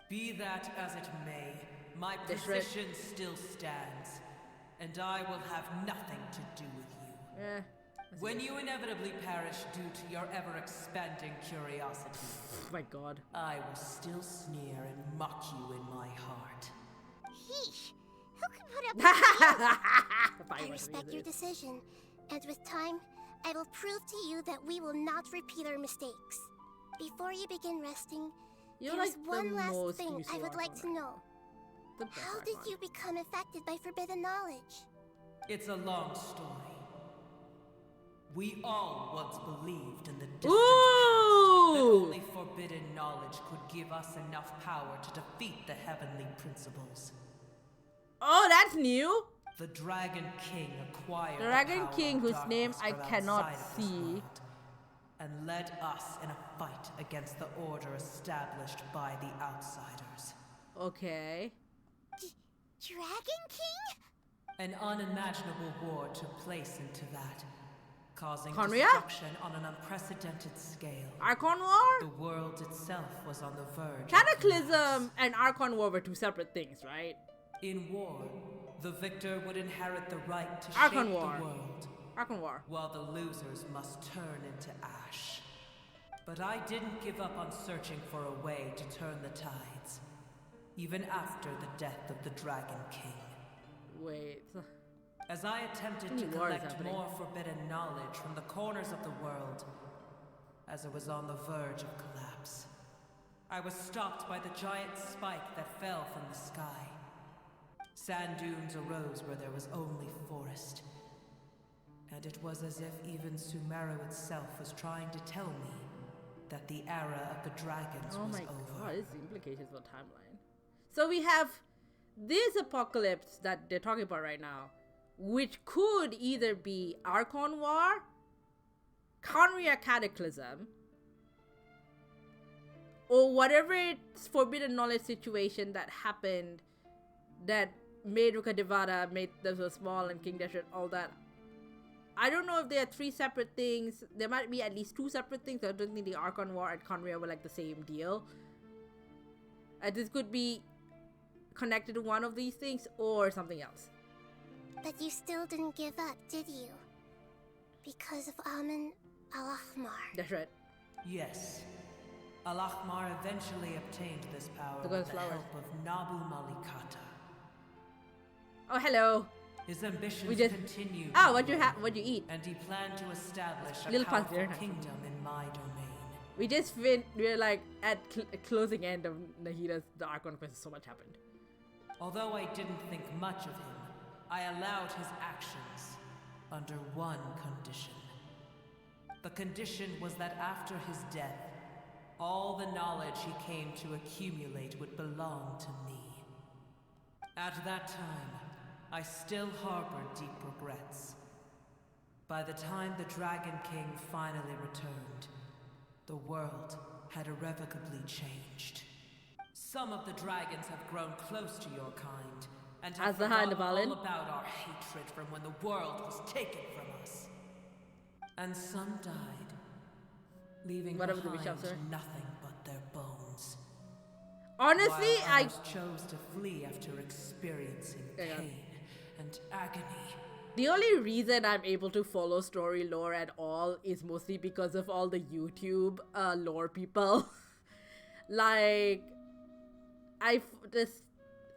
Be that as it may, my That's right. position still stands, and I will have nothing to do with you. Eh. When you inevitably perish due to your ever-expanding curiosity, Oh my god. I will still sneer and mock you in my heart. Heesh! Who can put up with you? I respect your decision, and with time, I will prove to you that we will not repeat our mistakes. Before you begin resting, You're there's like the one last most thing I useful would like to Archon, know. The best How did Archon. you become affected by forbidden knowledge? It's a long story. We all once believed in the distant past that Ooh! only forbidden knowledge could give us enough power to defeat the heavenly principles. Oh, that's new. The Dragon King acquired The Dragon power King, of whose darkness name I from cannot outside of this see. world, and led us in a fight against the order established by the outsiders. Okay. Dragon King? An unimaginable war took place into that, causing Conria? destruction on an unprecedented scale. Archon War? The world itself was on the verge of Cataclysm collapse. and Archon War were two separate things, right? In war, the victor would inherit the right to Archon shape War. the world, Archon War. while the losers must turn into ash. But I didn't give up on searching for a way to turn the tides, even after the death of the Dragon King. Wait. As I attempted to Any wars collect happening? more forbidden knowledge from the corners of the world, as it was on the verge of collapse, I was stopped by the giant spike that fell from the sky. Sand dunes arose where there was only forest. And it was as if even Sumeru itself was trying to tell me that the era of the dragons was over. Oh my god, this is implications for timeline. So we have this apocalypse that they're talking about right now, which could either be Archon War, Conria Cataclysm, or whatever it's forbidden knowledge situation that happened that made Ruka Devada, made them so small, and King Deshret, all that. I don't know if they are three separate things. There might be at least two separate things. I don't think the Archon War and Conria were like the same deal. This could be connected to one of these things or something else. But you still didn't give up, did you? Because of Amun Al-Ahmar. That's right. Yes. Al-Ahmar eventually obtained this power with the help of Nabu Malikata. Oh, hello. His ambitions continued. Oh, what you eat? And he planned to establish a Little powerful there, kingdom in my domain. We just we're like at closing end of Nahida's the Archon quest. So much happened. Although I didn't think much of him, I allowed his actions under one condition. The condition was that after his death, all the knowledge he came to accumulate would belong to me. At that time, I still harbored deep regrets. By the time the Dragon King finally returned, the world had irrevocably changed. Some of the dragons have grown close to your kind, and have forgotten all about our hatred from when the world was taken from us. And some died, leaving behind nothing but their bones. Honestly, I chose to flee after experiencing pain and agony. The only reason I'm able to follow story lore at all is mostly because of all the YouTube lore people. Like, there's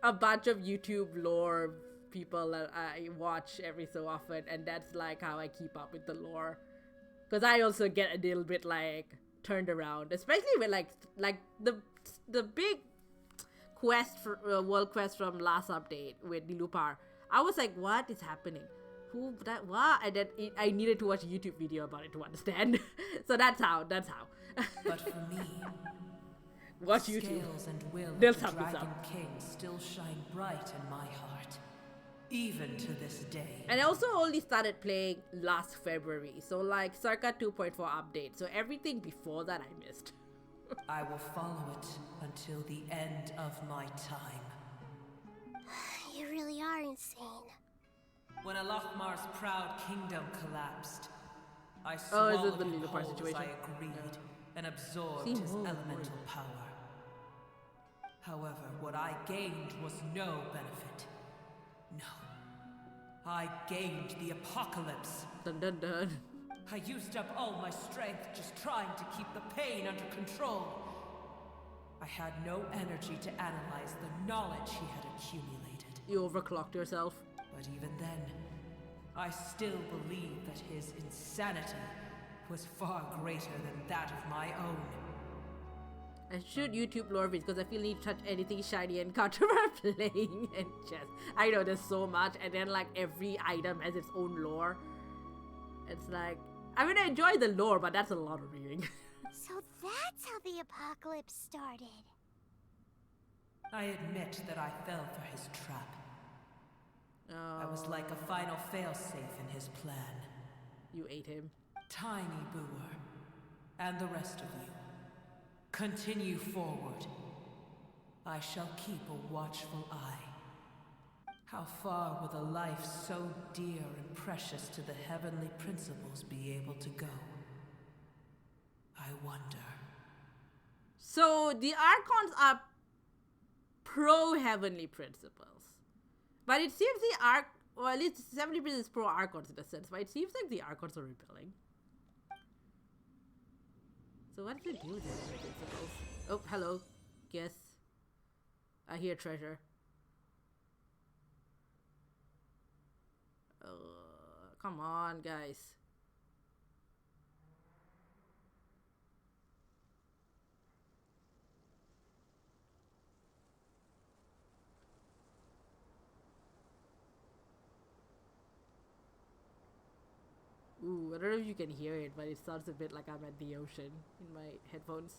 a bunch of YouTube lore people that I watch every so often, and that's like how I keep up with the lore. Because I also get a little bit like turned around, especially with like the big quest for world quest from last update with Nilupar. I was like, what is happening? Who that? What? And then I needed to watch a YouTube video about it to understand. So that's how. But for me, watch the YouTube. Scales and will of They'll the Dragon King still shine bright in my heart, even to this day. And I also only started playing last February, so like circa 2.4 update. So everything before that I missed. I will follow it until the end of my time. You really are insane. When Al-Ahmar's proud kingdom collapsed, I swallowed him whole as I agreed and absorbed his elemental power. However, what I gained was no benefit. No. I gained the apocalypse. Dun dun dun. I used up all my strength just trying to keep the pain under control. I had no energy to analyze the knowledge he had accumulated. You overclocked yourself. But even then, I still believe that his insanity was far greater than that of my own. I should YouTube lore vids because I feel need to touch anything shiny and Katarar playing and chess. I know there's so much, and then like every item has its own lore. It's like, I mean, I enjoy the lore, but that's a lot of reading. So that's how the apocalypse started. I admit that I fell for his trap. I was like a final failsafe in his plan. You ate him. Tiny Booer, and the rest of you, continue forward. I shall keep a watchful eye. How far will a life so dear and precious to the heavenly principles be able to go? I wonder. So the Archons are pro-heavenly principles. But it seems the well, at least 70% is pro-Archons in a sense, but it seems like the Archons are rebelling. So what does it do with the heavenly principles? Oh, hello. Guess. I hear treasure. Come on, guys. Ooh, I don't know if you can hear it, but it sounds a bit like I'm at the ocean in my headphones.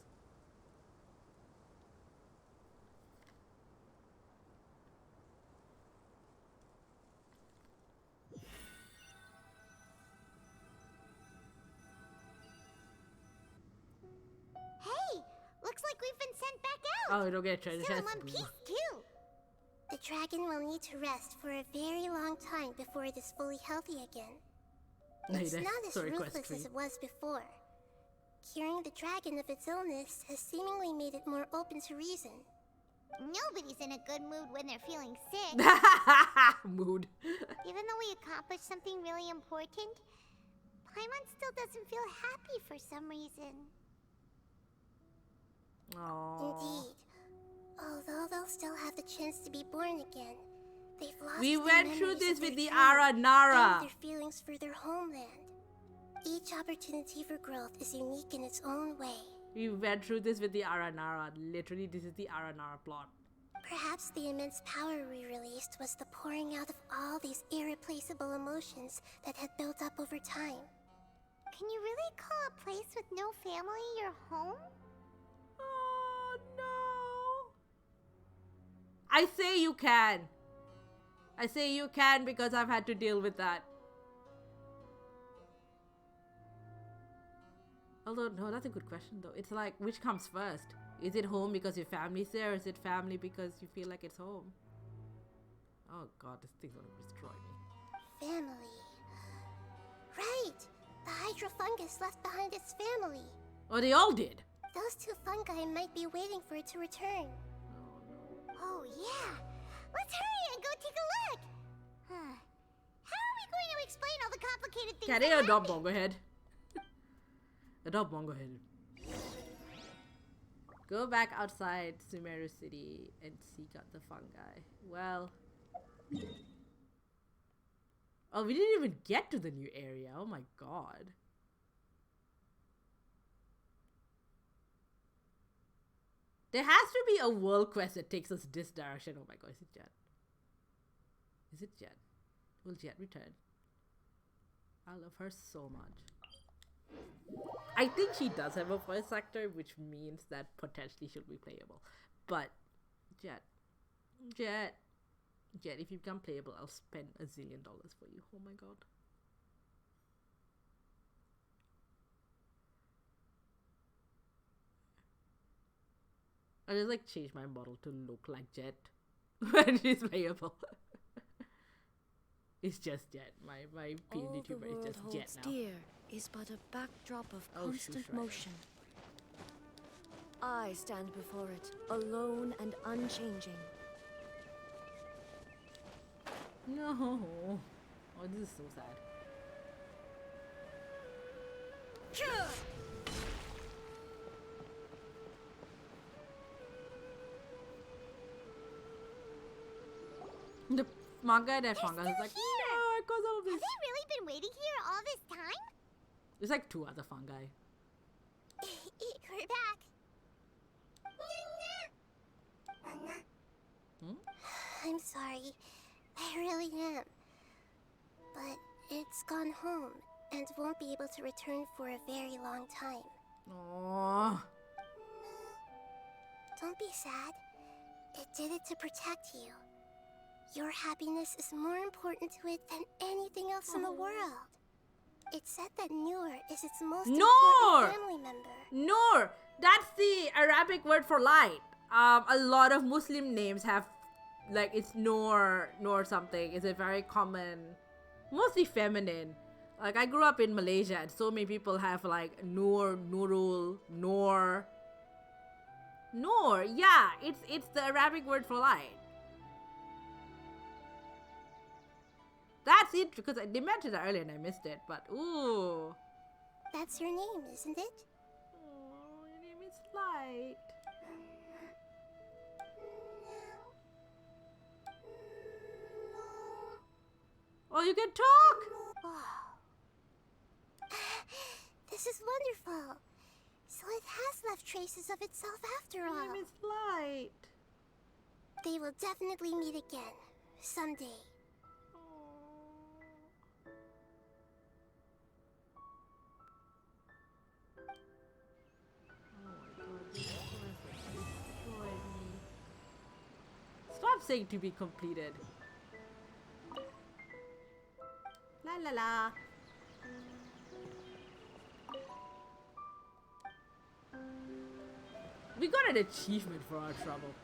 Hey, looks like we've been sent back out. Oh, we don't get a treasure Still in chest. one piece too. The dragon will need to rest for a very long time before it is fully healthy again. It's not as ruthless as it was before. Curing the dragon of its illness has seemingly made it more open to reason. Nobody's in a good mood when they're feeling sick. Mood. Even though we accomplished something really important, Paimon still doesn't feel happy for some reason. Aww. Indeed. Although they'll still have the chance to be born again, they've lost We their went through memories this of with their the dreams Aranara. and their feelings for their homeland. Each opportunity for growth is unique in its own way. We went through this with the Aranara. Literally, this is the Aranara plot. Perhaps the immense power we released was the pouring out of all these irreplaceable emotions that had built up over time. Can you really call a place with no family your home? Oh no. I say you can. I say you can because I've had to deal with that. Although, no, that's a good question though. It's like, which comes first? Is it home because your family's there, or is it family because you feel like it's home? Oh god, this thing's gonna destroy me. Family. Right! The hydrofungus left behind its family. Oh, they all did. Those two fungi might be waiting for it to return. Oh no. Oh yeah! Let's hurry and go take a look! How are we going to explain all the complicated things Can that I adopt happened? Bongo Head? Adopt Bongo Head. Go back outside Sumeru City and seek out the fungi. Well... Oh, we didn't even get to the new area. Oh my god. There has to be a world quest that takes us this direction. Oh my god, is it Jet? Is it Jet? Will Jet return? I love her so much. I think she does have a voice actor, which means that potentially she'll be playable. But Jet, if you become playable, I'll spend $1 zillion for you. Oh my god. I just like change my model to look like Jet when she's playable. It's just Jet. My PNG tuber is just Jet now. Dear is but a backdrop of Oh, constant shush, right. motion. I stand before it, alone and unchanging. No. Oh, this is so sad. The manga that manga is like, still no, here. I caused all Have this. they really been waiting here all this time? There's like 2 other fungi. We're back. I'm sorry. I really am. But it's gone home and won't be able to return for a very long time. Aww. Don't be sad. It did it to protect you. Your happiness is more important to it than anything else in the world. It's said that Noor is its most Noor! important family member. Noor! That's the Arabic word for light. A lot of Muslim names have, like, it's Noor something. It's a very common, mostly feminine. Like, I grew up in Malaysia and so many people have, like, Noor, Nurul, Noor. Noor, yeah, it's the Arabic word for light. That's it, because they mentioned that earlier and I missed it, but ooh. That's your name, isn't it? Oh, your name is Light. Oh, you can talk! Wow. This is wonderful. So it has left traces of itself after Your all. name is Light. They will definitely meet again. Someday. crossing to be completed. La la la. We got an achievement for our trouble.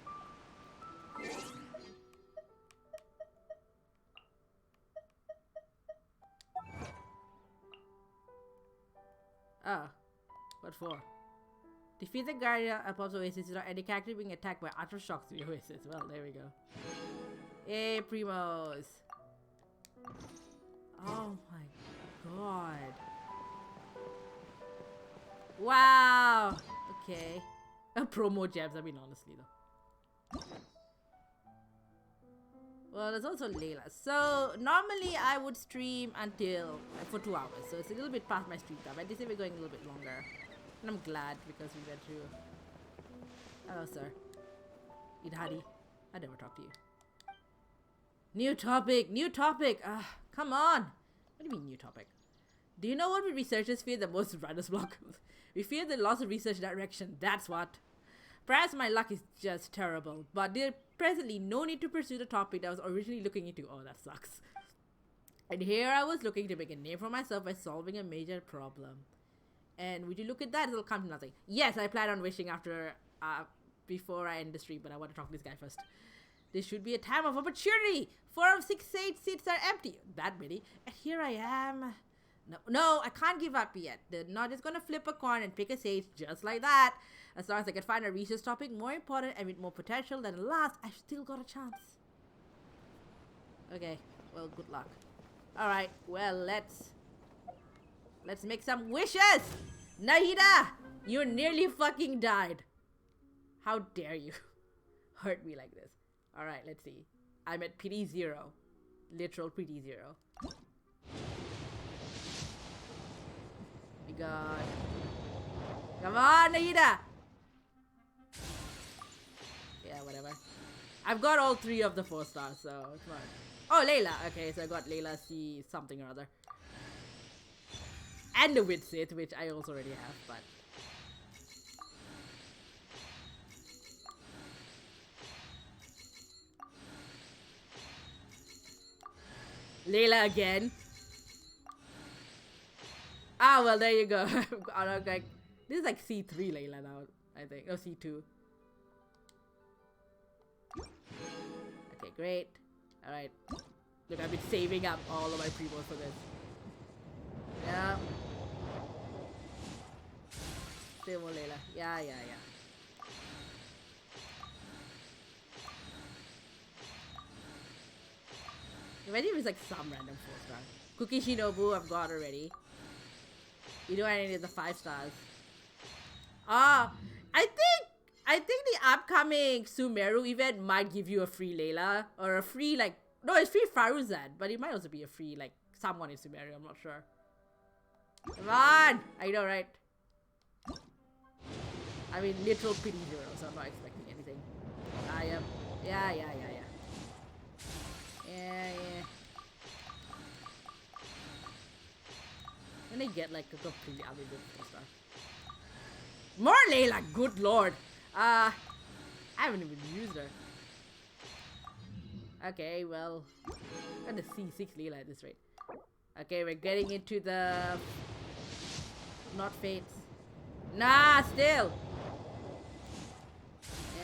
Ah, what for? Defeat the Guardian above Oasis without any character being attacked by aftershocks to the Oasis. Well, there we go. Hey, Primos. Oh my god. Wow. Okay. Promo gems, I mean, honestly, though. Well, there's also Layla. So, normally I would stream until, like, for 2 hours. So, it's a little bit past my stream time. I decided we're going a little bit longer. And I'm glad because we went through. Hello, sir. Idhari. I never talked to you. New topic! New topic! Ah, come on! What do you mean, new topic? Do you know what we researchers fear the most in writer's block? We fear the loss of research direction. That's what. Perhaps my luck is just terrible, but there's presently no need to pursue the topic that I was originally looking into. Oh, that sucks. And here I was looking to make a name for myself by solving a major problem. And would you look at that? It'll come to nothing. Yes, I plan on wishing after, before I end the stream, but I want to talk to this guy first. This should be a time of opportunity. 4 of 6 seats are empty. That many. And here I am. No, I can't give up yet. They're not just gonna flip a coin and pick a sage just like that. As long as I can find a research topic more important and with more potential than the last, I've still got a chance. Okay, well, good luck. Alright, well, let's make some wishes! Nahida! You nearly fucking died. How dare you hurt me like this? Alright, let's see. I'm at PD 0. Literal PD 0. We got... Come on, Nahida! Yeah, whatever. I've got all 3 of the 4 stars, so it's fine. Oh, Layla! Okay, so I got Layla C something or other. And the Widsith, which I also already have, but... Layla again. Ah, well, there you go. This is like C3 Layla now, I think. Oh, C2. Okay, great. Alright. Look, I've been saving up all of my primos for this. Yeah. Still more Layla. Yeah. Imagine if it's like some random 4-star. Cookie Shinobu, I've got already. You know I need the 5 stars. Ah, I think the upcoming Sumeru event might give you a free Layla or a free like no, it's free Faruzan, but it might also be a free like someone in Sumeru. I'm not sure. Come on, I know, right? I mean, literal pity 0, so I'm not expecting anything. I am. Yeah. When I get like a completely other good 4-star. More Layla, good lord. I haven't even used her. Okay, well, I'm gonna C6 Layla at this rate. Okay, we're getting into the not fates. Nah, still.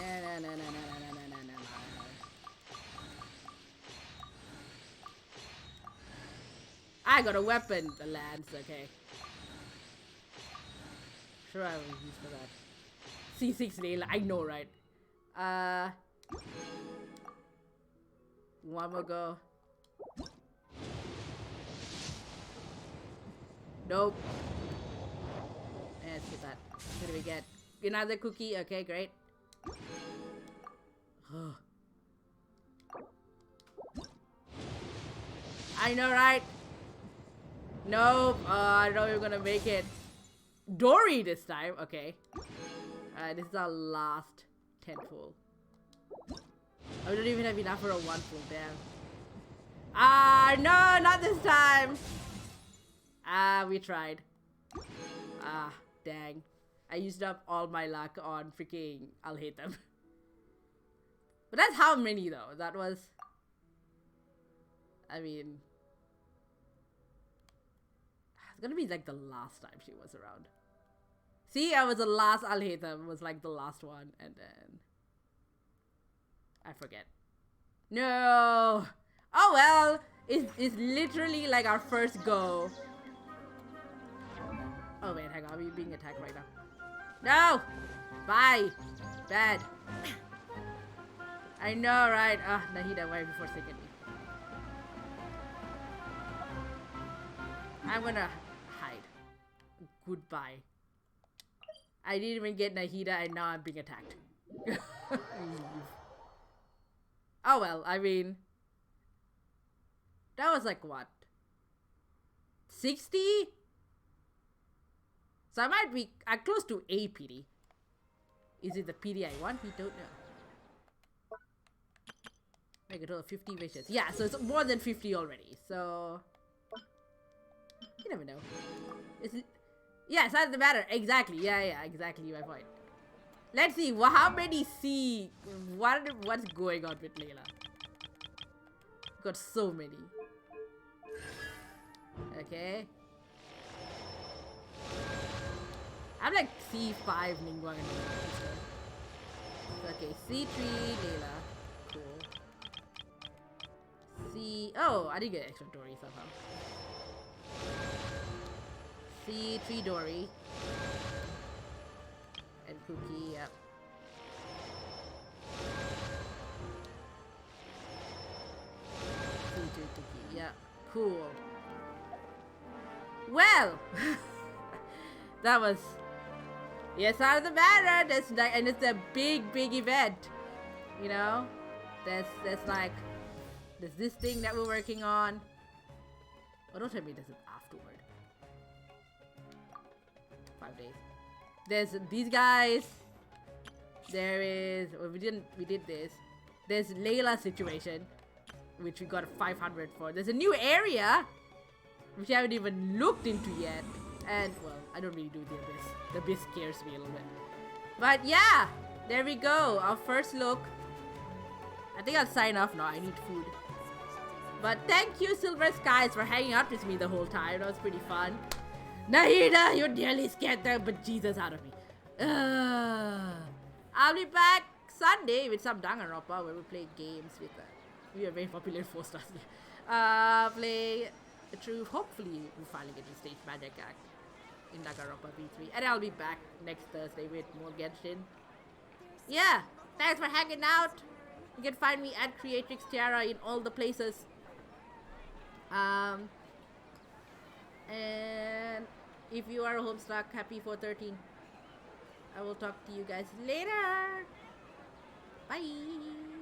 No. I got a weapon, the lance, okay. Sure I will use for that. C6 Layla, I know, right? One more go. Nope. Let's get that. What do we get? Another cookie, okay, great. I know, right? Nope. I know you're gonna make it. Dory this time. Okay. This is our last 10 full. I don't even have enough for a 1 full. Damn. No, not this time. We tried. Dang. I used up all my luck on freaking I'll hate them. But that's how many though. That was, I mean, it's gonna be like the last time she was around. See, I was the last Alhaitham was like the last one, and then I forget. No. Oh well, it's literally like our first go. Oh wait, hang on, we're being attacked right now. No! Bye! Bad. I know, right? Ah, Nahida, why before second me? I'm gonna hide. Goodbye. I didn't even get Nahida and now I'm being attacked. Oh well, I mean, that was like what? 60? So I might be close to a PD. Is it the PD I want? We don't know. Make a total of 50 wishes. Yeah, so it's more than 50 already. So you never know. Is it? Yeah, it's not the matter. Exactly. Yeah, exactly my point. Let's see. How many see? What's going on with Layla? Got so many. Okay. I'm like C5 Ningguang and okay, C3 Layla. Cool. Oh, I did get extra Dory somehow. C3 Dory. And Cookie, yep. C2 Cookie, yep. Cool. Well, that was. Yes, out of the matter. That's like, and it's a big event. You know, there's like, there's this thing that we're working on. Oh, don't tell me this is afterward. 5 days. There's these guys. There is. Well, we did this. There's Layla's situation, which we got 500 for. There's a new area, which I haven't even looked into yet. And, well, I don't really do the Abyss. The Abyss scares me a little bit. But, yeah! There we go. Our first look. I think I'll sign off now. I need food. But thank you, Silver Skies, for hanging out with me the whole time. That was pretty fun. Nahida, you nearly scared the bejesus out of me. I'll be back Sunday with some Danganronpa where we play games with we are very popular 4-stars. Play through, hopefully, we finally get to stage Magic Act in Danganronpa V3. And I'll be back next Thursday with more Genshin. Yeah, thanks for hanging out. You can find me at Creatrix Tiara in all the places. And if you are a Homestuck, happy 413. I will talk to you guys later. Bye.